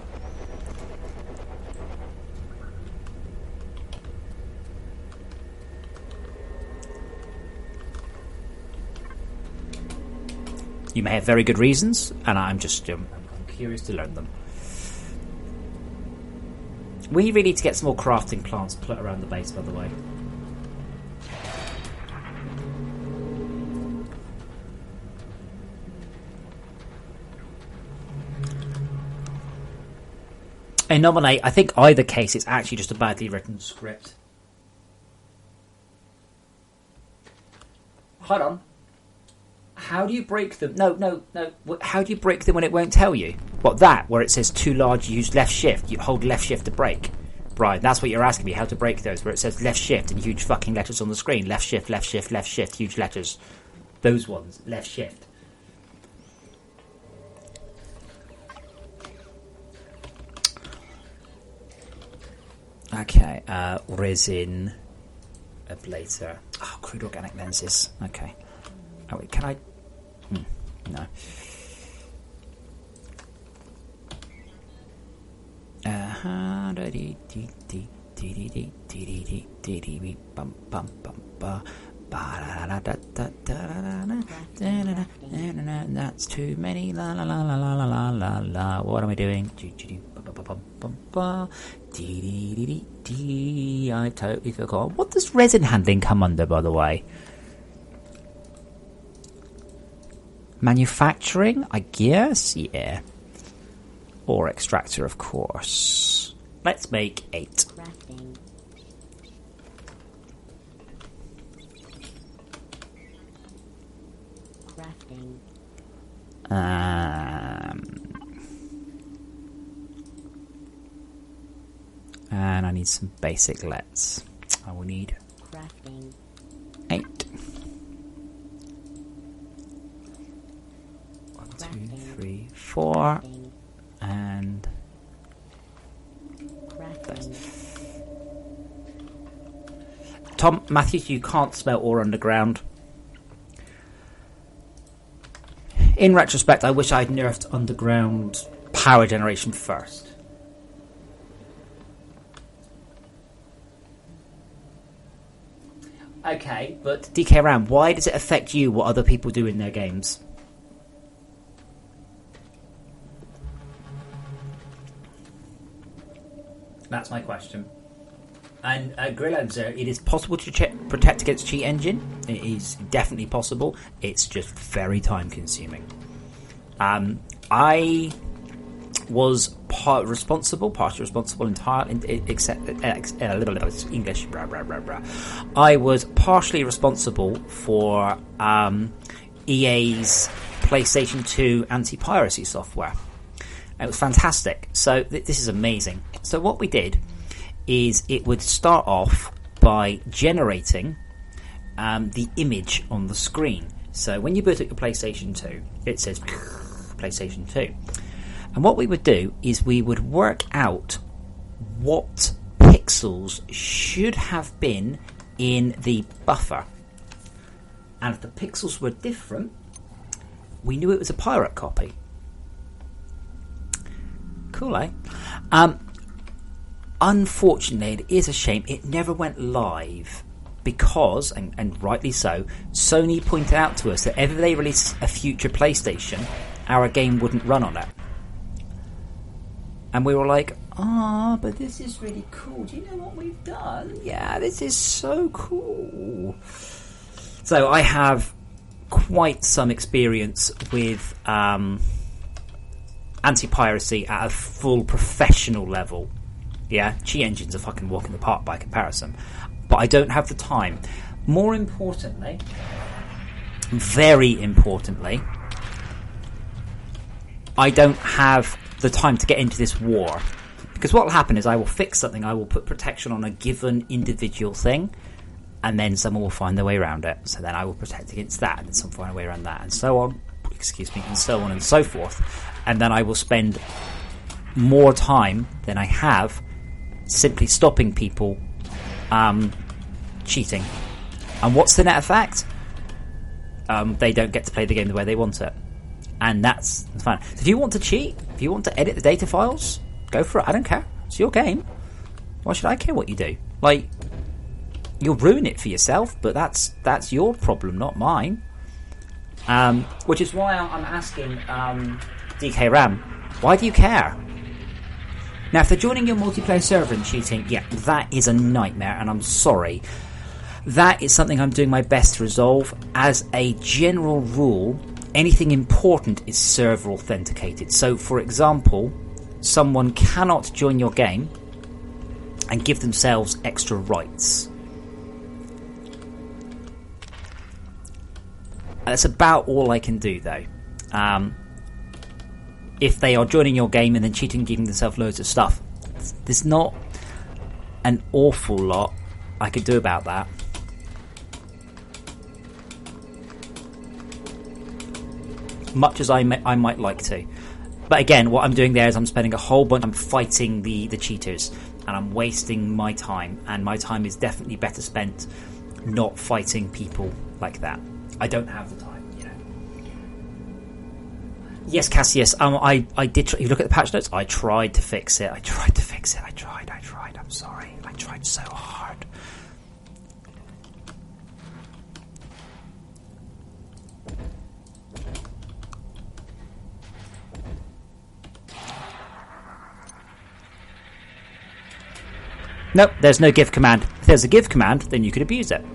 You may have very good reasons, and I'm just I'm curious to learn them. We really need to get some more crafting plants put around the base, by the way. And nominate, I think either case, it's actually just a badly written script. Hold on. How do you break them? No. How do you break them when it won't tell you? What, that? Where it says too large, use left shift. You hold left shift to break. Right, that's what you're asking me, how to break those. Where it says left shift in huge fucking letters on the screen. Left shift, left shift, left shift, huge letters. Those ones. Left shift. Okay, resin ablator. Oh, crude organic lenses. Okay. Oh, wait, can I? No. That's too many. La la la la la la la la la. What am I doing? I totally forgot. What does resin handling come under, by the way? Manufacturing, I guess, yeah. Or extractor, of course. Let's make 8. Crafting. Crafting. And I need some basic lets. I will need Crafting. 8. 1, 2, 3, 4. Crafting. And Crafting. Tom, Matthews, you can't smelt ore underground. In retrospect, I wish I'd nerfed underground power generation first. Okay, but DK Ram, why does it affect you what other people do in their games? That's my question. And Grillanzer, it is possible to protect against cheat engine. It is definitely possible. It's just very time consuming. I was partially responsible entirely, except a little bit of English. I was partially responsible for EA's PlayStation 2 anti-piracy software. It was fantastic. So this is amazing. So what we did is it would start off by generating the image on the screen. So when you boot up your PlayStation 2, it says PlayStation 2. And what we would do is we would work out what pixels should have been in the buffer. And if the pixels were different, we knew it was a pirate copy. Cool, eh? Unfortunately, it is a shame it never went live because, and rightly so, Sony pointed out to us that if they release a future PlayStation, our game wouldn't run on it. And we were like, but this is really cool. Do you know what we've done? Yeah, this is so cool. So I have quite some experience with anti-piracy at a full professional level. Yeah, cheat engine's a fucking walk in the park by comparison. But I don't have the time. More importantly, very importantly, I don't have the time to get into this war. Because what will happen is I will fix something, I will put protection on a given individual thing, and then someone will find their way around it. So then I will protect against that, and then someone will find a way around that, and so on. And so on and so forth. And then I will spend more time than I have simply stopping people cheating. And what's the net effect? They don't get to play the game the way they want it. And that's fine. So if you want to cheat, if you want to edit the data files, go for it. I don't care. It's your game. Why should I care what you do? Like, you'll ruin it for yourself, but that's your problem, not mine. Which is why I'm asking DK Ram, why do you care? Now, if they're joining your multiplayer server and cheating, yeah, that is a nightmare, and I'm sorry. That is something I'm doing my best to resolve. As a general rule, anything important is server authenticated. So, for example, someone cannot join your game and give themselves extra rights. That's about all I can do, though. If they are joining your game and then cheating, giving themselves loads of stuff, there's not an awful lot I could do about that. Much as I might like to. But again, what I'm doing there is I'm spending a whole bunch of time fighting the cheaters. and I'm wasting my time, and my time is definitely better spent not fighting people like that. I don't have the time, you know. Yes, Cassius, I did. You look at the patch notes. I tried to fix it. I tried. I'm sorry. I tried so hard. Nope, there's no give command. If there's a give command, then you could abuse it.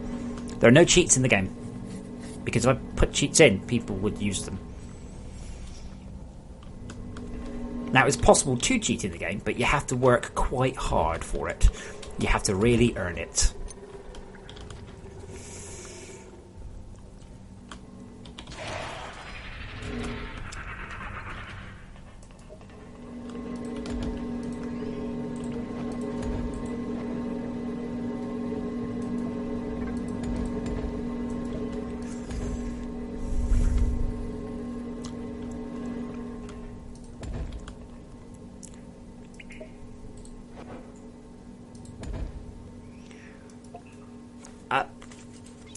There are no cheats in the game. Because if I put cheats in, people would use them. Now, it's possible to cheat in the game, but you have to work quite hard for it. You have to really earn it.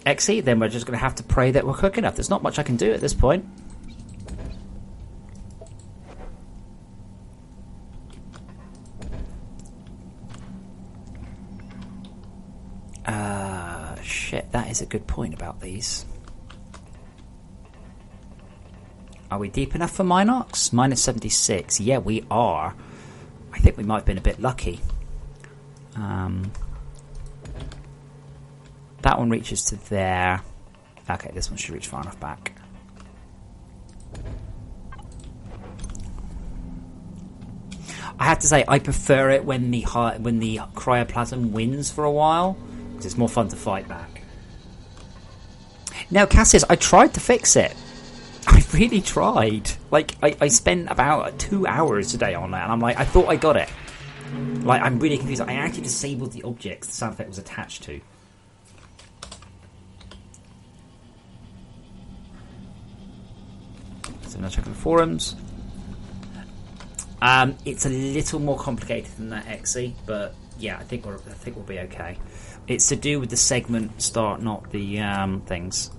Exy, then we're just going to have to pray that we're quick enough. There's not much I can do at this point. Shit, that is a good point about these. Are we deep enough for Minox? Minus 76. Yeah, we are. I think we might have been a bit lucky. That one reaches to there. Okay, this one should reach far enough back. I have to say, I prefer it when the cryoplasm wins for a while, because it's more fun to fight back. Now, Cassius, I tried to fix it. I really tried. Like, I spent about 2 hours today on that, and I'm like, I thought I got it. Like, I'm really confused. I actually disabled the objects the sound effect was attached to. So now checking the forums. It's a little more complicated than that, Exy, but yeah, I think we'll be okay. It's to do with the segment start, not the things.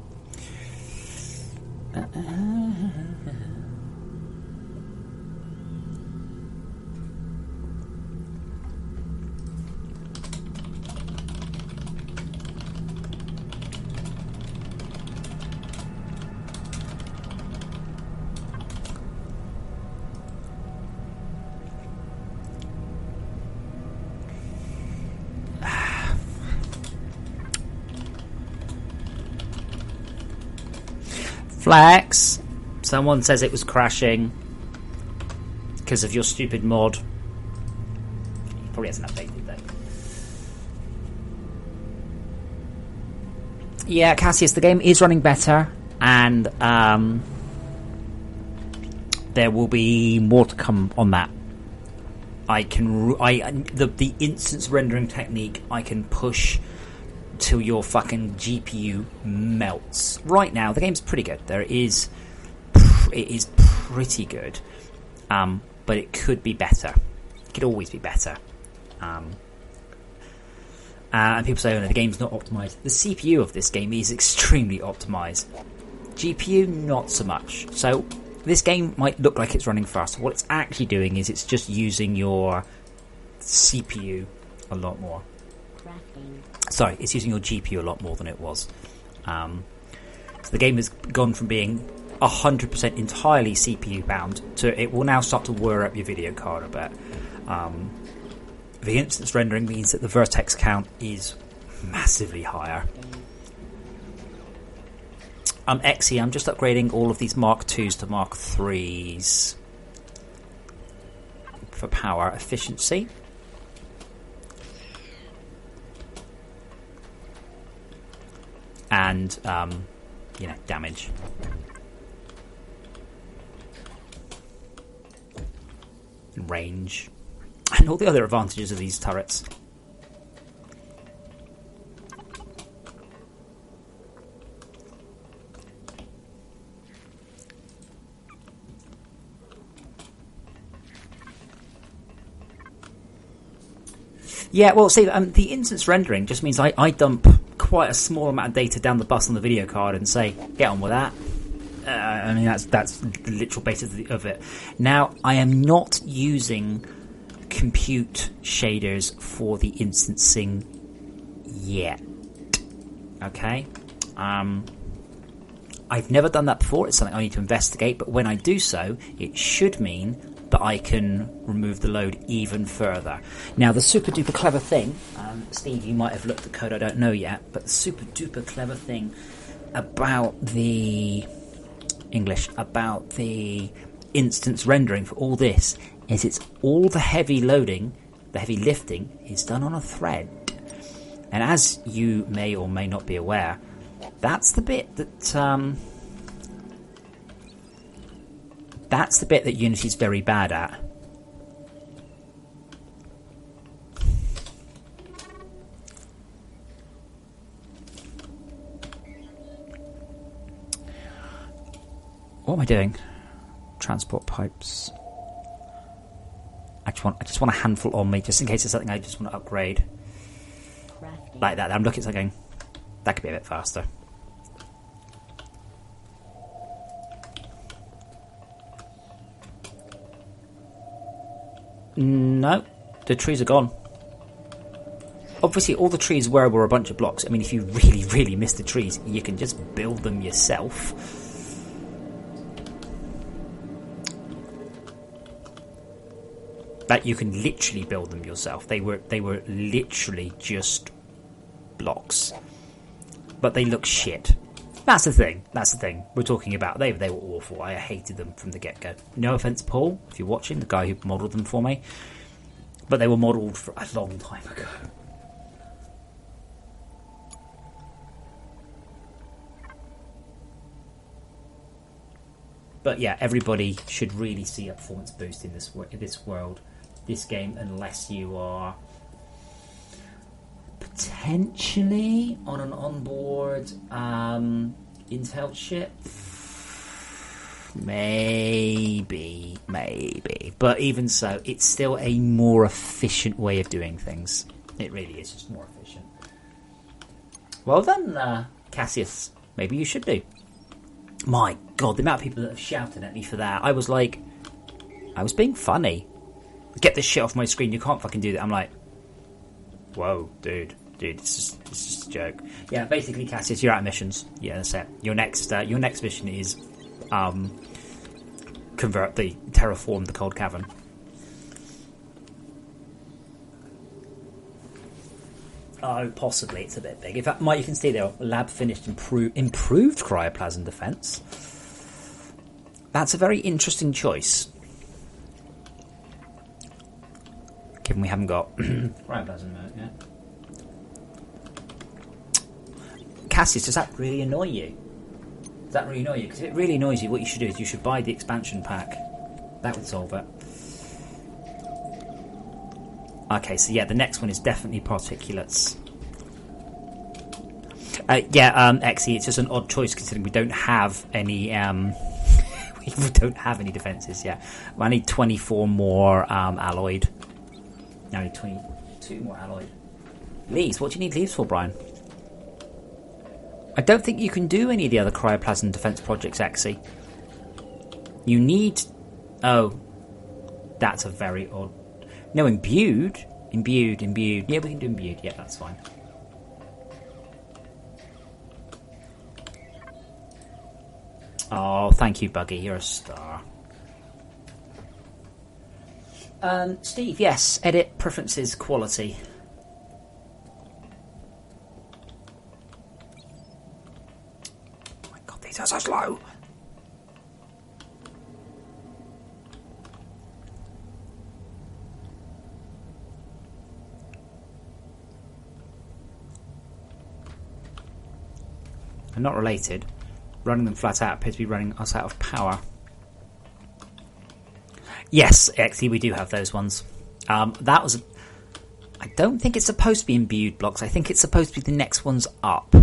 Flax. Someone says it was crashing because of your stupid mod. He probably hasn't updated though. Yeah, Cassius, the game is running better, and there will be more to come on that. The instance rendering technique I can push till your fucking GPU melts. Right now, the game's pretty good. It is pretty good, but it could be better. It could always be better. And people say, "Oh no, the game's not optimized." The CPU of this game is extremely optimized. GPU, not so much. So this game might look like it's running fast. What it's actually doing is it's just using your CPU a lot more. Sorry, it's using your GPU a lot more than it was. So the game has gone from being 100% entirely CPU bound to it will now start to whir up your video card a bit. The instance rendering means that the vertex count is massively higher. Exy, I'm just upgrading all of these Mark 2s to Mark 3s for power efficiency. And, damage. And range. And all the other advantages of these turrets. Yeah, well, see, the instance rendering just means I dump quite a small amount of data down the bus on the video card and say, get on with that. I mean, that's the literal basis of it. Now, I am not using compute shaders for the instancing yet. Okay? I've never done that before. It's something I need to investigate, but when I do so, it should mean that I can remove the load even further. Now, the super duper clever thing, Steve, you might have looked at code, I don't know yet, but the super duper clever thing about the instance rendering for all this is it's all the heavy loading, the heavy lifting is done on a thread. And as you may or may not be aware, that's the bit that Unity's very bad at. What am I doing? Transport pipes. I just want a handful on me, just in case there's something I just want to upgrade. Crafting. Like that. I'm looking at something going, that could be a bit faster. No, the trees are gone. Obviously, all the trees were a bunch of blocks. I mean, if you really, really miss the trees, you can just build them yourself. That you can literally build them yourself. They were literally just blocks, but they look shit. That's the thing we're talking about. They were awful. I hated them from the get-go. No offense, Paul, if you're watching, the guy who modelled them for me, but they were modelled for a long time ago. But yeah, everybody should really see a performance boost in this world, this game, unless you are potentially on an onboard Intel chip. Maybe. But even so, it's still a more efficient way of doing things. It really is just more efficient. Well done, Cassius. Maybe you should do. My God, the amount of people that have shouted at me for that. I was like, I was being funny. Get this shit off my screen. You can't fucking do that. I'm like, whoa, dude, it's just a joke. Yeah, basically, Cassius, you're out of missions. Yeah, that's it. Your next mission is terraform the cold cavern. Oh, possibly. It's a bit big. In fact, Mike, you can see there, lab finished improved cryoplasm defense. That's a very interesting choice. Given we haven't got cryoplasm mode yet. Cassius, does that really annoy you? Because if it really annoys you, what you should do is you should buy the expansion pack. That would solve it. Okay, so yeah, the next one is definitely particulates. Exy, it's just an odd choice considering we don't have any we don't have any defences yet. I need 24 more alloyed. Now I need 22 more alloyed. Leaves, what do you need leaves for, Brian? I don't think you can do any of the other cryoplasm defence projects, Exy. You need... Oh, that's a very odd... No, imbued. Yeah, we can do imbued. Yeah, that's fine. Oh, thank you, Buggy. You're a star. Steve, yes. Edit, preferences, quality. Oh my God, these are so slow. They're not related. Running them flat out appears to be running us out of power. Yes, actually, we do have those ones. That was... I don't think it's supposed to be imbued blocks. I think it's supposed to be the next ones up.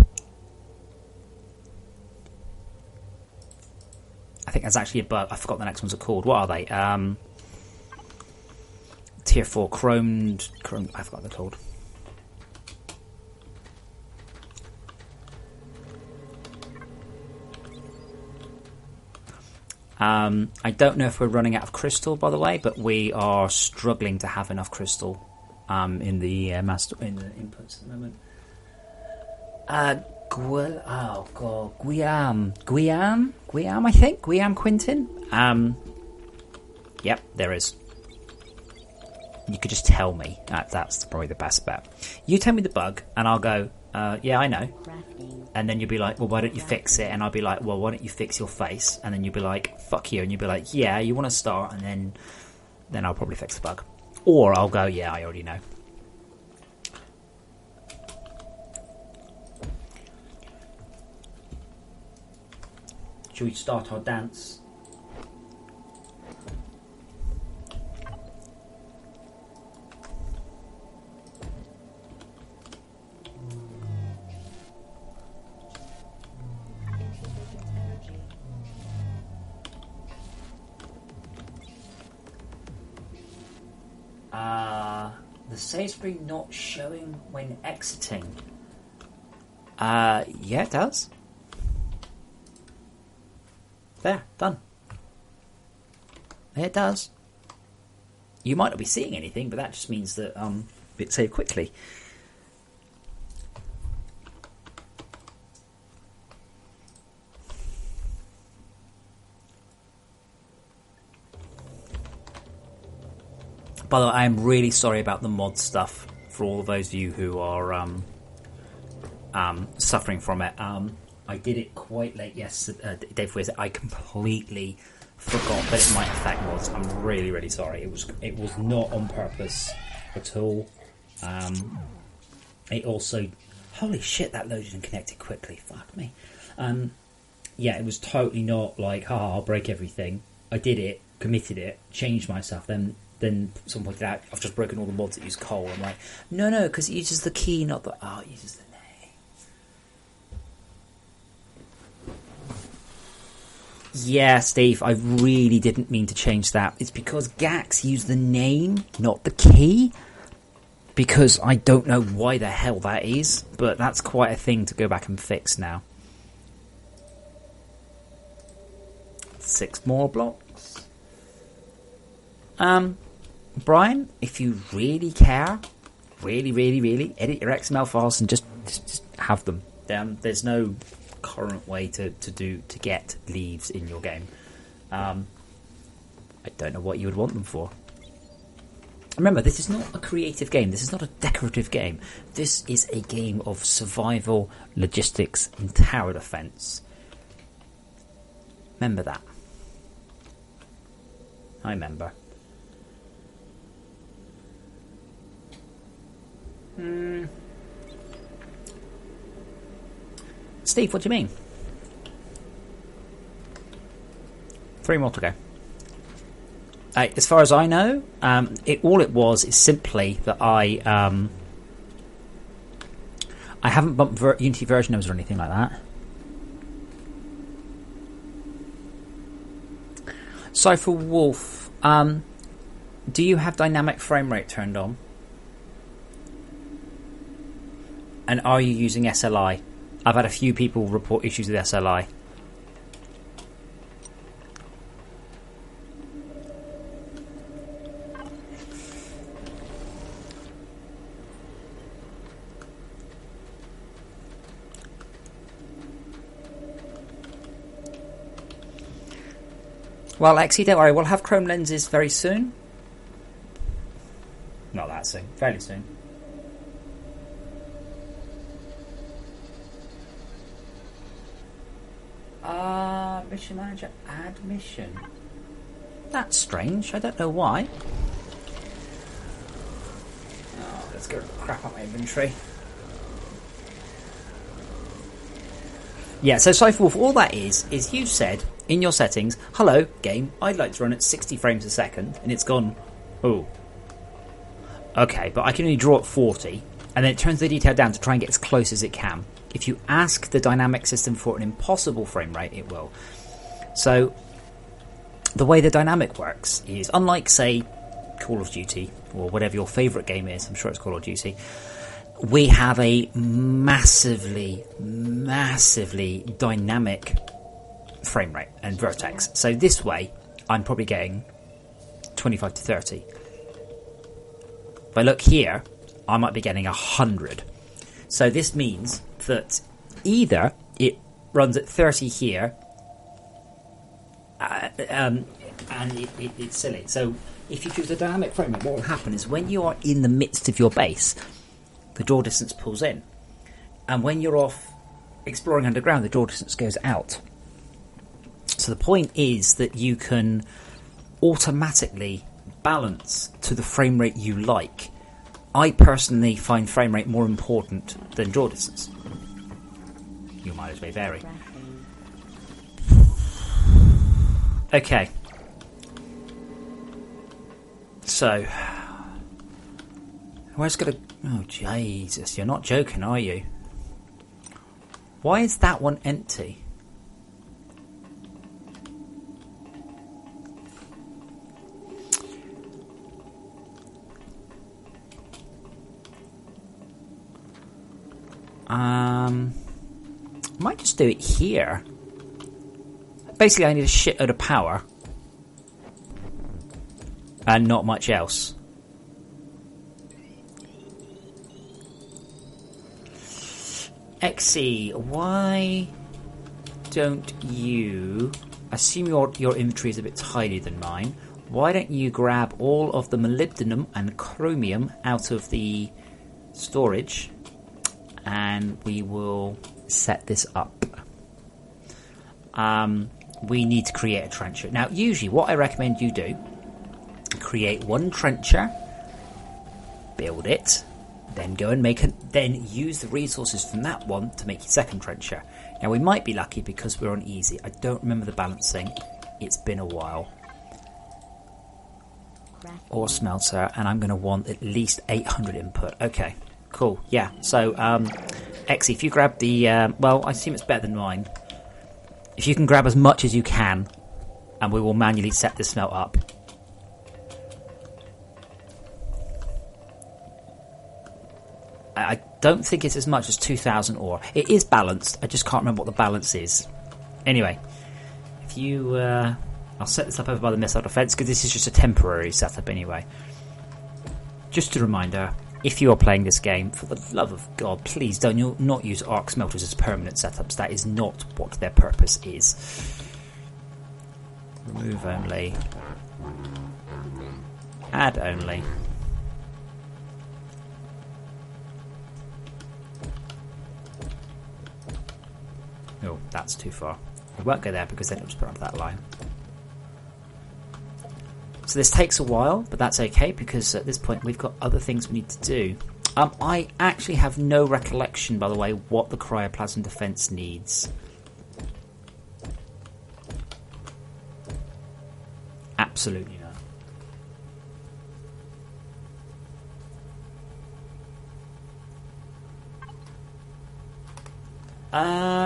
I think that's actually a bug. I forgot the next ones are called. What are they? tier 4 chromed. I forgot what they're called. I don't know if we're running out of crystal, by the way, but we are struggling to have enough crystal in the master in the inputs at the moment. Guillaume, I think Guillaume Quintin. Yep, there is. You could just tell me. That's probably the best bet. You tell me the bug, and I'll go. Yeah, I know. And then you'll be like, well, why don't you fix it? And I'll be like, well, why don't you fix your face? And then you'll be like, fuck you. And you'll be like, yeah, you want to start? And then I'll probably fix the bug. Or I'll go, yeah, I already know. Should we start our dance? The save screen not showing when exiting. Yeah, it does. There, done. It does. You might not be seeing anything, but that just means that it saved quickly. By the way, I am really sorry about the mod stuff for all of those of you who are suffering from it. I did it quite late yesterday. Dave Wiz, I completely forgot that it might affect mods. I'm really, really sorry. It was not on purpose at all. It also, holy shit, that loaded and connected quickly. Fuck me. Yeah, it was totally not like, I'll break everything. I did it, committed it, changed myself. Then someone pointed out, I've just broken all the mods that use coal. I'm like, no, because it uses the key, not the... Oh, it uses the name. Yeah, Steve, I really didn't mean to change that. It's because Gax used the name, not the key. Because I don't know why the hell that is, but that's quite a thing to go back and fix now. 6 more blocks. Brian, if you really care, really, edit your XML files and just have them. There's no current way to get leaves in your game. I don't know what you would want them for. Remember, this is not a creative game. This is not a decorative game. This is a game of survival, logistics, and tower defense. Remember that. I remember. Steve, what do you mean? 3 more to go. As far as I know, all it was is simply that I haven't bumped Unity version numbers or anything like that. Cypher Wolf, do you have dynamic frame rate turned on? And are you using SLI? I've had a few people report issues with SLI. Well, Lexi, don't worry. We'll have Chrome lenses very soon. Not that soon. Fairly soon. Mission manager, add mission. That's strange. I don't know why. Oh, let's go crap out my inventory. Yeah, so Cypherwolf, all that is you said in your settings, hello, game, I'd like to run at 60 frames a second, and it's gone, oh. Okay, but I can only draw at 40, and then it turns the detail down to try and get as close as it can. If you ask the dynamic system for an impossible frame rate, it will. So, the way the dynamic works is, unlike, say, Call of Duty or whatever your favourite game is, I'm sure it's Call of Duty, we have a massively dynamic frame rate and vertex. So this way, I'm probably getting 25 to 30. If I look here, I might be getting 100. So this means that either it runs at 30 here, and it's silly. So if you choose a dynamic frame rate, what will happen is when you are in the midst of your base, the draw distance pulls in. And when you're off exploring underground, the draw distance goes out. So the point is that you can automatically balance to the frame rate you like. I personally find frame rate more important than draw distance. Your mileage may vary. Okay. So, where's gonna... Oh, Jesus, you're not joking, are you? Why is that one empty? Might just do it here. Basically, I need a shitload of power. And not much else. XE, why don't you... Assume your inventory is a bit tidier than mine. Why don't you grab all of the molybdenum and chromium out of the storage, and we will set this up. We need to create a trencher. Now, usually what I recommend you do, create one trencher, build it, then go and then use the resources from that one to make your second trencher. Now, we might be lucky because we're on easy. I don't remember the balancing. It's been a while. Ore smelter, and I'm going to want at least 800 input. Okay, cool. Yeah, so, Exy, if you grab the... well, I assume it's better than mine. If you can grab as much as you can, and we will manually set this smelt up. I don't think it's as much as 2,000 ore. It is balanced. I just can't remember what the balance is. Anyway, if you... I'll set this up over by the missile defense, because this is just a temporary setup anyway. Just a reminder, if you are playing this game, for the love of God, please don't not use arc smelters as permanent setups. That is not what their purpose is. Remove only. Add only. Oh, that's too far. We won't go there because then it'll just put onto that line. So this takes a while, but that's okay because at this point we've got other things we need to do. I actually have no recollection, by the way, what the cryoplasm defense needs. Absolutely not.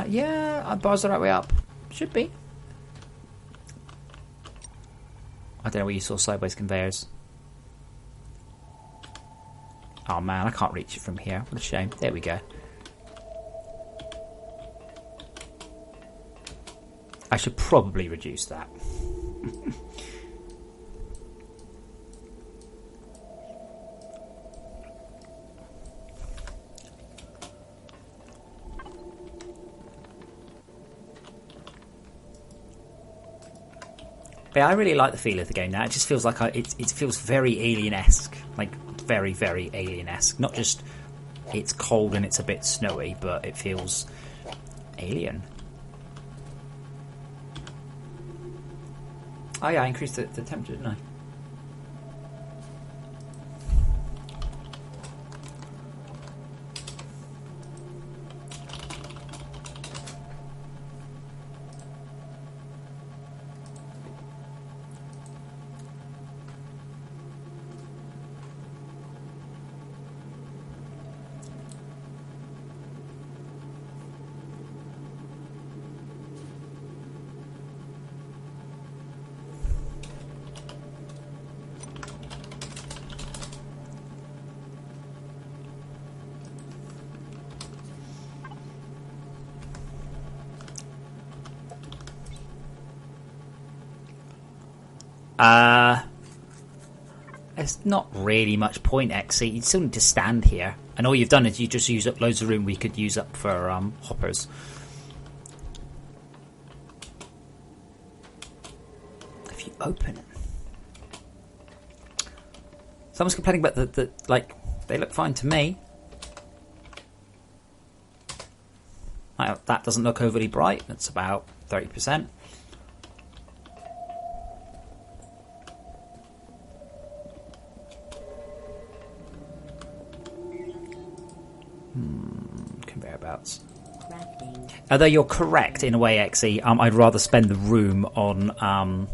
Yeah, our bar's the right way up. Should be. I don't know where you saw sideways conveyors. Oh man, I can't reach it from here. What a shame. There we go. I should probably reduce that. Yeah, I really like the feel of the game now. It just feels like it feels very Alien-esque, like very, very Alien-esque. Not just it's cold and it's a bit snowy, but it feels alien. Oh yeah, I increased the temperature, didn't I? There's not really much point, XC. You still need to stand here. And all you've done is you just use up loads of room we could use up for hoppers. If you open it. Someone's complaining about the like, they look fine to me. That doesn't look overly bright. That's about 30%. Conveyor belts. Although you're correct in a way, XE, I'd rather spend the room on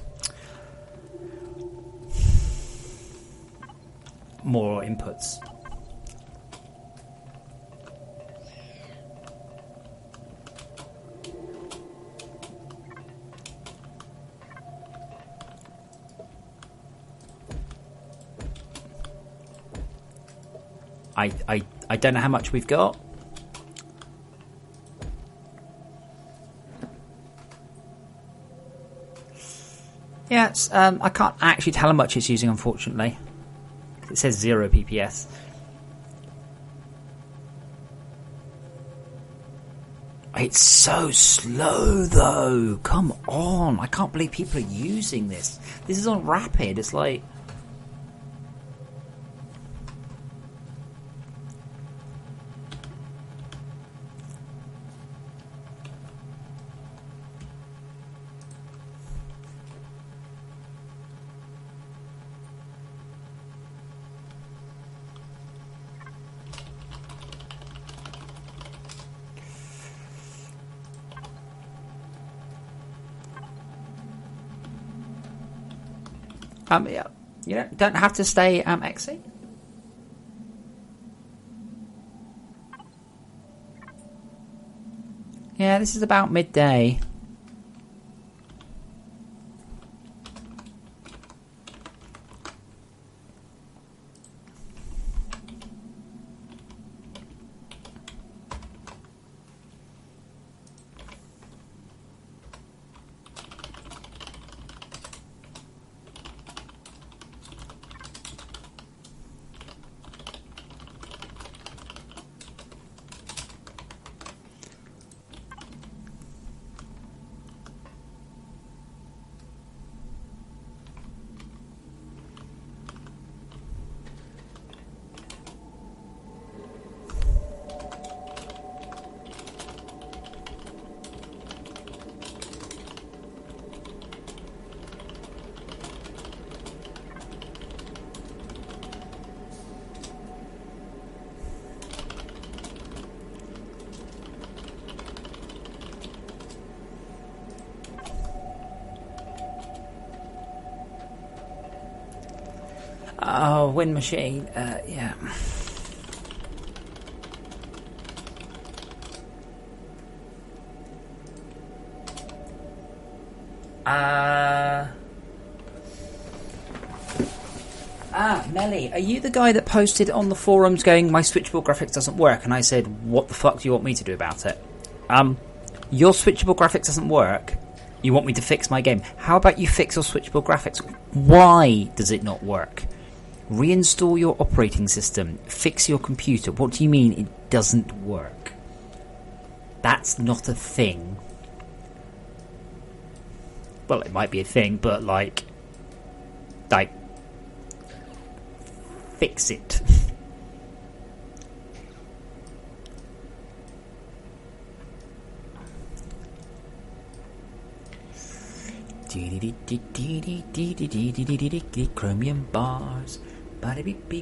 more inputs. I don't know how much we've got. Yeah, it's, I can't actually tell how much it's using, unfortunately. It says 0 PPS. It's so slow, though. Come on. I can't believe people are using this. This is on rapid. It's like... yeah, you don't have to stay XE. Yeah, this is about midday. Oh, wind machine. Yeah. Melly, are you the guy that posted on the forums going, my switchable graphics doesn't work? And I said, what the fuck do you want me to do about it? Your switchable graphics doesn't work. You want me to fix my game. How about you fix your switchable graphics? Why does it not work? Reinstall your operating system. Fix your computer. What do you mean it doesn't work? That's not a thing. Well, it might be a thing, but like fix it. Chromium bars.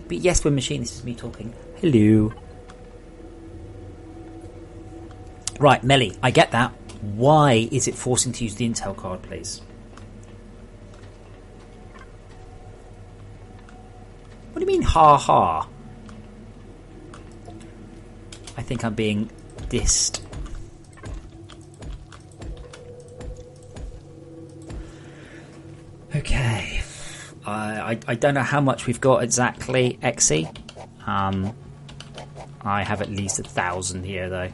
Yes, we're machine. This is me talking. Hello. Right, Melly, I get that. Why is it forcing to use the Intel card, please? What do you mean, ha ha? I think I'm being dissed. Okay. I don't know how much we've got exactly, XE. I have at least 1,000 here, though.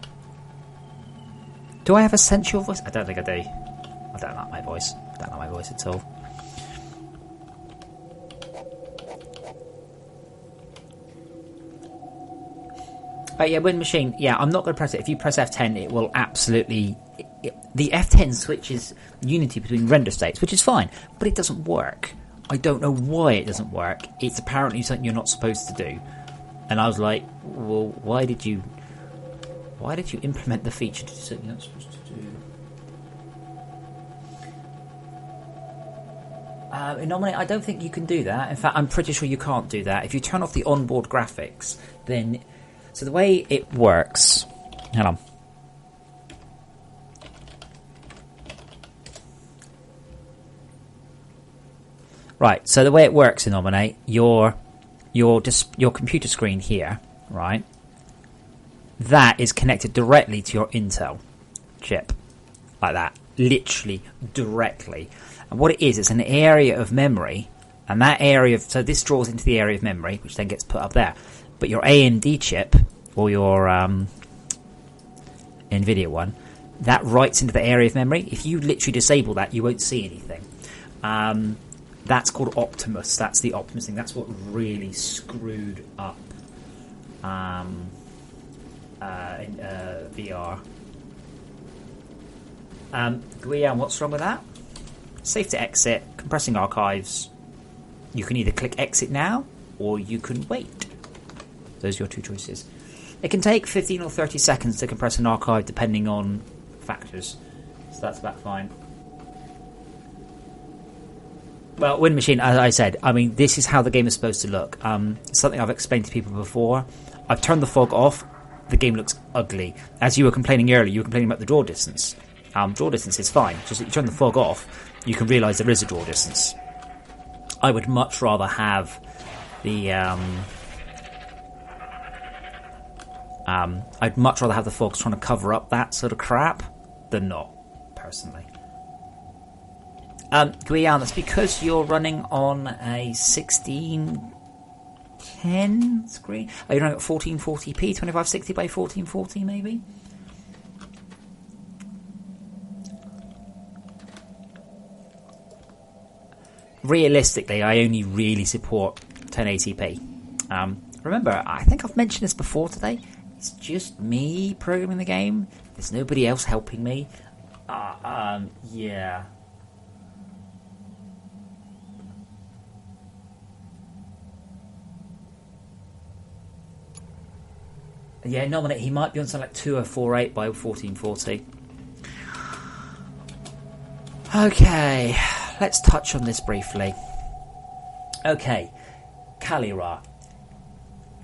Do I have a sensual voice? I don't think I do. I don't like my voice. I don't like my voice at all. Oh yeah, Wind Machine. Yeah, I'm not going to press it. If you press F10, it will absolutely... the F10 switches Unity between render states, which is fine, but it doesn't work. I don't know why it doesn't work. It's apparently something you're not supposed to do. And I was like, well, why did you implement the feature to do something you're not supposed to do? Nominate, I don't think you can do that. In fact, I'm pretty sure you can't do that. If you turn off the onboard graphics, then... So the way it works... Hang on. Right, so the way it works in Nominate, your computer screen here, right, that is connected directly to your Intel chip. Like that. Literally, directly. And what it is, it's an area of memory, and that area of... So this draws into the area of memory, which then gets put up there. But your AMD chip, or your NVIDIA one, that writes into the area of memory. If you literally disable that, you won't see anything. That's called Optimus. That's the Optimus thing. That's what really screwed up VR. Guian, what's wrong with that? Save to exit, compressing archives. You can either click exit now, or you can wait. Those are your two choices. It can take 15 or 30 seconds to compress an archive depending on factors. So that's about fine. Well, Wind Machine, as I said, I mean, this is how the game is supposed to look. It's something I've explained to people before. I've turned the fog off. The game looks ugly. As you were complaining earlier, you were complaining about the draw distance. Draw distance is fine. Just that you turn the fog off, you can realise there is a draw distance. I would much rather have the... I'd much rather have the fog trying to cover up that sort of crap than not, personally. Guian, that's because you're running on a 1610 screen. Are you running at 1440p, 2560 by 1440 maybe? Realistically, I only really support 1080p. Remember, I think I've mentioned this before today. It's just me programming the game. There's nobody else helping me. Yeah. Yeah, Nominate, he might be on something like 2048 by 1440. Okay, let's touch on this briefly. Okay, Kalira.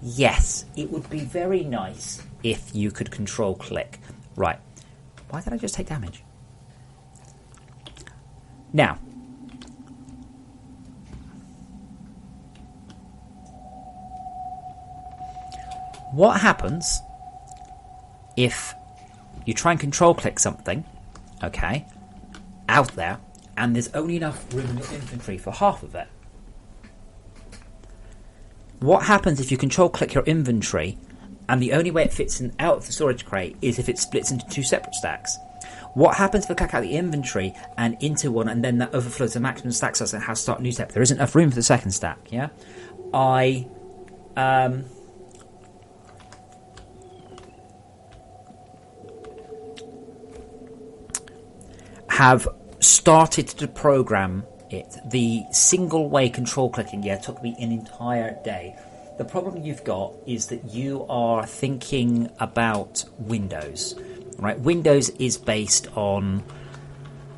Yes, it would be very nice if you could control click. Right. Why did I just take damage? Now, what happens if you try and control click something, okay, out there, and there's only enough room in your inventory for half of it? What happens if you control click your inventory and the only way it fits in out of the storage crate is if it splits into two separate stacks? What happens if I click out the inventory and into one and then that overflows the maximum stack size and has to start a new step? There isn't enough room for the second stack, yeah? I have started to program it. The single way control clicking, took me an entire day. The problem you've got is that you are thinking about Windows, right? Windows is based on,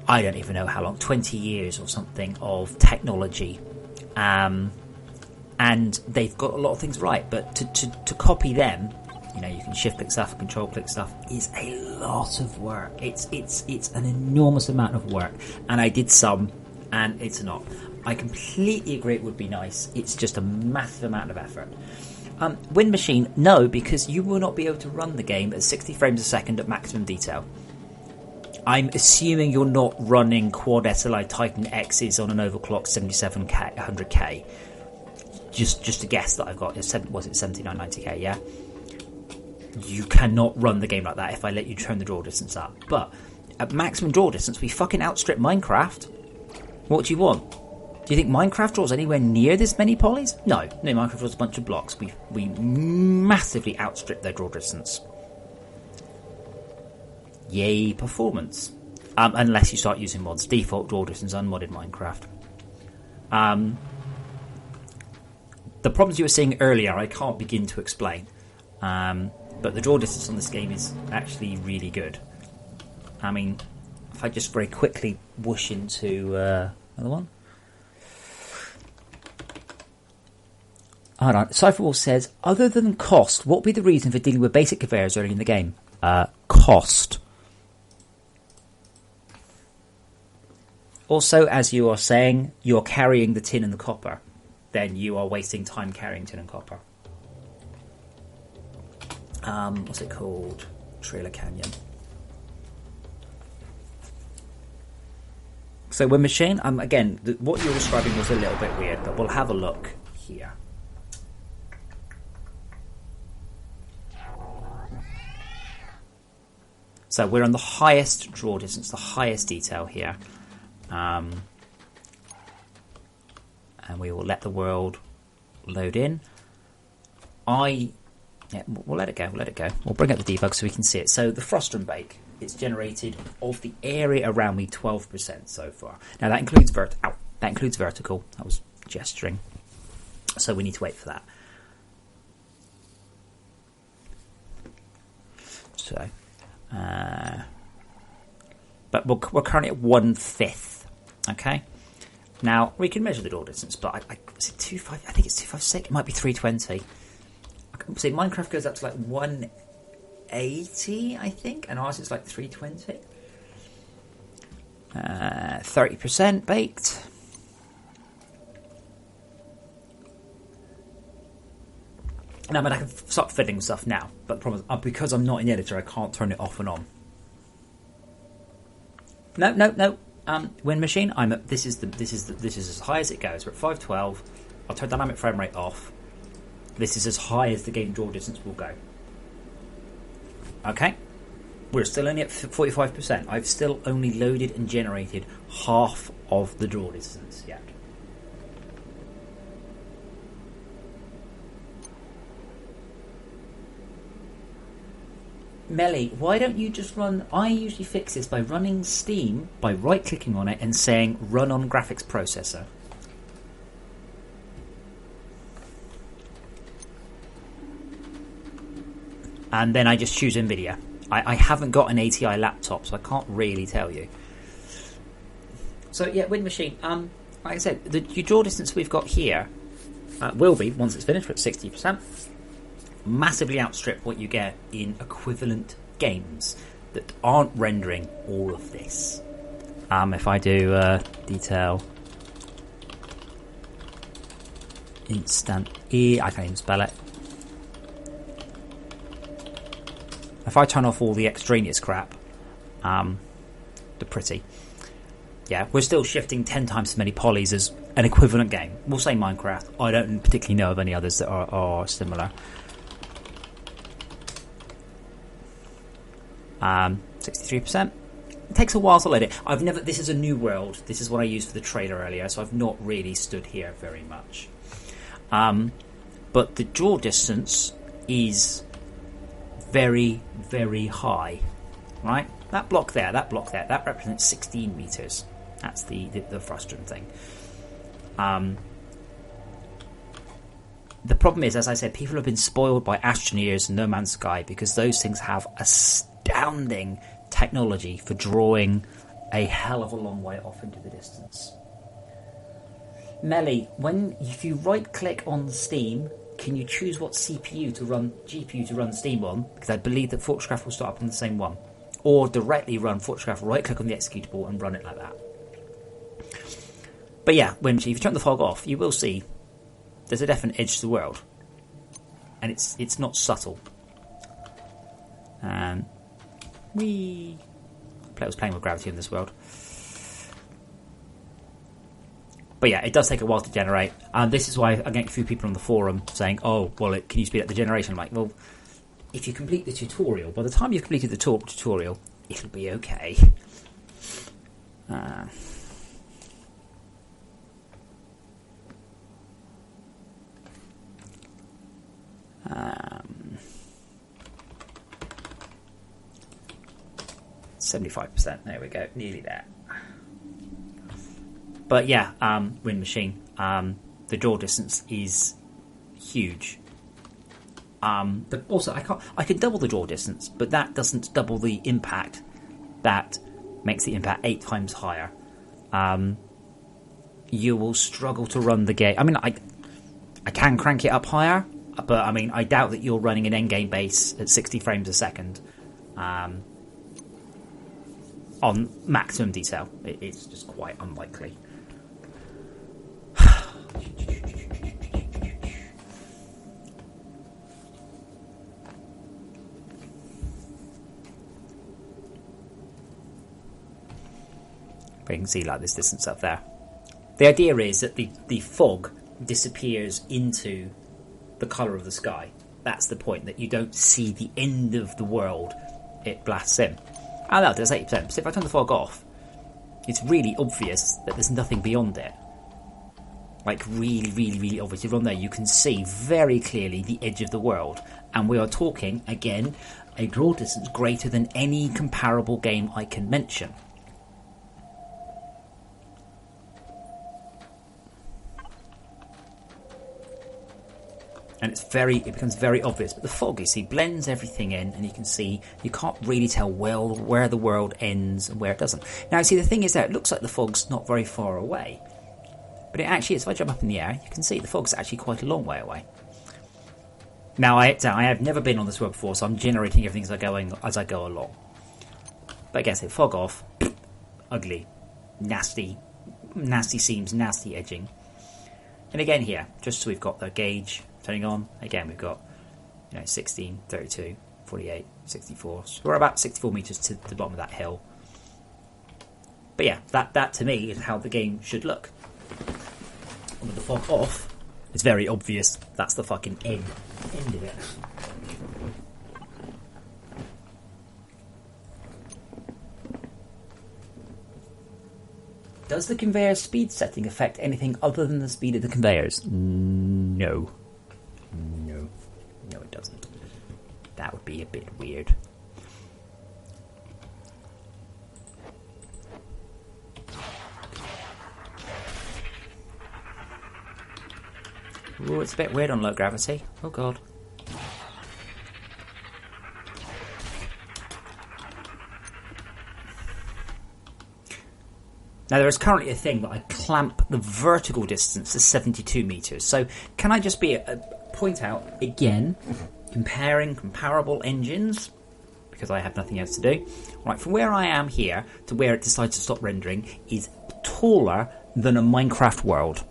I don't even know how long, 20 years or something of technology. And they've got a lot of things right, but to copy them, you can shift click stuff, control click stuff, is a lot of work. It's an enormous amount of work. And I did some, and it's not. I completely agree it would be nice. It's just a massive amount of effort. Wind Machine, no, because you will not be able to run the game at 60 frames a second at maximum detail. I'm assuming you're not running quad SLI Titan X's on an overclocked 77K, 100K. Just a guess that I've got. Was it 7990K, yeah? You cannot run the game like that if I let you turn the draw distance up. But at maximum draw distance, we fucking outstrip Minecraft. What do you want? Do you think Minecraft draws anywhere near this many polys? No, Minecraft draws a bunch of blocks. We massively outstrip their draw distance. Yay, performance. Unless you start using mods. Default draw distance, unmodded Minecraft. The problems you were seeing earlier, I can't begin to explain. But the draw distance on this game is actually really good. I mean, if I just very quickly whoosh into another one. Hold on. Cypherwolf says, other than cost, what would be the reason for dealing with basic conveyors early in the game? Cost. Also, as you are saying, you're carrying the tin and the copper. Then you are wasting time carrying tin and copper. What's it called? Trailer Canyon. So when machine, again, what you're describing was a little bit weird, but we'll have a look here. So we're on the highest draw distance, the highest detail here. And we will let the world load in. We'll let it go, We'll bring up the debug so we can see it. So the frost and bake, it's generated of the area around me 12% so far. Now that includes vertical. I was gesturing. So we need to wait for that. So, but we're currently at 1/5. Okay. Now we can measure the draw distance, but is it 2.5? I think it's 256. It might be 320. I can say Minecraft goes up to like 180, I think, and ours is like 320. 30% baked. Now, I can start fiddling with stuff now, but the problem is, because I'm not an editor, I can't turn it off and on. No. Wind machine. This is as high as it goes. We're at 512. I'll turn dynamic frame rate off. This is as high as the game draw distance will go. Okay, we're still only at 45%. I've still only loaded and generated half of the draw distance yet. Melly, why don't you just run... I usually fix this by running Steam, by right-clicking on it and saying run on graphics processor. And then I just choose NVIDIA. I haven't got an ATI laptop, so I can't really tell you. So yeah, Wind Machine, like I said, the draw distance we've got here will be, once it's finished, at 60%. Massively outstrip what you get in equivalent games that aren't rendering all of this. If I do detail instant E, I can't even spell it. If I turn off all the extraneous crap, the pretty, yeah, we're still shifting 10 times as many polys as an equivalent game. We'll say Minecraft. I don't particularly know of any others that are similar. 63%. It takes a while to load it. This is a new world. This is what I used for the trailer earlier, so I've not really stood here very much. But the draw distance is very, very high. Right? That block there, that represents 16 meters. That's the frustrating thing. The problem is, as I said, people have been spoiled by Astroneers and No Man's Sky because those things have astounding technology for drawing a hell of a long way off into the distance. Melly, if you right click on Steam, can you choose what GPU to run Steam on? Because I believe that FortressCraft will start up on the same one. Or directly run FortressCraft, right click on the executable and run it like that. But yeah, if you turn the fog off, you will see there's a definite edge to the world. And it's not subtle. I was playing with gravity in this world. But yeah, it does take a while to generate. This is why I'm getting a few people on the forum saying, oh, well, can you speed up the generation? I'm like, well, if you complete the tutorial, by the time you've completed the tutorial, it'll be okay. 75%. There we go. Nearly there. But yeah, Wind Machine. The draw distance is huge. But also, I can double the draw distance, but that doesn't double the impact. That makes the impact 8 times higher. You will struggle to run the game. I mean, I can crank it up higher, but I mean, I doubt that you're running an endgame base at 60 frames a second on maximum detail. It's just quite unlikely. But you can see like this distance up there. The idea is that the fog disappears into the colour of the sky. That's the point, that you don't see the end of the world it blasts in. Oh no, there's 80%. So if I turn the fog off, it's really obvious that there's nothing beyond it. Like really, really, really obvious. If you're on there, you can see very clearly the edge of the world. And we are talking, again, a draw distance greater than any comparable game I can mention. And it becomes very obvious. But the fog, you see, blends everything in, and you can see, you can't really tell well where the world ends and where it doesn't. Now, see, the thing is that it looks like the fog's not very far away. But it actually is. If I jump up in the air, you can see the fog's actually quite a long way away. Now, I have never been on this world before, so I'm generating everything as I go along. But I guess it fog off, ugly, nasty seams, nasty edging. And again here, just so we've got the gauge turning on, again we've got 16, 32, 48, 64. So we're about 64 metres to the bottom of that hill. But yeah, that to me is how the game should look. And with the fog off, it's very obvious that's the fucking end of it. Does the conveyor speed setting affect anything other than the speed of the conveyors? No. No, it doesn't. That would be a bit weird. Ooh, it's a bit weird on low gravity. Oh god. Now, there is currently a thing that I clamp the vertical distance to 72 metres. So, can I just point out, again, comparing comparable engines, because I have nothing else to do. Right, from where I am here to where it decides to stop rendering is taller than a Minecraft world.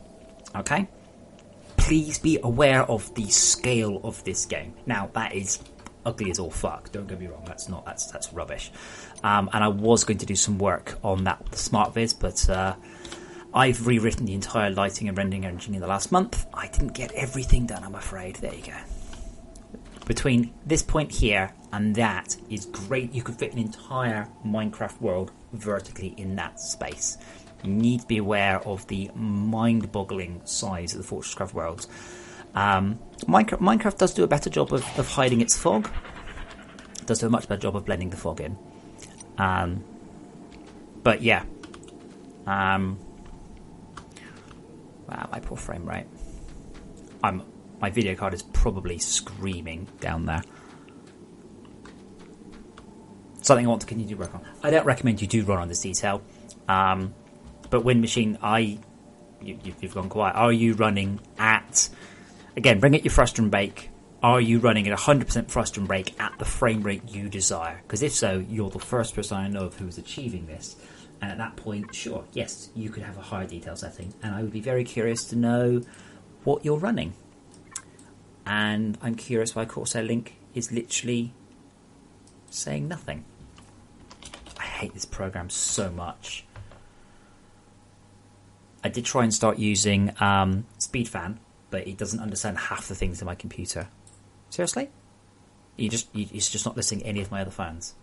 Okay? Please be aware of the scale of this game. Now, that is ugly as all fuck. Don't get me wrong. That's rubbish. And I was going to do some work on that with the SmartViz, but I've rewritten the entire lighting and rendering engine in the last month. I didn't get everything done, I'm afraid. There you go. Between this point here and that is great. You could fit an entire Minecraft world vertically in that space. You need to be aware of the mind-boggling size of the FortressCraft worlds. Minecraft does do a better job of hiding its fog. It does do a much better job of blending the fog in. But yeah. Wow, my poor frame rate. My video card is probably screaming down there. Something I want to continue to work on. I don't recommend you do run on this detail. But Wind Machine, you've gone quiet. Are you running at... Again, bring it your frustum bake. Are you running at 100% frustum break at the frame rate you desire? Because if so, you're the first person I know of who is achieving this. And at that point, sure, yes, you could have a higher detail setting. And I would be very curious to know what you're running. And I'm curious why Corsair Link is literally saying nothing. I hate this program so much. I did try and start using SpeedFan, but it doesn't understand half the things in my computer. Seriously? It's just not listening to any of my other fans.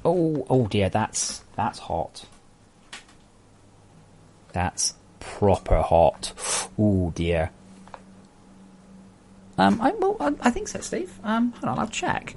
Oh dear, that's hot. That's proper hot. Oh dear. I think so, Steve. Hold on, I'll check.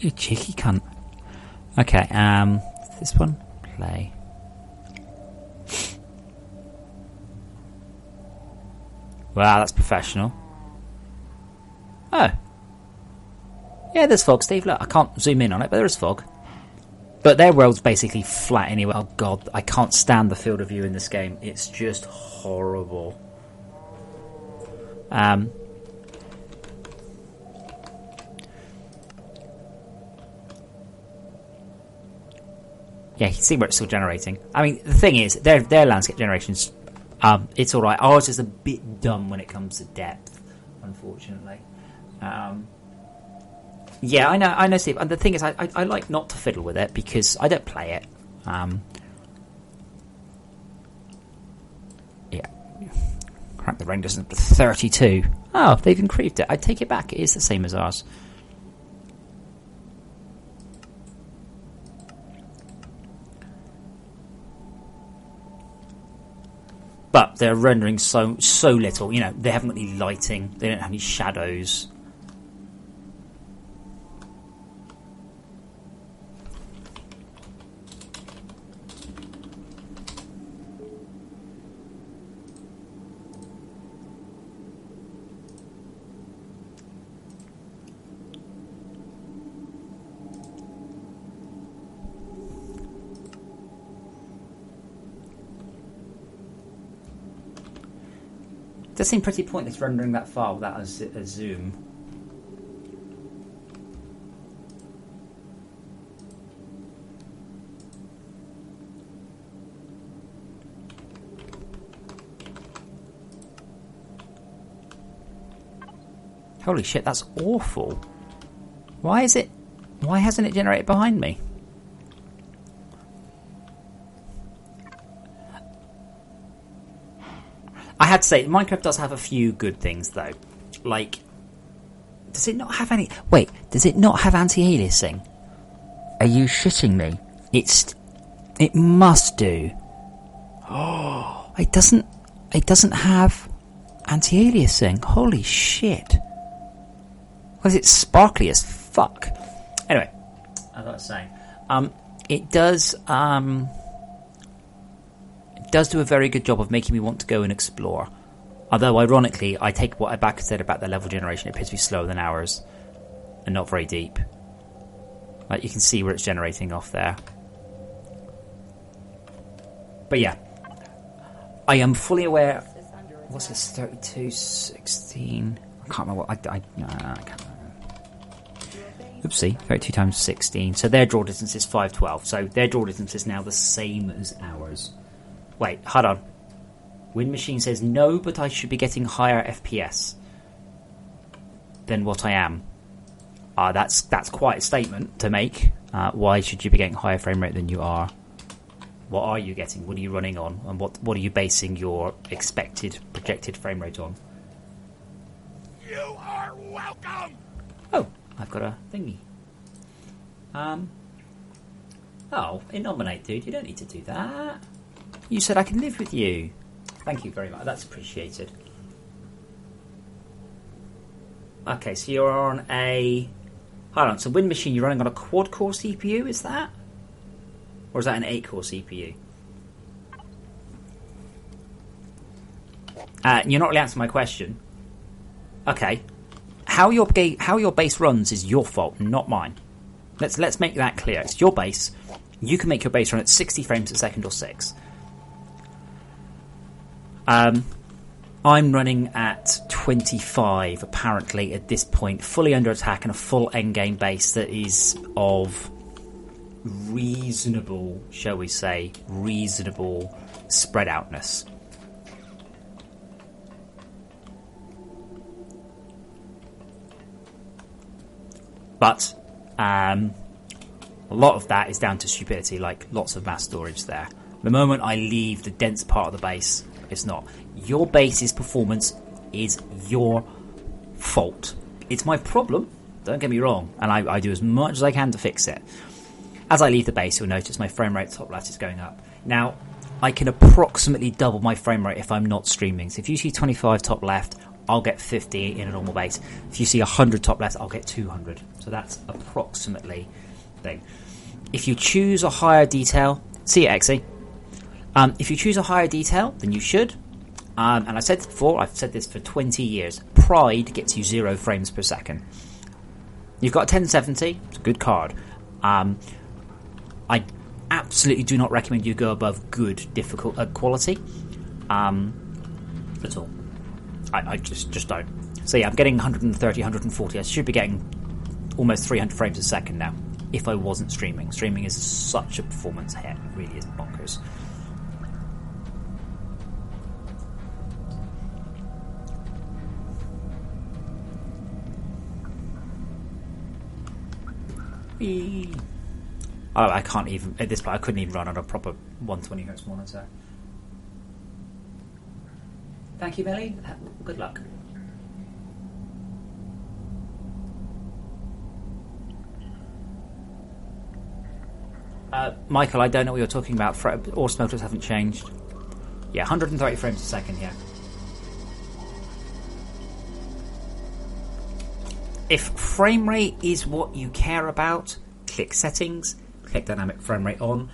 You cheeky cunt. Okay, this one, play. Wow, that's professional. Oh. Yeah, there's fog, Steve. Look, I can't zoom in on it, but there is fog. But their world's basically flat anyway. Oh god, I can't stand the field of view in this game. It's just horrible. Yeah, you can see where it's still generating. I mean, the thing is, their landscape generations, it's alright. Ours is a bit dumb when it comes to depth, unfortunately. Yeah, I know, Steve. And the thing is, I like not to fiddle with it because I don't play it. Yeah. Crap, the range doesn't. 32. Oh, they've improved it. I take it back. It is the same as ours. But they're rendering so little. You know, they haven't got any lighting. They don't have any shadows. It does seem pretty pointless rendering that far without a zoom. Holy shit, that's awful. Why hasn't it generated behind me? I had to say, Minecraft does have a few good things, though. Like, does it not have any... Wait, does it not have anti-aliasing? Are you shitting me? It must do. Oh, it doesn't have anti-aliasing. Holy shit. Well, it's sparkly as fuck. Anyway, as I was saying, it does do a very good job of making me want to go and explore. Although, ironically, I take what I back said about the level generation. It appears to be slower than ours and not very deep. Like, you can see where it's generating off there. But yeah, I am fully aware. What's this? 32, 16. I can't remember what I can't remember. Oopsie, 32 times 16. So their draw distance is 512. So their draw distance is now the same as ours. Wait, hold on. Wind Machine says no, but I should be getting higher FPS than what I am. That's quite a statement to make. Why should you be getting higher frame rate than you are? What are you getting? What are you running on? And what are you basing your expected projected frame rate on? You are welcome! Oh, I've got a thingy. Oh, nominate, dude. You don't need to do that. You said I can live with you. Thank you very much. That's appreciated. Okay, so you're on a... Hold on, so Wind Machine, you're running on a quad-core CPU, is that? Or is that an 8-core CPU? You're not really answering my question. Okay. How your base runs is your fault, not mine. Let's make that clear. It's your base. You can make your base run at 60 frames a second or 6. I'm running at 25, apparently, at this point, fully under attack and a full endgame base that is of reasonable, shall we say, spread outness. But a lot of that is down to stupidity, like lots of mass storage there. The moment I leave the dense part of the base, it's not. Your base's performance is your fault. It's my problem, don't get me wrong, and I do as much as I can to fix it. As I leave the base, you'll notice my frame rate top left is going up. Now, I can approximately double my frame rate if I'm not streaming. So if you see 25 top left, I'll get 50 in a normal base. If you see 100 top left, I'll get 200. So that's approximately the thing. If you choose a higher detail, see it, Exy. If you choose a higher detail, then you should. And I said before, I've said this for 20 years. Pride gets you 0 frames per second. You've got a 1070, it's a good card. I absolutely do not recommend you go above good difficult quality at all. I just don't. So yeah, I'm getting 130, 140. I should be getting almost 300 frames a second now if I wasn't streaming. Streaming is such a performance hit. It really is bonkers. Oh, I can't even at this point. I couldn't even run on a proper 120 Hz monitor. Thank you, Billy. Good luck. Michael, I don't know what you're talking about. Horse motors haven't changed. Yeah, 130 frames a second. Yeah. If frame rate is what you care about, click settings, click dynamic frame rate on,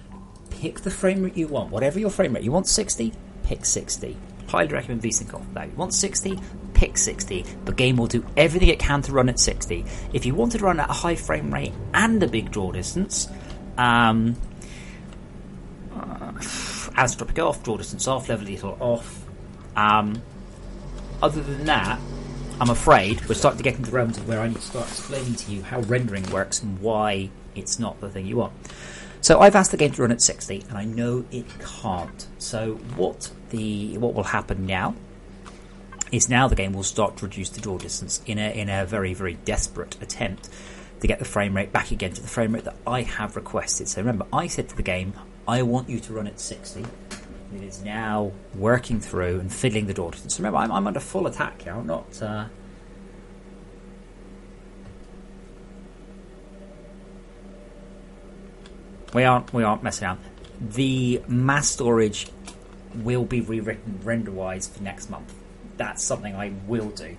pick the frame rate you want. Whatever your frame rate, you want 60, pick 60. Highly recommend VSync off that. You want 60, pick 60. The game will do everything it can to run at 60. If you wanted to run at a high frame rate and a big draw distance, isotropic off, draw distance off, level detail off. Other than that, I'm afraid we're starting to get into the realms of where I need to start explaining to you how rendering works and why it's not the thing you want. So I've asked the game to run at 60, and I know it can't. So what will happen now is now the game will start to reduce the draw distance in a very, very desperate attempt to get the frame rate back again to the frame rate that I have requested. So remember, I said to the game, I want you to run at 60. It is now working through and fiddling the draw distance. Remember, I'm under full attack here. I'm not. We aren't messing around. The mass storage will be rewritten render-wise for next month. That's something I will do.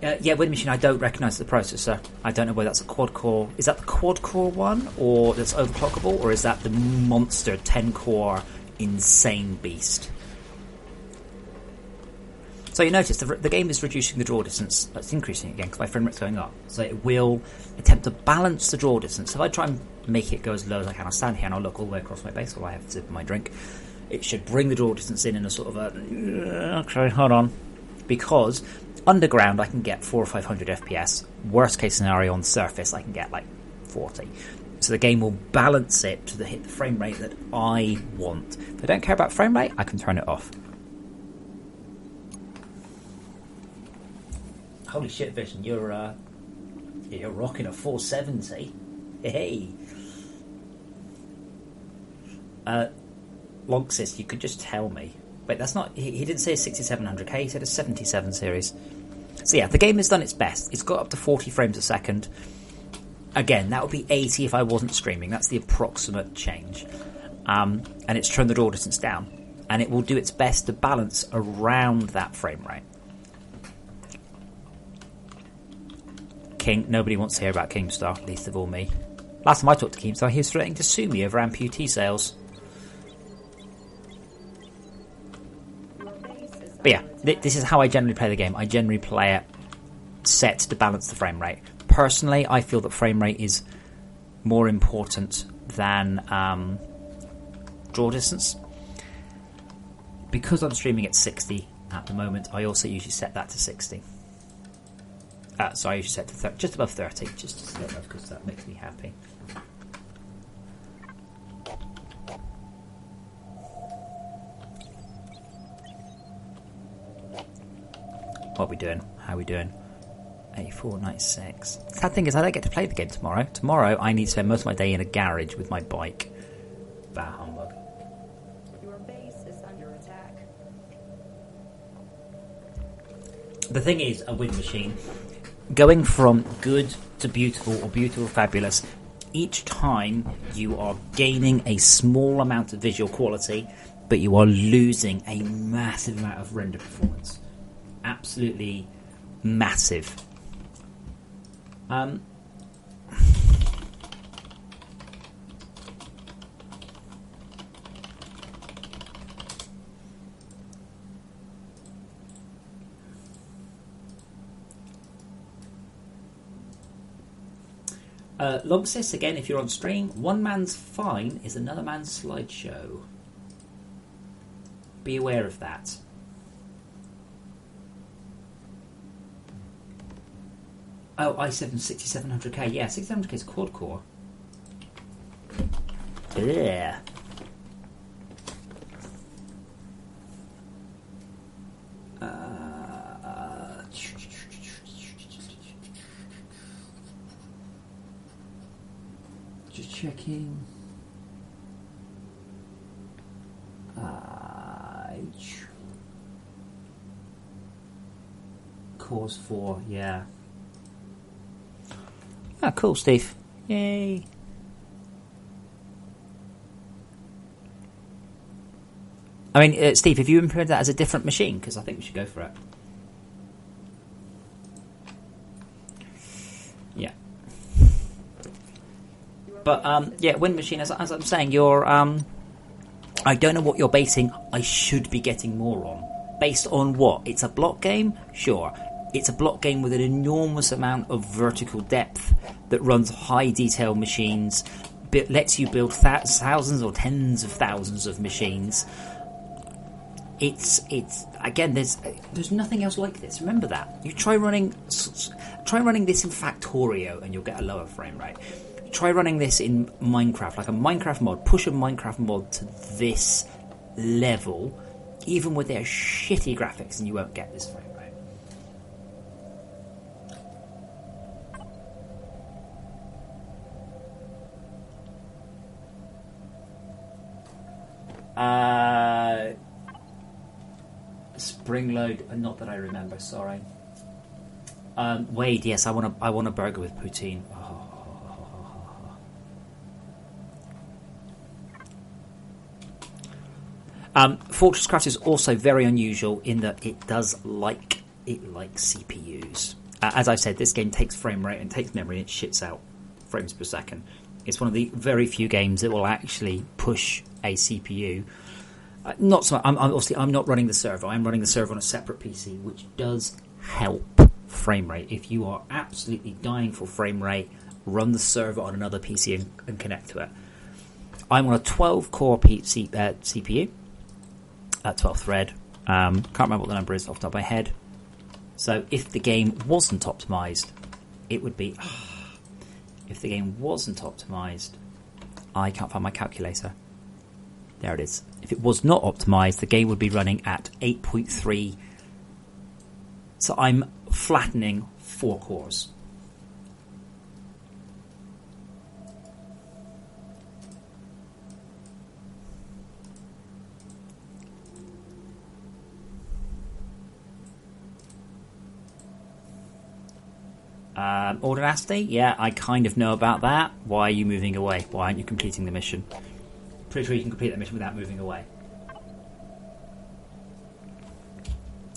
Yeah, Wind Machine, I don't recognise the processor. I don't know whether that's a quad-core. Is that the quad-core one, or that's overclockable, or is that the monster 10-core insane beast? So you notice the game is reducing the draw distance. It's increasing again because my frame rate's going up. So it will attempt to balance the draw distance. If I try and make it go as low as I can, I'll stand here and I'll look all the way across my base while I have to sip my drink. It should bring the draw distance in a sort of a... Okay, hold on. Because underground I can get 400 or 500 FPS. Worst case scenario on surface I can get like 40. So the game will balance it to hit the frame rate that I want. If I don't care about frame rate, I can turn it off. Holy shit, Vision! You're rocking a 470. Hey, Logsis, you could just tell me. Wait, that's not. He didn't say a 6700K. He said a 77 series. So yeah, the game has done its best. It's got up to 40 frames a second. Again, that would be 80 if I wasn't streaming. That's the approximate change. And it's turned the draw distance down, and it will do its best to balance around that frame rate. King, nobody wants to hear about Keemstar, least of all me. Last time I talked to Keemstar, he was threatening to sue me over amputee sales. But yeah, this is how I generally play the game. I generally play it set to balance the frame rate. Personally, I feel that frame rate is more important than draw distance. Because I'm streaming at 60 at the moment, I also usually set that to 60. So I usually set to just above 30, just because that makes me happy. What are we doing? How are we doing? 84, 96. Sad thing is I don't get to play the game tomorrow. Tomorrow I need to spend most of my day in a garage with my bike. Bah humbug. Your base is under attack. The thing is, a Wind Machine, going from good to beautiful or beautiful fabulous, each time you are gaining a small amount of visual quality, but you are losing a massive amount of render performance. absolutely massive. Log says again, if you're on stream, one man's fine is another man's slideshow. Be aware of that. Oh, i7 6700K. Yeah, 6700K is quad core. Yeah. Just checking. Cores 4, yeah. Ah, cool, Steve. Yay. I mean, Steve, have you implemented that as a different machine? Because I think we should go for it. Yeah. But, yeah, Wind Machine, as I'm saying, you're, I don't know what you're basing I should be getting more on. Based on what? It's a block game? Sure. It's a block game with an enormous amount of vertical depth that runs high detail machines, lets you build thousands or tens of thousands of machines. It's again, there's nothing else like this. Remember that. You try running this in Factorio and you'll get a lower frame rate. Try running this in Minecraft, like a Minecraft mod. Push a Minecraft mod to this level, even with their shitty graphics, and you won't get this frame rate. Spring load, not that I remember. Sorry. Wade, yes, I want a burger with poutine. FortressCraft is also very unusual in that it likes CPUs. As I said, this game takes frame rate and takes memory and it shits out frames per second. It's one of the very few games that will actually push a CPU. Not so. I'm not running the server. I'm running the server on a separate PC, which does help frame rate. If you are absolutely dying for frame rate, run the server on another PC and connect to it. I'm on a 12-core CPU, 12 thread. Can't remember what the number is off the top of my head. So if the game wasn't optimized, it would be. If the game wasn't optimized, I can't find my calculator. There it is. If it was not optimized, the game would be running at 8.3. So I'm flattening 4 cores. Audacity? Yeah, I kind of know about that. Why are you moving away? Why aren't you completing the mission? Pretty sure you can complete that mission without moving away.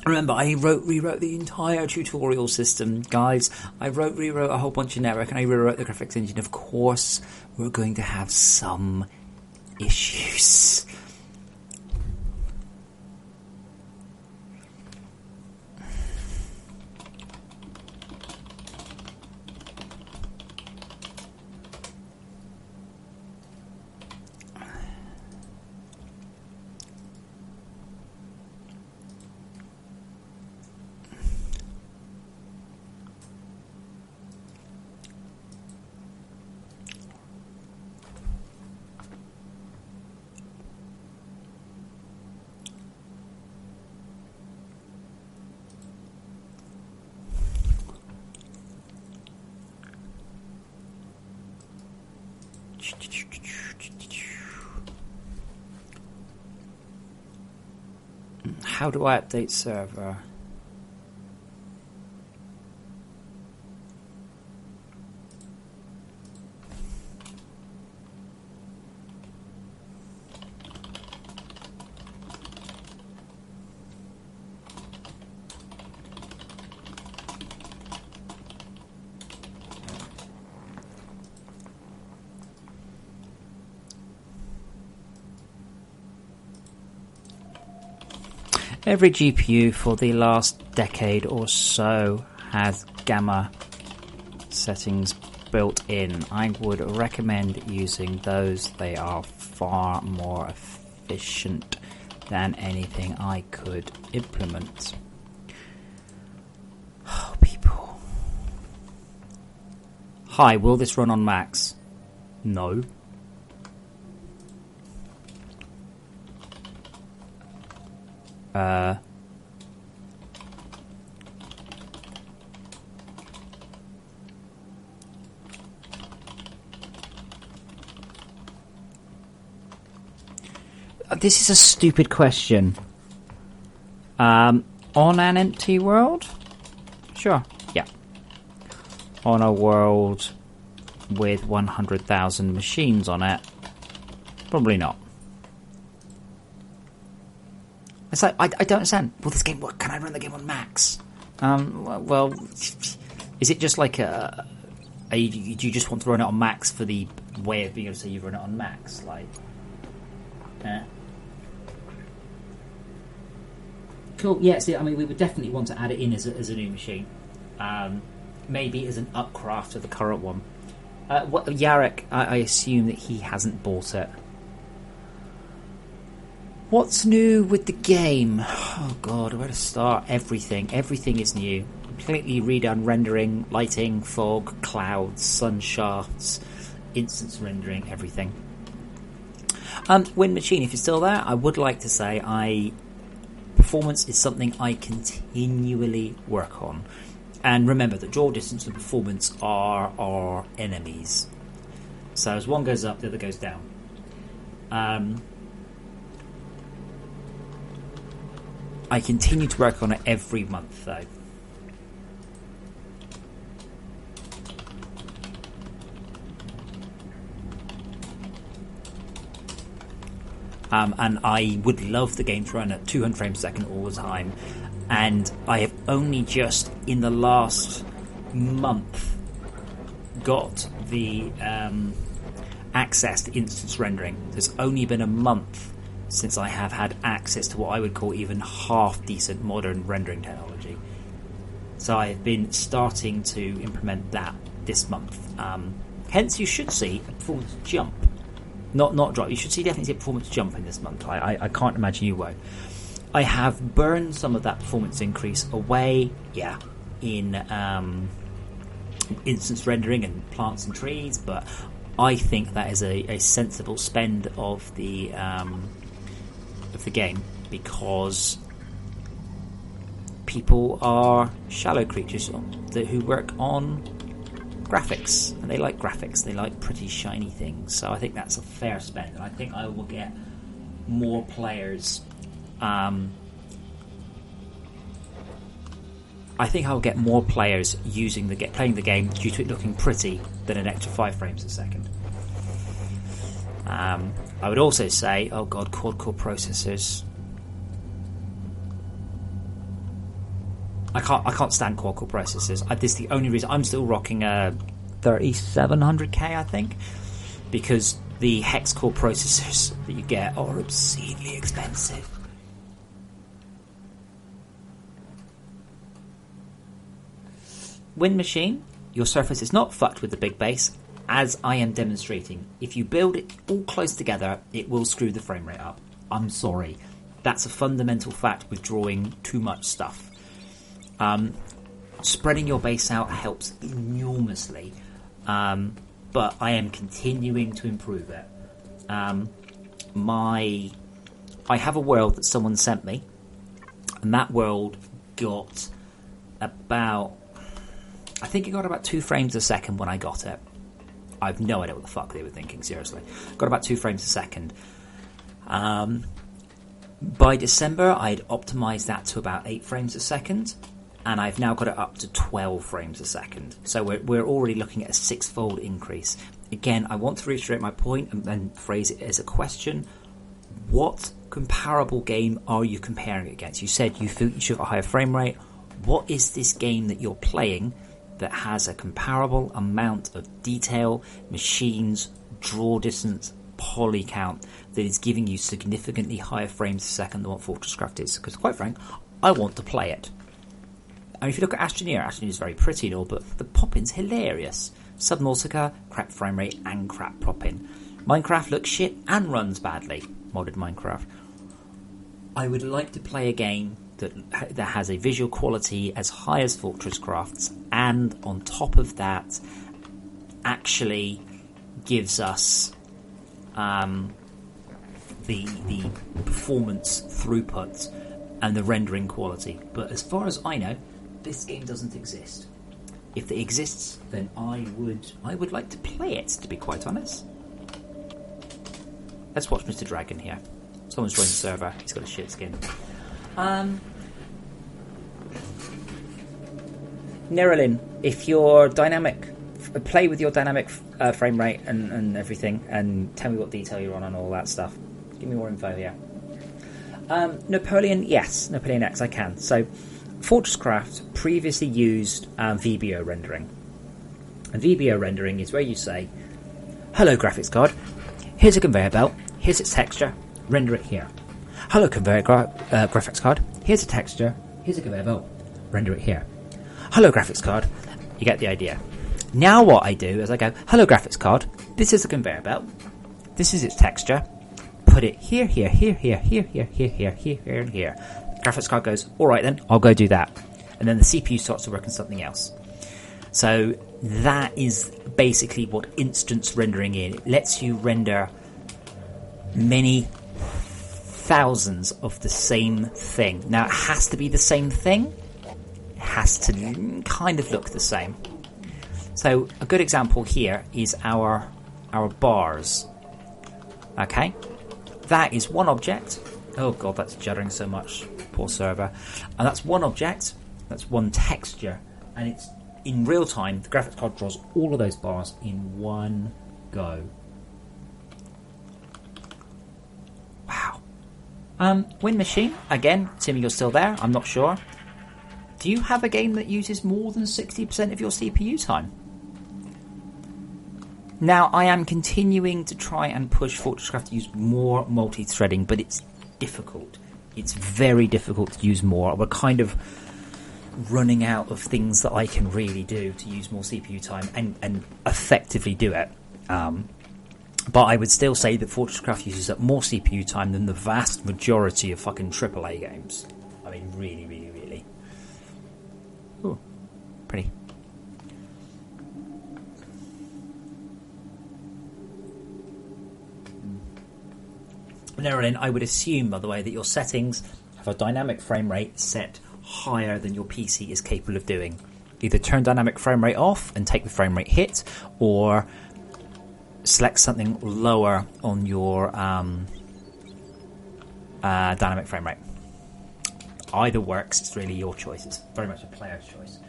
Remember, I rewrote the entire tutorial system, guys. I rewrote a whole bunch of network, and I rewrote the graphics engine. Of course, we're going to have some issues. How do I update server? Every GPU for the last decade or so has gamma settings built in. I would recommend using those. They are far more efficient than anything I could implement. Oh, people. Hi, will this run on Max? No. This is a stupid question. On an empty world? Sure, yeah. On a world with 100,000 machines on it? Probably not. It's like, I don't understand. Well, this game, what, can I run the game on Max? Well, is it just like do you just want to run it on Max for the way of being able to say you run it on Max? Like, Cool, yeah, see, I mean, we would definitely want to add it in as a new machine. Maybe as an upcraft of the current one. Yarek, I assume that he hasn't bought it. What's new with the game? Oh god, where to start? Everything. Everything is new. Completely redone rendering, lighting, fog, clouds, sun shafts, instance rendering, everything. Wind Machine, if you're still there, I would like to say performance is something I continually work on. And remember that draw distance and performance are our enemies. So as one goes up, the other goes down. I continue to work on it every month, though. And I would love the game to run at 200 frames a second all the time. And I have only just, in the last month, got the access to instance rendering. There's only been a month since I have had access to what I would call even half decent modern rendering technology. So I've been starting to implement that this month. Hence, you should see a performance jump. Not drop. You should definitely see a performance jump in this month. I can't imagine you won't. I have burned some of that performance increase away, in instance rendering and plants and trees, but I think that is a sensible spend of the game, because people are shallow creatures who work on graphics, and they like graphics. They like pretty shiny things, so I think that's a fair spend, and I think I will get more players. I think I'll get more players playing the game due to it looking pretty than an extra 5 frames a second. I would also say, oh god, quad-core processors. I can't stand quad-core processors. This is the only reason I'm still rocking a 3700K, I think, because the hex-core processors that you get are obscenely expensive. Wind Machine, your surface is not fucked with the big base, as I am demonstrating. If you build it all close together, it will screw the frame rate up. I'm sorry. That's a fundamental fact with drawing too much stuff. Spreading your base out helps enormously, but I am continuing to improve it. I have a world that someone sent me, and that world got about... I think it got about 2 frames a second when I got it. I've no idea what the fuck they were thinking, seriously. Got about 2 frames a second. By December, I'd optimised that to about 8 frames a second, and I've now got it up to 12 frames a second. So we're already looking at a 6-fold increase. Again, I want to reiterate my point and phrase it as a question. What comparable game are you comparing it against? You said you feel you should have a higher frame rate. What is this game that you're playing that has a comparable amount of detail, machines, draw distance, poly count that is giving you significantly higher frames a second than what FortressCraft is. Because quite frank, I want to play it. And if you look at Astroneer is very pretty and all, but the pop-in's hilarious. Subnautica, crap frame rate and crap pop-in. Minecraft looks shit and runs badly. Modded Minecraft. I would like to play a game that has a visual quality as high as FortressCraft's, and on top of that, actually gives us the performance throughput and the rendering quality. But as far as I know, this game doesn't exist. If it exists, then I would like to play it, to be quite honest. Let's watch Mr. Dragon here. Someone's joined the server. He's got a shit skin. Nerylin, if your dynamic... Play with your dynamic frame rate and everything, and tell me what detail you're on and all that stuff. Give me more info here. Napoleon, yes. Napoleon X, I can. So, FortressCraft previously used VBO rendering. And VBO rendering is where you say, hello graphics card, here's a conveyor belt, here's its texture, render it here. Hello graphics card, here's a texture, here's a conveyor belt, render it here. Hello graphics card, you get the idea. Now what I do is I go, hello graphics card, this is a conveyor belt, this is its texture, put it here, here, here, here, here, here, here, here, here, here, and here. Graphics card goes, alright then, I'll go do that. And then the CPU starts to work on something else. So that is basically what instance rendering is. It lets you render many thousands of the same thing. Now it has to be the same thing. It has to kind of look the same. So a good example here is our bars. Okay? That is one object. Oh god, that's juddering so much. Poor server. And that's one object. That's one texture. And it's in real time. The graphics card draws all of those bars in one go. Wow. Wind Machine. Again, assuming you're still there. I'm not sure. Do you have a game that uses more than 60% of your CPU time? Now, I am continuing to try and push FortressCraft to use more multi-threading, but it's difficult. It's very difficult to use more. We're kind of running out of things that I can really do to use more CPU time and effectively do it. But I would still say that FortressCraft uses up more CPU time than the vast majority of fucking AAA games. I mean, really, really, really. Ooh, pretty. Nerylin, I would assume, by the way, that your settings have a dynamic frame rate set higher than your PC is capable of doing. Either turn dynamic frame rate off and take the frame rate hit, or select something lower on your dynamic frame rate. Either works, it's really your choice. It's very much a player's choice.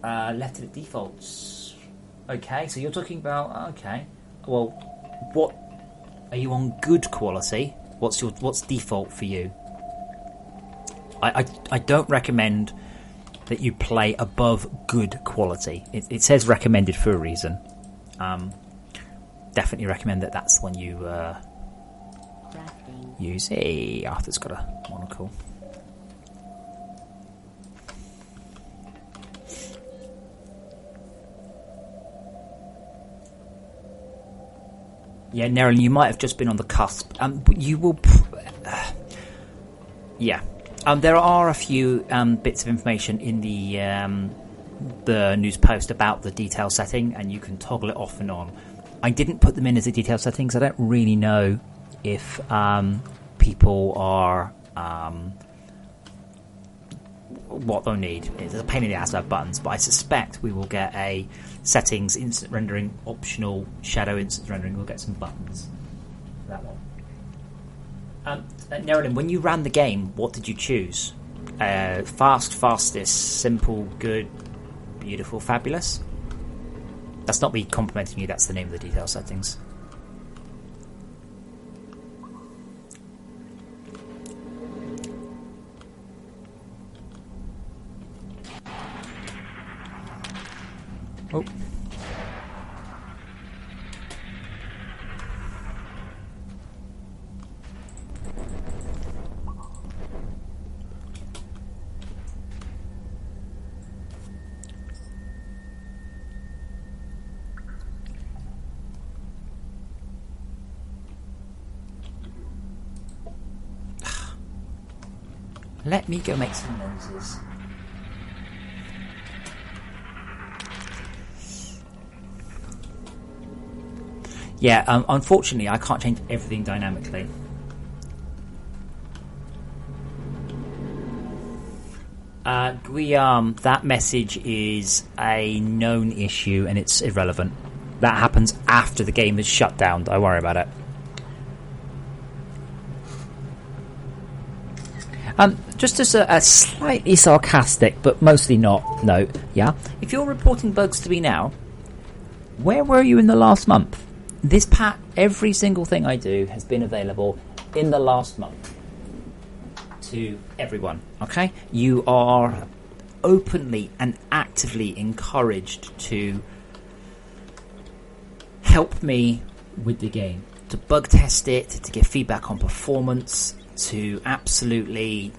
Left it at defaults. Okay, so you're talking about... Okay. Well, what... Are you on good quality? What's default for you? I don't recommend that you play above good quality. It says recommended for a reason. Definitely recommend that's when you use. Hey, Arthur's got a monocle. Yeah, Nerylin, you might have just been on the cusp. You will... yeah. There are a few bits of information in the news post about the detail setting, and you can toggle it off and on. I didn't put them in as a detail setting because I don't really know if people are... what they'll need. It's a pain in the ass to have buttons, but I suspect we will get a settings, instant rendering, optional, shadow instant rendering. We'll get some buttons for that one. Nerylin, when you ran the game, what did you choose? Fast, fastest, simple, good, beautiful, fabulous? That's not me complimenting you, that's the name of the detail settings. Oh. Let me go make some noises. Yeah, unfortunately, I can't change everything dynamically. Guillaume, that message is a known issue and it's irrelevant. That happens after the game is shut down. Don't worry about it. Just as a slightly sarcastic, but mostly not, note, yeah? If you're reporting bugs to me now, where were you in the last month? This every single thing I do has been available in the last month to everyone, okay? You are openly and actively encouraged to help me with the game, to bug test it, to give feedback on performance, to absolutely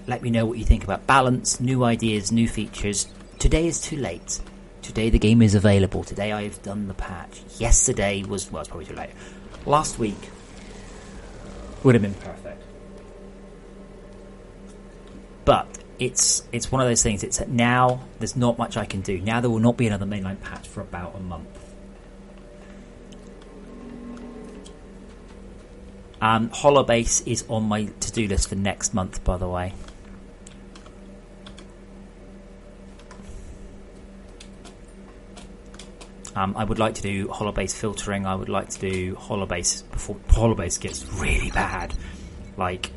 let me know what you think about balance, new ideas, new features. Today is too late. Today the game is available. Today I've done the patch. Yesterday was, well, it's probably too late. Last week would have been perfect. But it's one of those things. It's that now there's not much I can do. Now there will not be another mainline patch for about a month. Holobase is on my to-do list for next month, by the way. I would like to do holobase filtering. I would like to do holobase before holobase gets really bad. Like,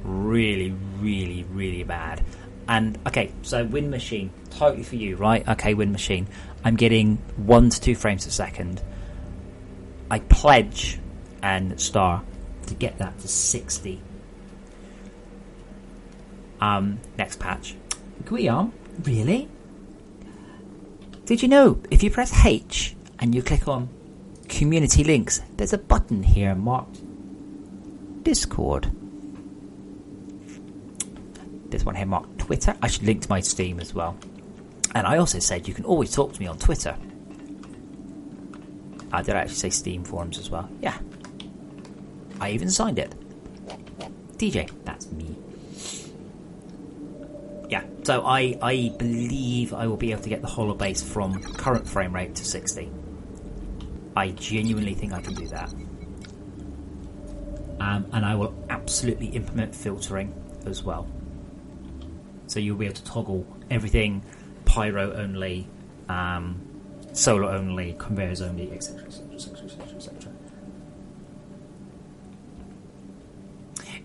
really, really, really bad. And, okay, so Wind Machine, totally for you, right? Okay, Wind Machine. I'm getting 1 to 2 frames a second. I pledge and star to get that to 60. Next patch. Guillaume, really? Did you know if you press H and you click on community links, there's a button here marked Discord. There's one here marked Twitter. I should link to my Steam as well. And I also said you can always talk to me on Twitter. I did actually say Steam forums as well. Yeah. I even signed it. DJ, that's me. Yeah, so I believe I will be able to get the holobase from current frame rate to 60. I genuinely think I can do that. And I will absolutely implement filtering as well. So you'll be able to toggle everything pyro only, solar only, conveyors only, etc, etc, etc, etc, etc.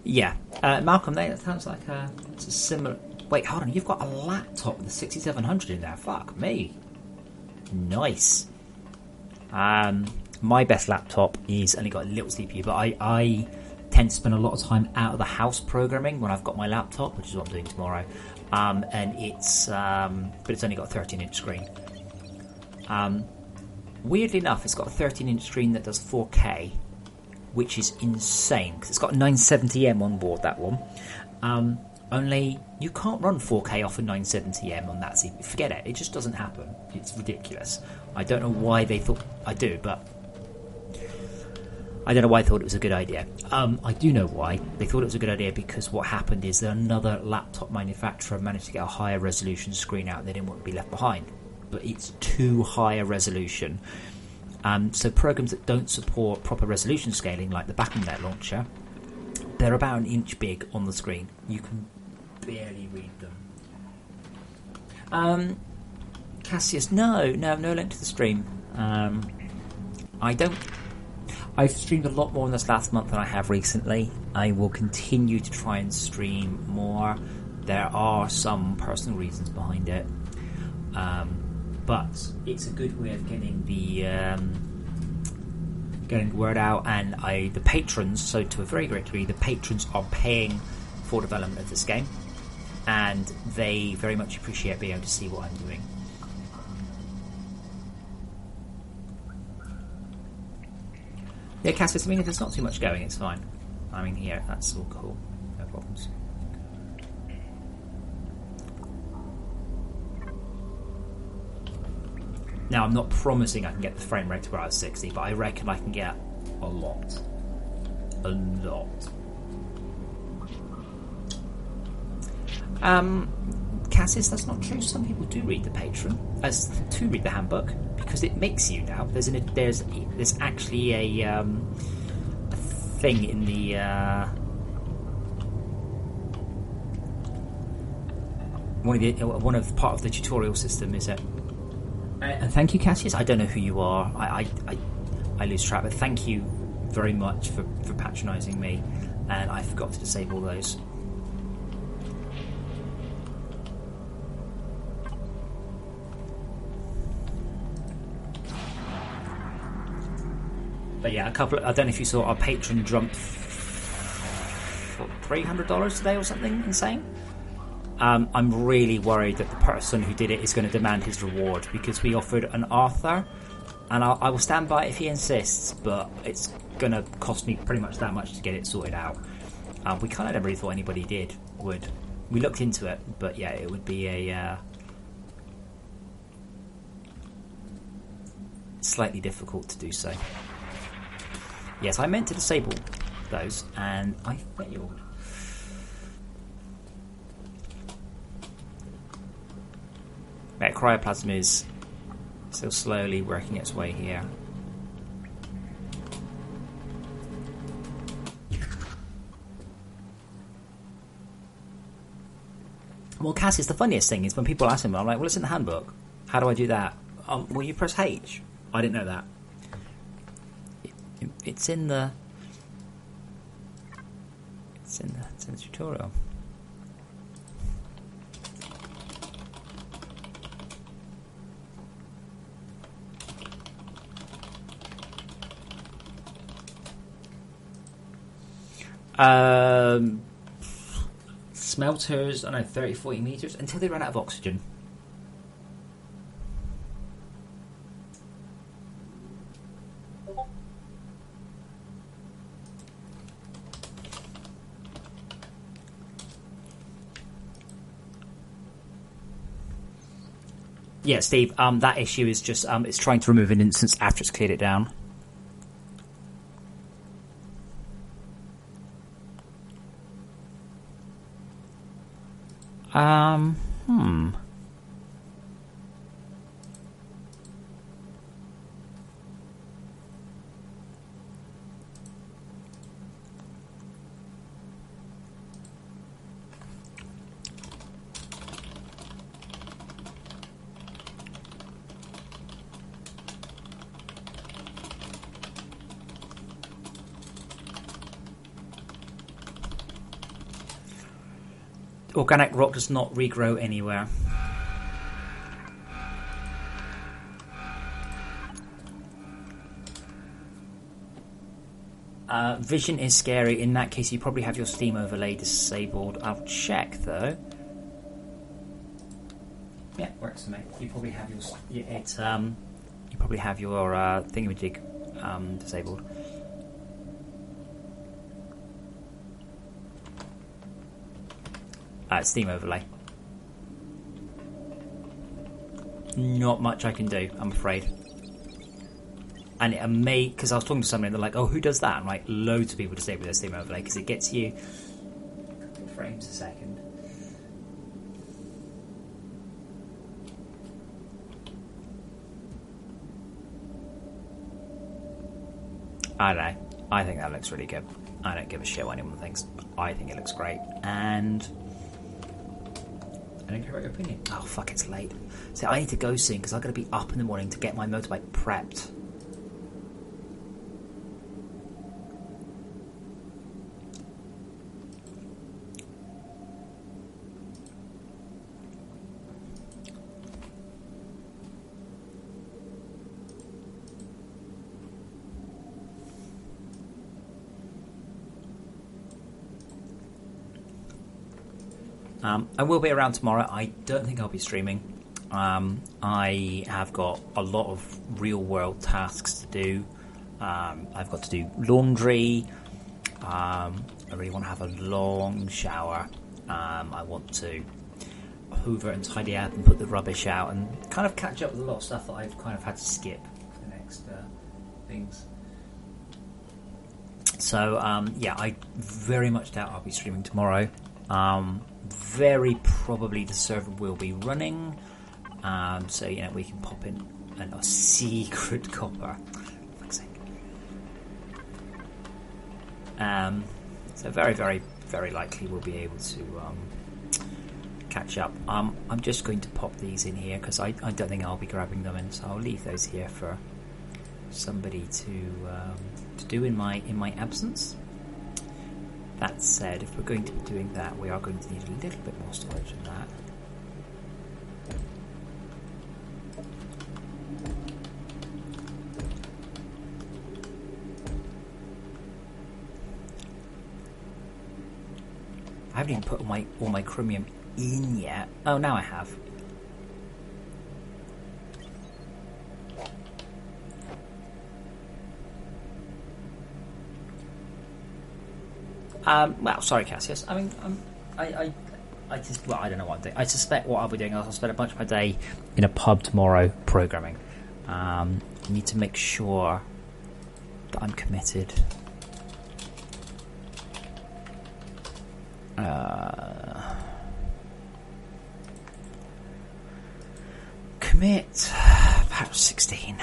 Yeah, Malcolm, that sounds like it's a similar... Wait, hold on, you've got a laptop with a 6700 in there. Fuck me. Nice. My best laptop is only got a little CPU, but I tend to spend a lot of time out of the house programming when I've got my laptop, which is what I'm doing tomorrow. And it's but it's only got a 13-inch screen. Weirdly enough, it's got a 13-inch screen that does 4K, which is insane because it's got a 970M on board, that one. Only you can't run 4K off a 970M on that CPU. Forget it. It just doesn't happen. It's ridiculous. I don't know why they thought... I do, but... I don't know why they thought it was a good idea. I do know why. They thought it was a good idea because what happened is that another laptop manufacturer managed to get a higher resolution screen out and they didn't want to be left behind. But it's too high a resolution. So programs that don't support proper resolution scaling, like the Battle.net launcher, they're about an inch big on the screen. You can barely read them. Cassius, no link to the stream. I've streamed a lot more in this last month than I have recently. I will continue to try and stream more. There are some personal reasons behind it. But it's a good way of getting the word out, and the patrons, so to a very great degree, the patrons are paying for development of this game, and they very much appreciate being able to see what I'm doing. Yeah, Cassius, I mean, if there's not too much going, it's fine. I mean, here, that's all cool. No problems. Now, I'm not promising I can get the frame rate to where I was 60, but I reckon I can get a lot. A lot. Cassis, that's not true. Some people do read the read the handbook because it makes you now. There's actually a thing in the one of part of the tutorial system is it. And thank you, Cassius. I don't know who you are. I lose track, but thank you very much for patronising me. And I forgot to disable those. But yeah, I don't know if you saw our patron jumped $300 today or something insane. I'm really worried that the person who did it is going to demand his reward because we offered an Arthur, and I will stand by it if he insists, but it's going to cost me pretty much that much to get it sorted out. We kind of never really thought anybody would. We looked into it, but yeah, it would be a slightly difficult to do so. Yes, I meant to disable those, and I failed. That cryoplasm is still slowly working its way here. Well, Cassius, the funniest thing is when people ask him, I'm like, well, it's in the handbook. How do I do that? Well, you press H. I didn't know that. It's in the tutorial. Smelters, I don't know, 30-40 meters until they run out of oxygen. Yeah, Steve, that issue is just it's trying to remove an instance after it's cleared it down. Organic rock does not regrow anywhere. Vision is scary. In that case, you probably have your Steam overlay disabled. I'll check though. Yeah, works for me. You probably have your thingamajig disabled. Steam overlay. Not much I can do, I'm afraid. And it may, because I was talking to somebody and they're like, oh, who does that? I'm like, loads of people disable their Steam overlay because it gets you a couple of frames a second. I don't know. I think that looks really good. I don't give a shit what anyone thinks. I think it looks great. And I don't care about your opinion. Oh, fuck, it's late. So I need to go soon because I've got to be up in the morning to get my motorbike prepped. I will be around tomorrow. I don't think I'll be streaming. I have got a lot of real world tasks to do. I've got to do laundry. I really want to have a long shower. I want to hoover and tidy up and put the rubbish out and kind of catch up with a lot of stuff that I've kind of had to skip for the next things. So, yeah, I very much doubt I'll be streaming tomorrow. very probably the server will be running. So, you know, we can pop in a secret copper. Fuck's sake. So very, very, very likely we'll be able to catch up. I'm just going to pop these in here because I don't think I'll be grabbing them in, so I'll leave those here for somebody to do in my absence. That said, if we're going to be doing that, we are going to need a little bit more storage than that. I haven't even put all my chromium in yet. Oh, now I have. Well, sorry, Cassius. I mean, I just, well, I don't know what I'm doing. I suspect what I'll be doing is I'll spend a bunch of my day in a pub tomorrow programming. I need to make sure that I'm committed. Commit patch 16.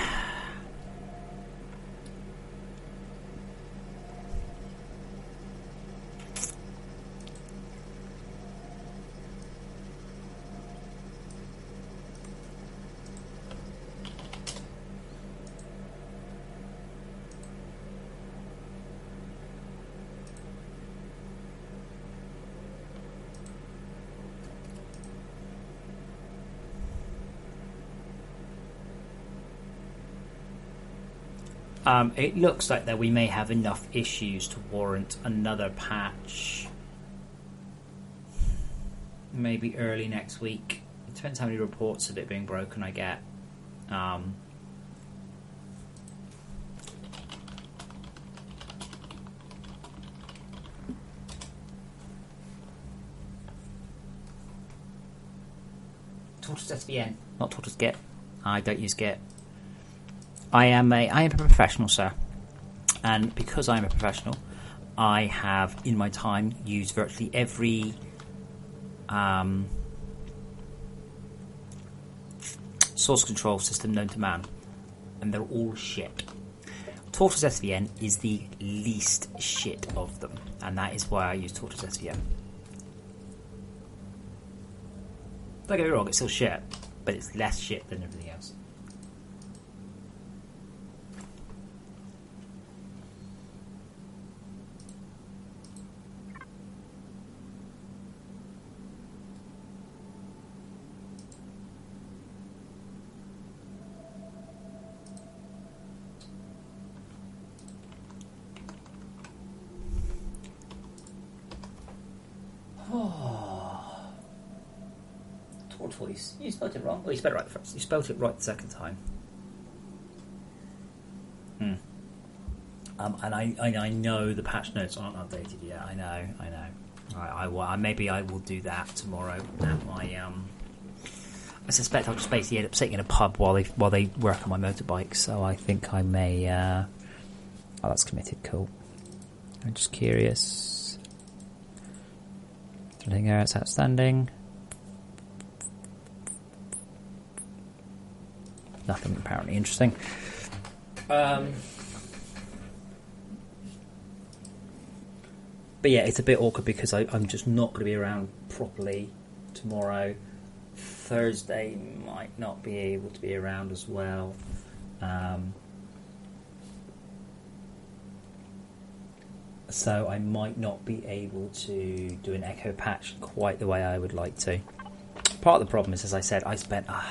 It looks like that we may have enough issues to warrant another patch. Maybe early next week. It depends how many reports of it being broken I get. Tortoise SVN, not Tortoise Git. I don't use Git. I am a professional, sir, and because I am a professional, I have in my time used virtually every source control system known to man, and they're all shit. Tortoise SVN is the least shit of them, and that is why I use Tortoise SVN. Don't get me wrong, it's still shit, but it's less shit than everything else. Tortoise. You spelled it wrong. Oh, you spelled it right first. You spelled it right the second time. And I know the patch notes aren't updated yet. I know. Maybe I will do that tomorrow at my I suspect I'll just basically end up sitting in a pub while they work on my motorbike. So I think I may. Oh, that's committed. Cool. I'm just curious. Anything else outstanding? Nothing apparently interesting. But yeah, it's a bit awkward because I'm just not going to be around properly tomorrow. Thursday might not be able to be around as well. So I might not be able to do an echo patch quite the way I would like to. Part of the problem is, as I said, I spent a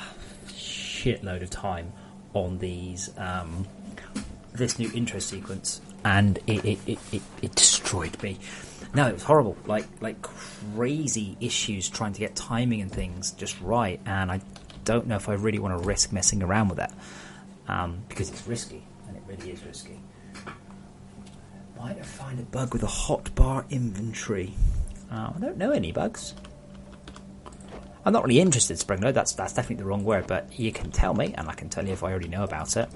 shitload of time on these this new intro sequence, and it destroyed me. No, it was horrible. Like crazy issues trying to get timing and things just right, and I don't know if I really want to risk messing around with that because it's risky, and it really is risky. Might have found a bug with a hotbar inventory. I don't know any bugs. I'm not really interested, Springload. That's definitely the wrong word, but you can tell me, and I can tell you if I already know about it.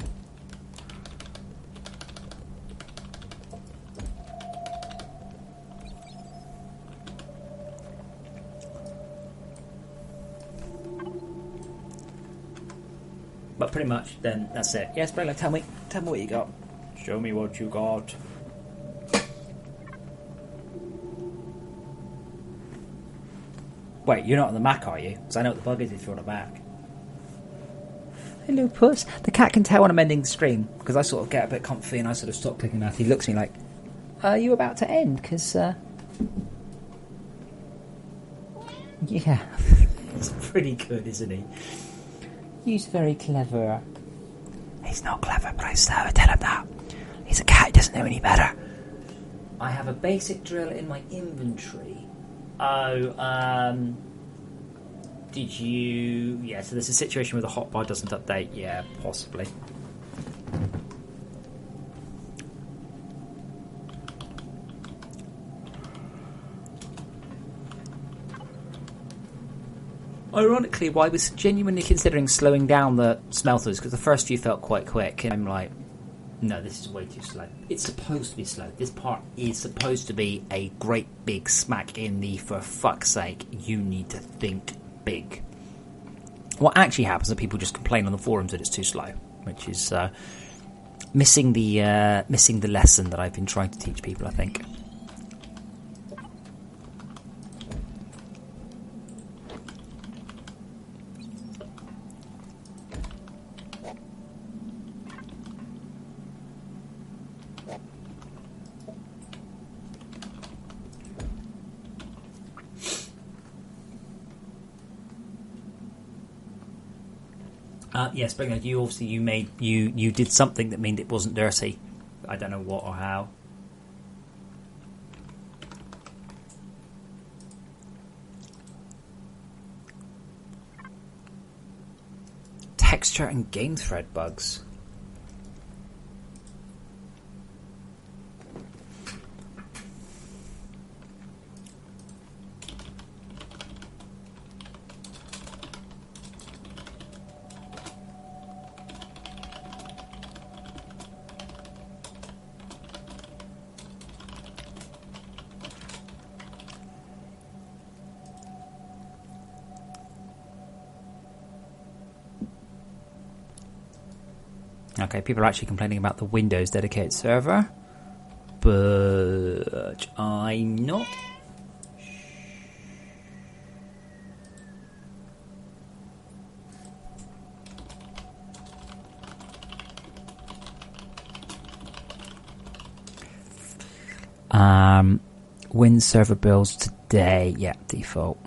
But pretty much, then that's it. Yes, Brayla, tell me what you got. Show me what you got. Wait, you're not on the Mac, are you? Because I know what the bug is if you're on the Mac. Hello, Puss. The cat can tell when I'm ending the stream, because I sort of get a bit comfy and I sort of stop clicking that. He looks at me like, are you about to end? Because, yeah. He's pretty good, isn't he? He's very clever. He's not clever, but I still tell him that. He's a cat, he doesn't know any better. I have a basic drill in my inventory. Did you... Yeah, so there's a situation where the hotbar doesn't update. Yeah, possibly. Ironically, I was genuinely considering slowing down the smelters, because the first few felt quite quick, and I'm like, no, this is way too slow. It's supposed to be slow. This part is supposed to be a great big smack in the, for fuck's sake, you need to think big. What actually happens is people just complain on the forums that it's too slow, which is missing the lesson that I've been trying to teach people, I think. Yes, but you obviously you did something that meant it wasn't dirty. I don't know what or how. Texture and game thread bugs. Okay, people are actually complaining about the Windows dedicated server, but I'm not. Win server builds today. Yeah, default.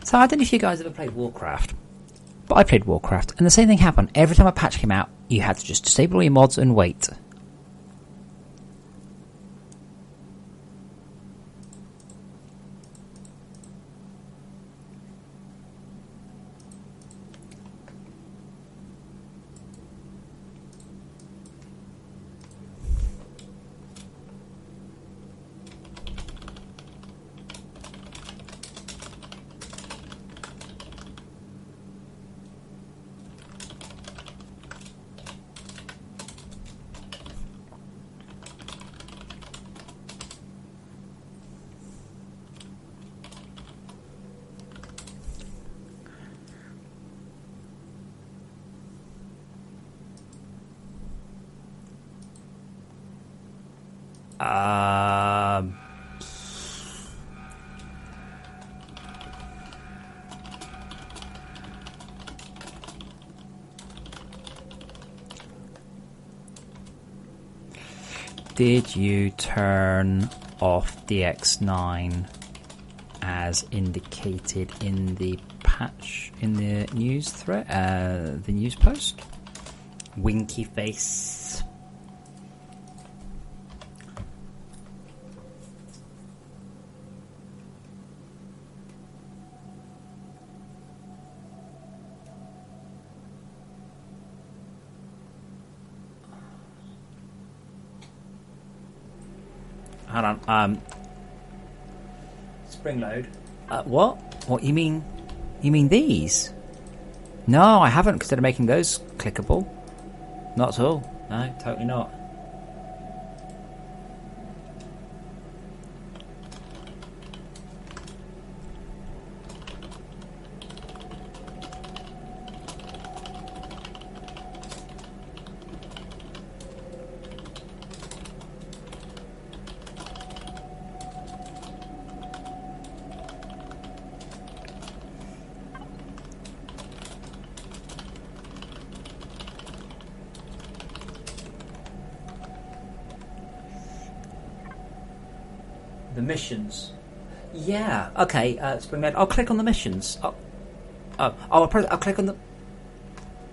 So I don't know if you guys ever played Warcraft, but I played Warcraft, and the same thing happened. Every time a patch came out, you had to just disable all your mods and wait. Did you turn off DX9 as indicated in the patch, in the news thread, the news post? Winky face. Hold on. spring load. What? What you mean? You mean these? No, I haven't considered making those clickable. Not at all. No, totally not. The missions. Yeah. Okay. Springload. I'll click on the missions. I'll click on the.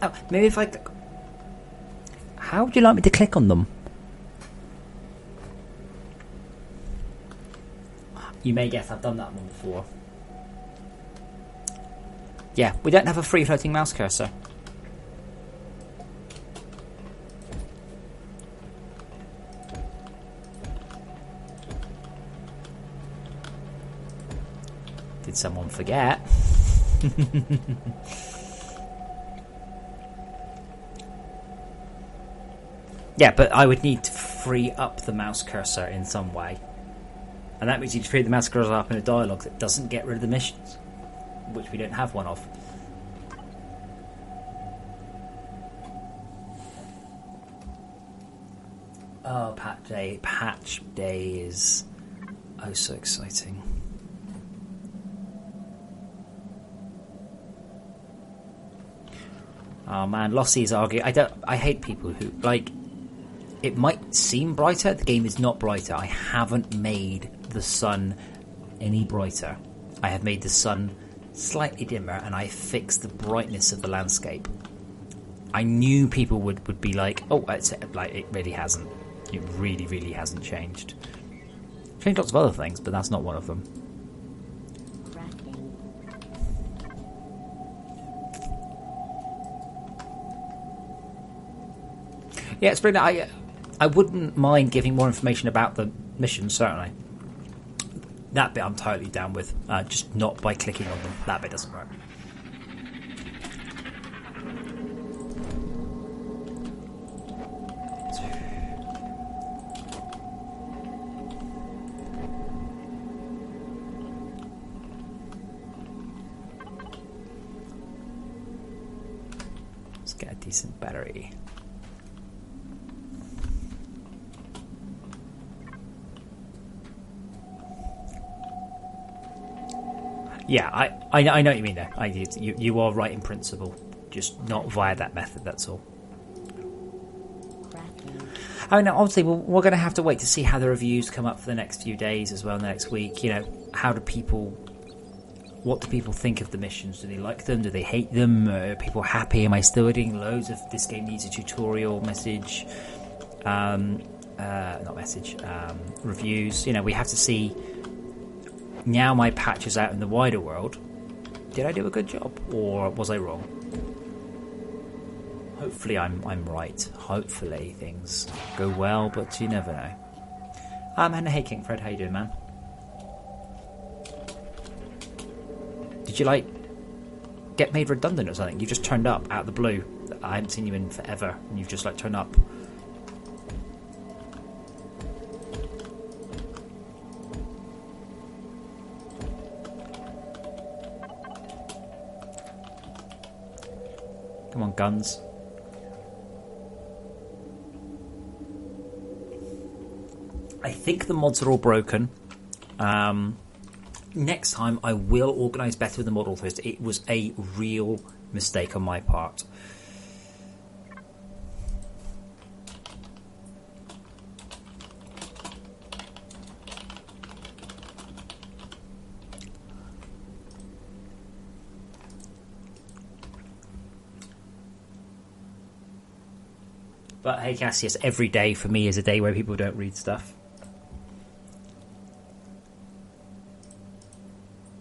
Oh, maybe if I. How would you like me to click on them? You may guess I've done that one before. Yeah, we don't have a free floating mouse cursor. Did someone forget? Yeah, but I would need to free up the mouse cursor in some way. And that means you'd free the mouse cursor up in a dialogue that doesn't get rid of the missions, which we don't have one of. Oh, patch day is oh so exciting. Oh man, Lossie's arguing. I hate people who like. It might seem brighter. The game is not brighter. I haven't made the sun any brighter. I have made the sun slightly dimmer, and I fixed the brightness of the landscape. I knew people would be like, "Oh, it's like it really hasn't. It really, really hasn't changed." Changed lots of other things, but that's not one of them. Yeah, it's brilliant. I wouldn't mind giving more information about the mission, certainly. That bit I'm totally down with. Just not by clicking on them. That bit doesn't work. Let's get a decent battery. Yeah, I know what you mean there. You are right in principle, just not via that method, that's all. I know, obviously, we're going to have to wait to see how the reviews come up for the next few days as well, next week. You know, what do people think of the missions? Do they like them? Do they hate them? Are people happy? Am I still getting loads of this game needs a tutorial message? Reviews. You know, we have to see. Now my patch is out in the wider world. Did I do a good job, or was I wrong? Hopefully I'm right. Hopefully things go well, but you never know. And hey King Fred, how you doing, man? Did you get made redundant or something? You just turned up out of the blue. I haven't seen you in forever, and you've just turned up. Come on, guns. I think the mods are all broken. Next time I will organise better with the mod authors. It was a real mistake on my part. But hey Cassius, every day for me is a day where people don't read stuff.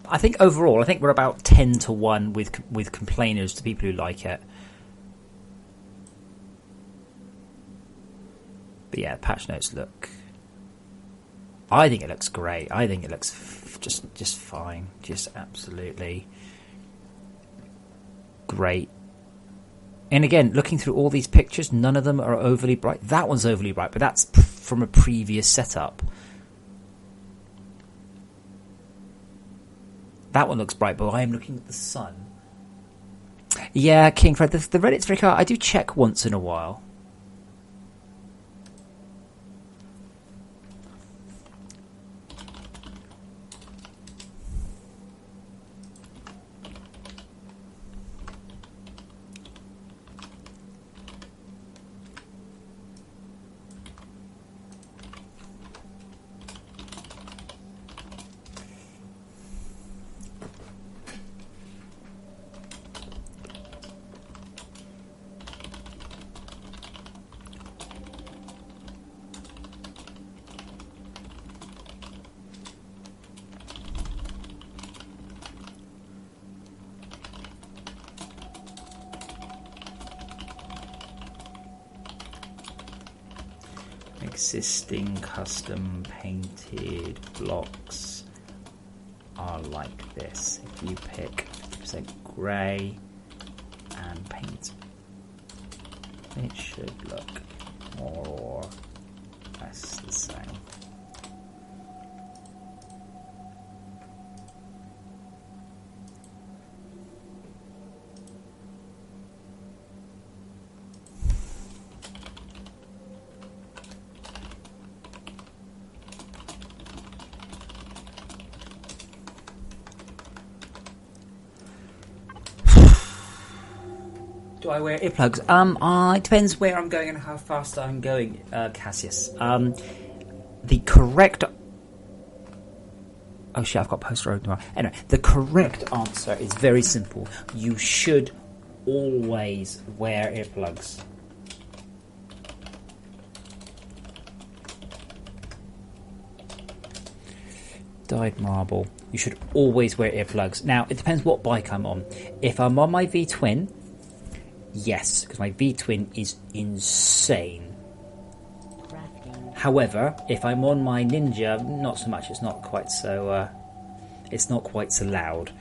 I think overall, we're about 10-1 with complainers to people who like it. But yeah, patch notes look... I think it looks great. I think it looks just fine. Just absolutely great. And again, looking through all these pictures, none of them are overly bright. That one's overly bright, but that's from a previous setup. That one looks bright, but I am looking at the sun. Yeah, King Fred, the Reddit's very cool. I do check once in a while. Existing custom painted blocks are like this. If you pick 50% grey and paint, it should look more or less the same. Do I wear earplugs? It depends where I'm going and how fast I'm going, Cassius. The correct... Oh shit, I've got poster open tomorrow. Anyway, the correct answer is very simple. You should always wear earplugs. Dyed marble. You should always wear earplugs. Now, it depends what bike I'm on. If I'm on my V-twin... Yes, because my V-twin is insane. However, if I'm on my Ninja, not so much. It's not quite so. It's not quite so loud.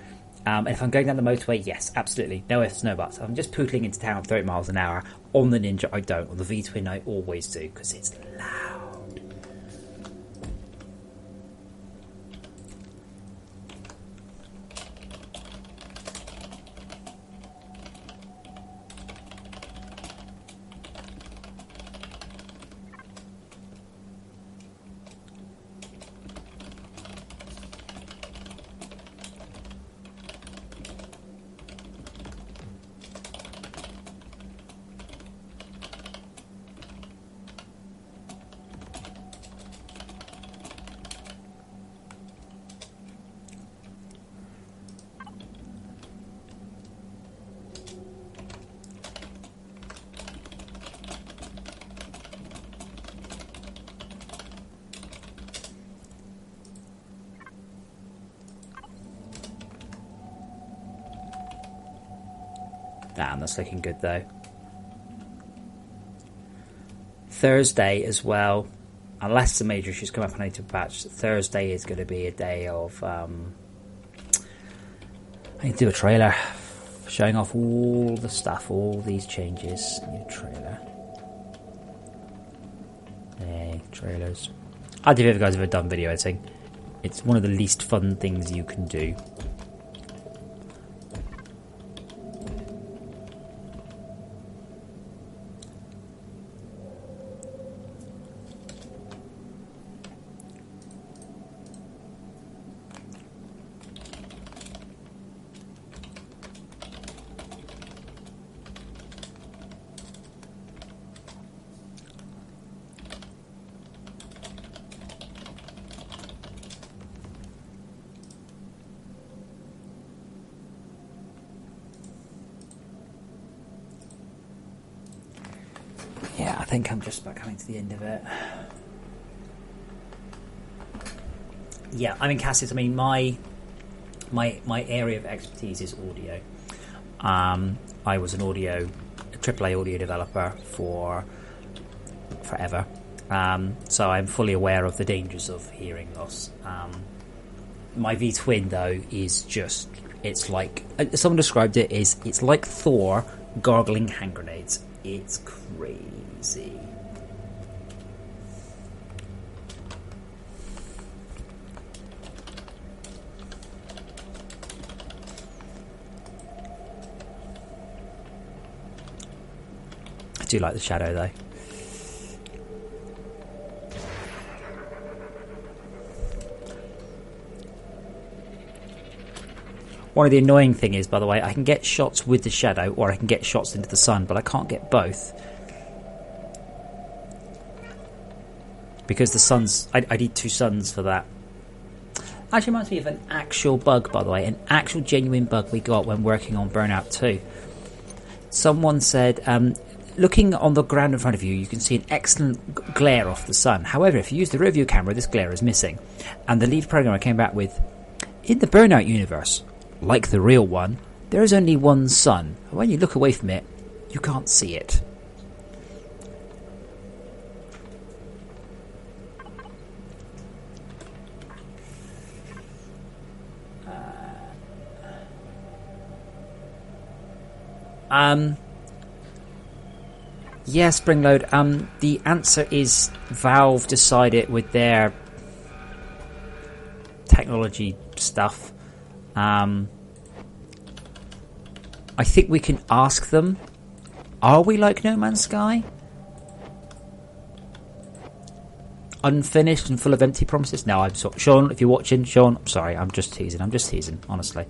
And if I'm going down the motorway, yes, absolutely, no ifs, no buts. I'm just pootling into town 30 miles an hour. On the Ninja, I don't. On the V-twin, I always do because it's loud. Damn, that's looking good though. Thursday as well, unless the major issues come up and I need to patch, Thursday is going to be a day of... I need to do a trailer showing off all the stuff, all these changes. New trailer. Hey, trailers. I don't know if you guys have ever done video editing. It's one of the least fun things you can do. Yeah, I think I'm just about coming to the end of it. Yeah, I mean, Cassius, I mean, my area of expertise is audio. I was an AAA audio developer for forever. So I'm fully aware of the dangers of hearing loss. My V-twin though is just, it's like, someone described it as, it's like Thor gargling hand grenades. It's crazy. I do like the shadow though. One of the annoying thing is, by the way, I can get shots with the shadow or I can get shots into the sun, but I can't get both. Because the sun's... I need 2 suns for that. Actually reminds me of an actual bug, by the way. An actual genuine bug we got when working on Burnout 2. Someone said, looking on the ground in front of you, you can see an excellent glare off the sun. However, if you use the rear view camera, this glare is missing. And the lead programmer came back with, in the Burnout universe, like the real one, there is only one sun. When you look away from it, you can't see it. Yeah, Springload. The answer is Valve decided with their technology stuff. I think we can ask them, are we like No Man's Sky? Unfinished and full of empty promises? No, I'm sorry. Sean, if you're watching, Sean, I'm sorry, I'm just teasing, honestly.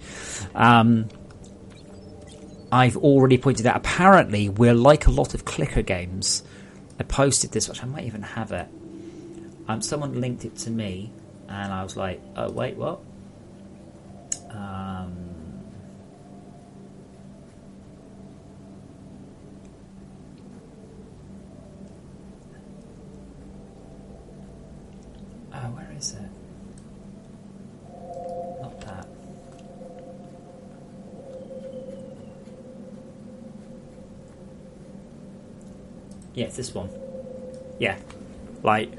I've already pointed out, apparently, we're like a lot of clicker games. I posted this, which I might even have it. Someone linked it to me, and I was like, oh, wait, what? Where is it? Not that. Yeah, it's this one. Yeah. Like,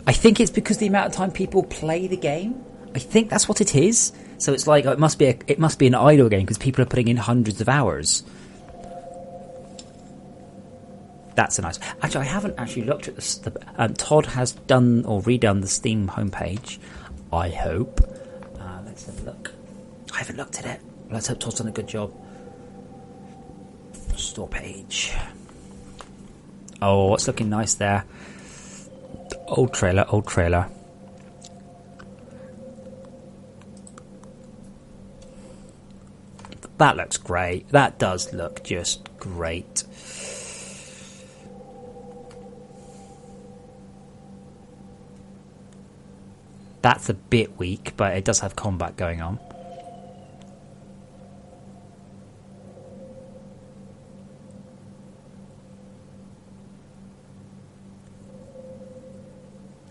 I think it's because the amount of time people play the game. I think that's what it is. So it's like, it must be an idle game because people are putting in hundreds of hours. That's a nice... Actually, I haven't actually looked at this. Todd has done or redone the Steam homepage, I hope. Let's have a look. I haven't looked at it. Let's hope Todd's done a good job. Store page. Oh, it's looking nice there. Old trailer. That looks great. That does look just great. That's a bit weak, but it does have combat going on.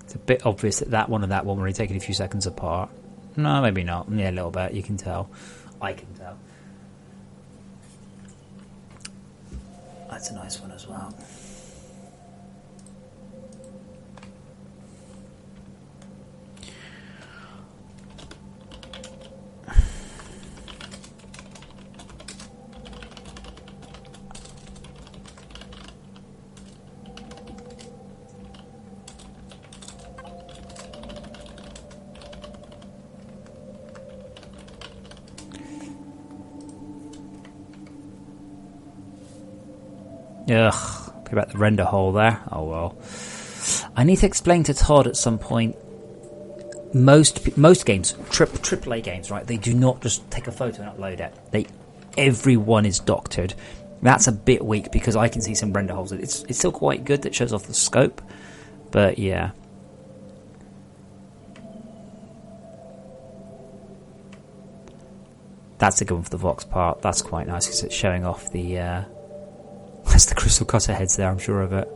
It's a bit obvious that that one and that one were only taking a few seconds apart. No, maybe not. Yeah, a little bit. You can tell. I can tell. That's a nice one as well. Ugh, about the render hole there. Oh well. I need to explain to Todd at some point. Most games, AAA games, right? They do not just take a photo and upload it. Everyone is doctored. That's a bit weak because I can see some render holes. It's still quite good that shows off the scope, but yeah. That's a good one for the Vox part. That's quite nice because it's showing off the. That's the crystal cutter heads there, I'm sure of it.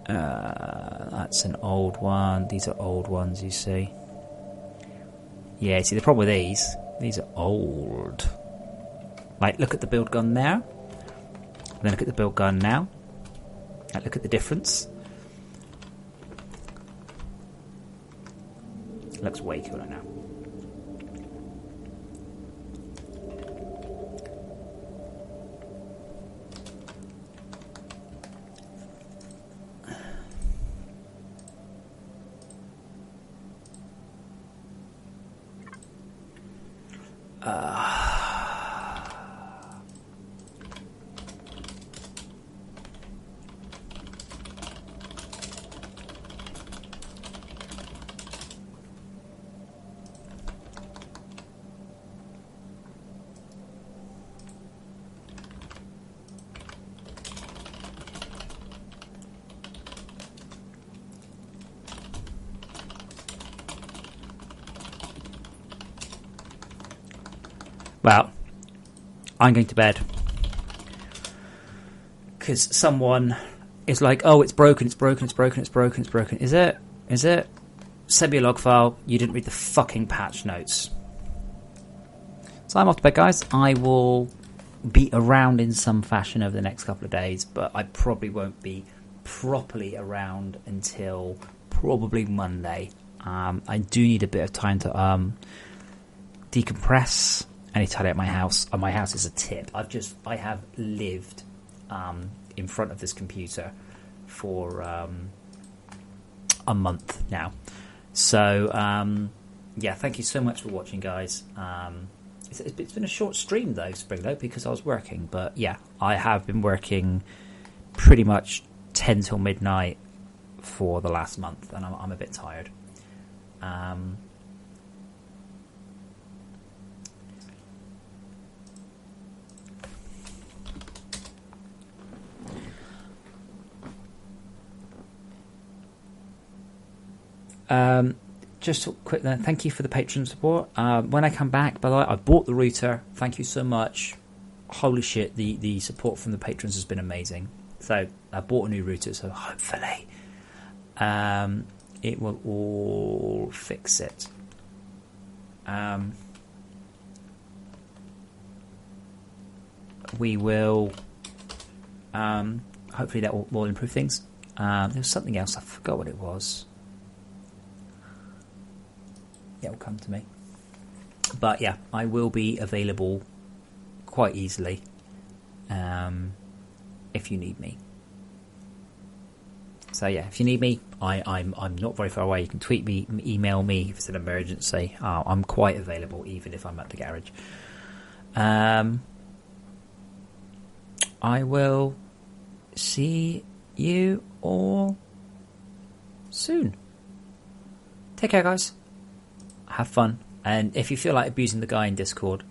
That's an old one. These are old ones, you see. Yeah, see, the problem with these are old. Like, look at the build gun there. And then look at the build gun now. Like, look at the difference. It looks way cooler now. Well, I'm going to bed because someone is like, "Oh, it's broken, it's broken, it's broken, it's broken, it's broken." Is it? Is it? Send me a log file. You didn't read the fucking patch notes. So I'm off to bed, guys. I will be around in some fashion over the next couple of days, but I probably won't be properly around until probably Monday. I do need a bit of time to decompress. I need to tidy up my house. My house is a tip. I have lived in front of this computer for a month now. So yeah, thank you so much for watching, guys. It's been a short stream though, Springlow, because I was working. But yeah, I have been working pretty much 10 till midnight for the last month, and I'm a bit tired. Just a quick then, thank you for the Patreon support. When I come back, by the way, I bought the router. Thank you so much. Holy shit, the support from the patrons has been amazing. So I bought a new router, so hopefully it will all fix it. We will hopefully that will improve things. There was something else, I forgot what it was. It will come to me. But yeah, I will be available quite easily if you need me. So yeah, if you need me, I'm not very far away. You can tweet me, email me if it's an emergency. I'm quite available even if I'm at the garage. I will see you all soon. Take care, guys. Have fun. And if you feel like abusing the guy in Discord,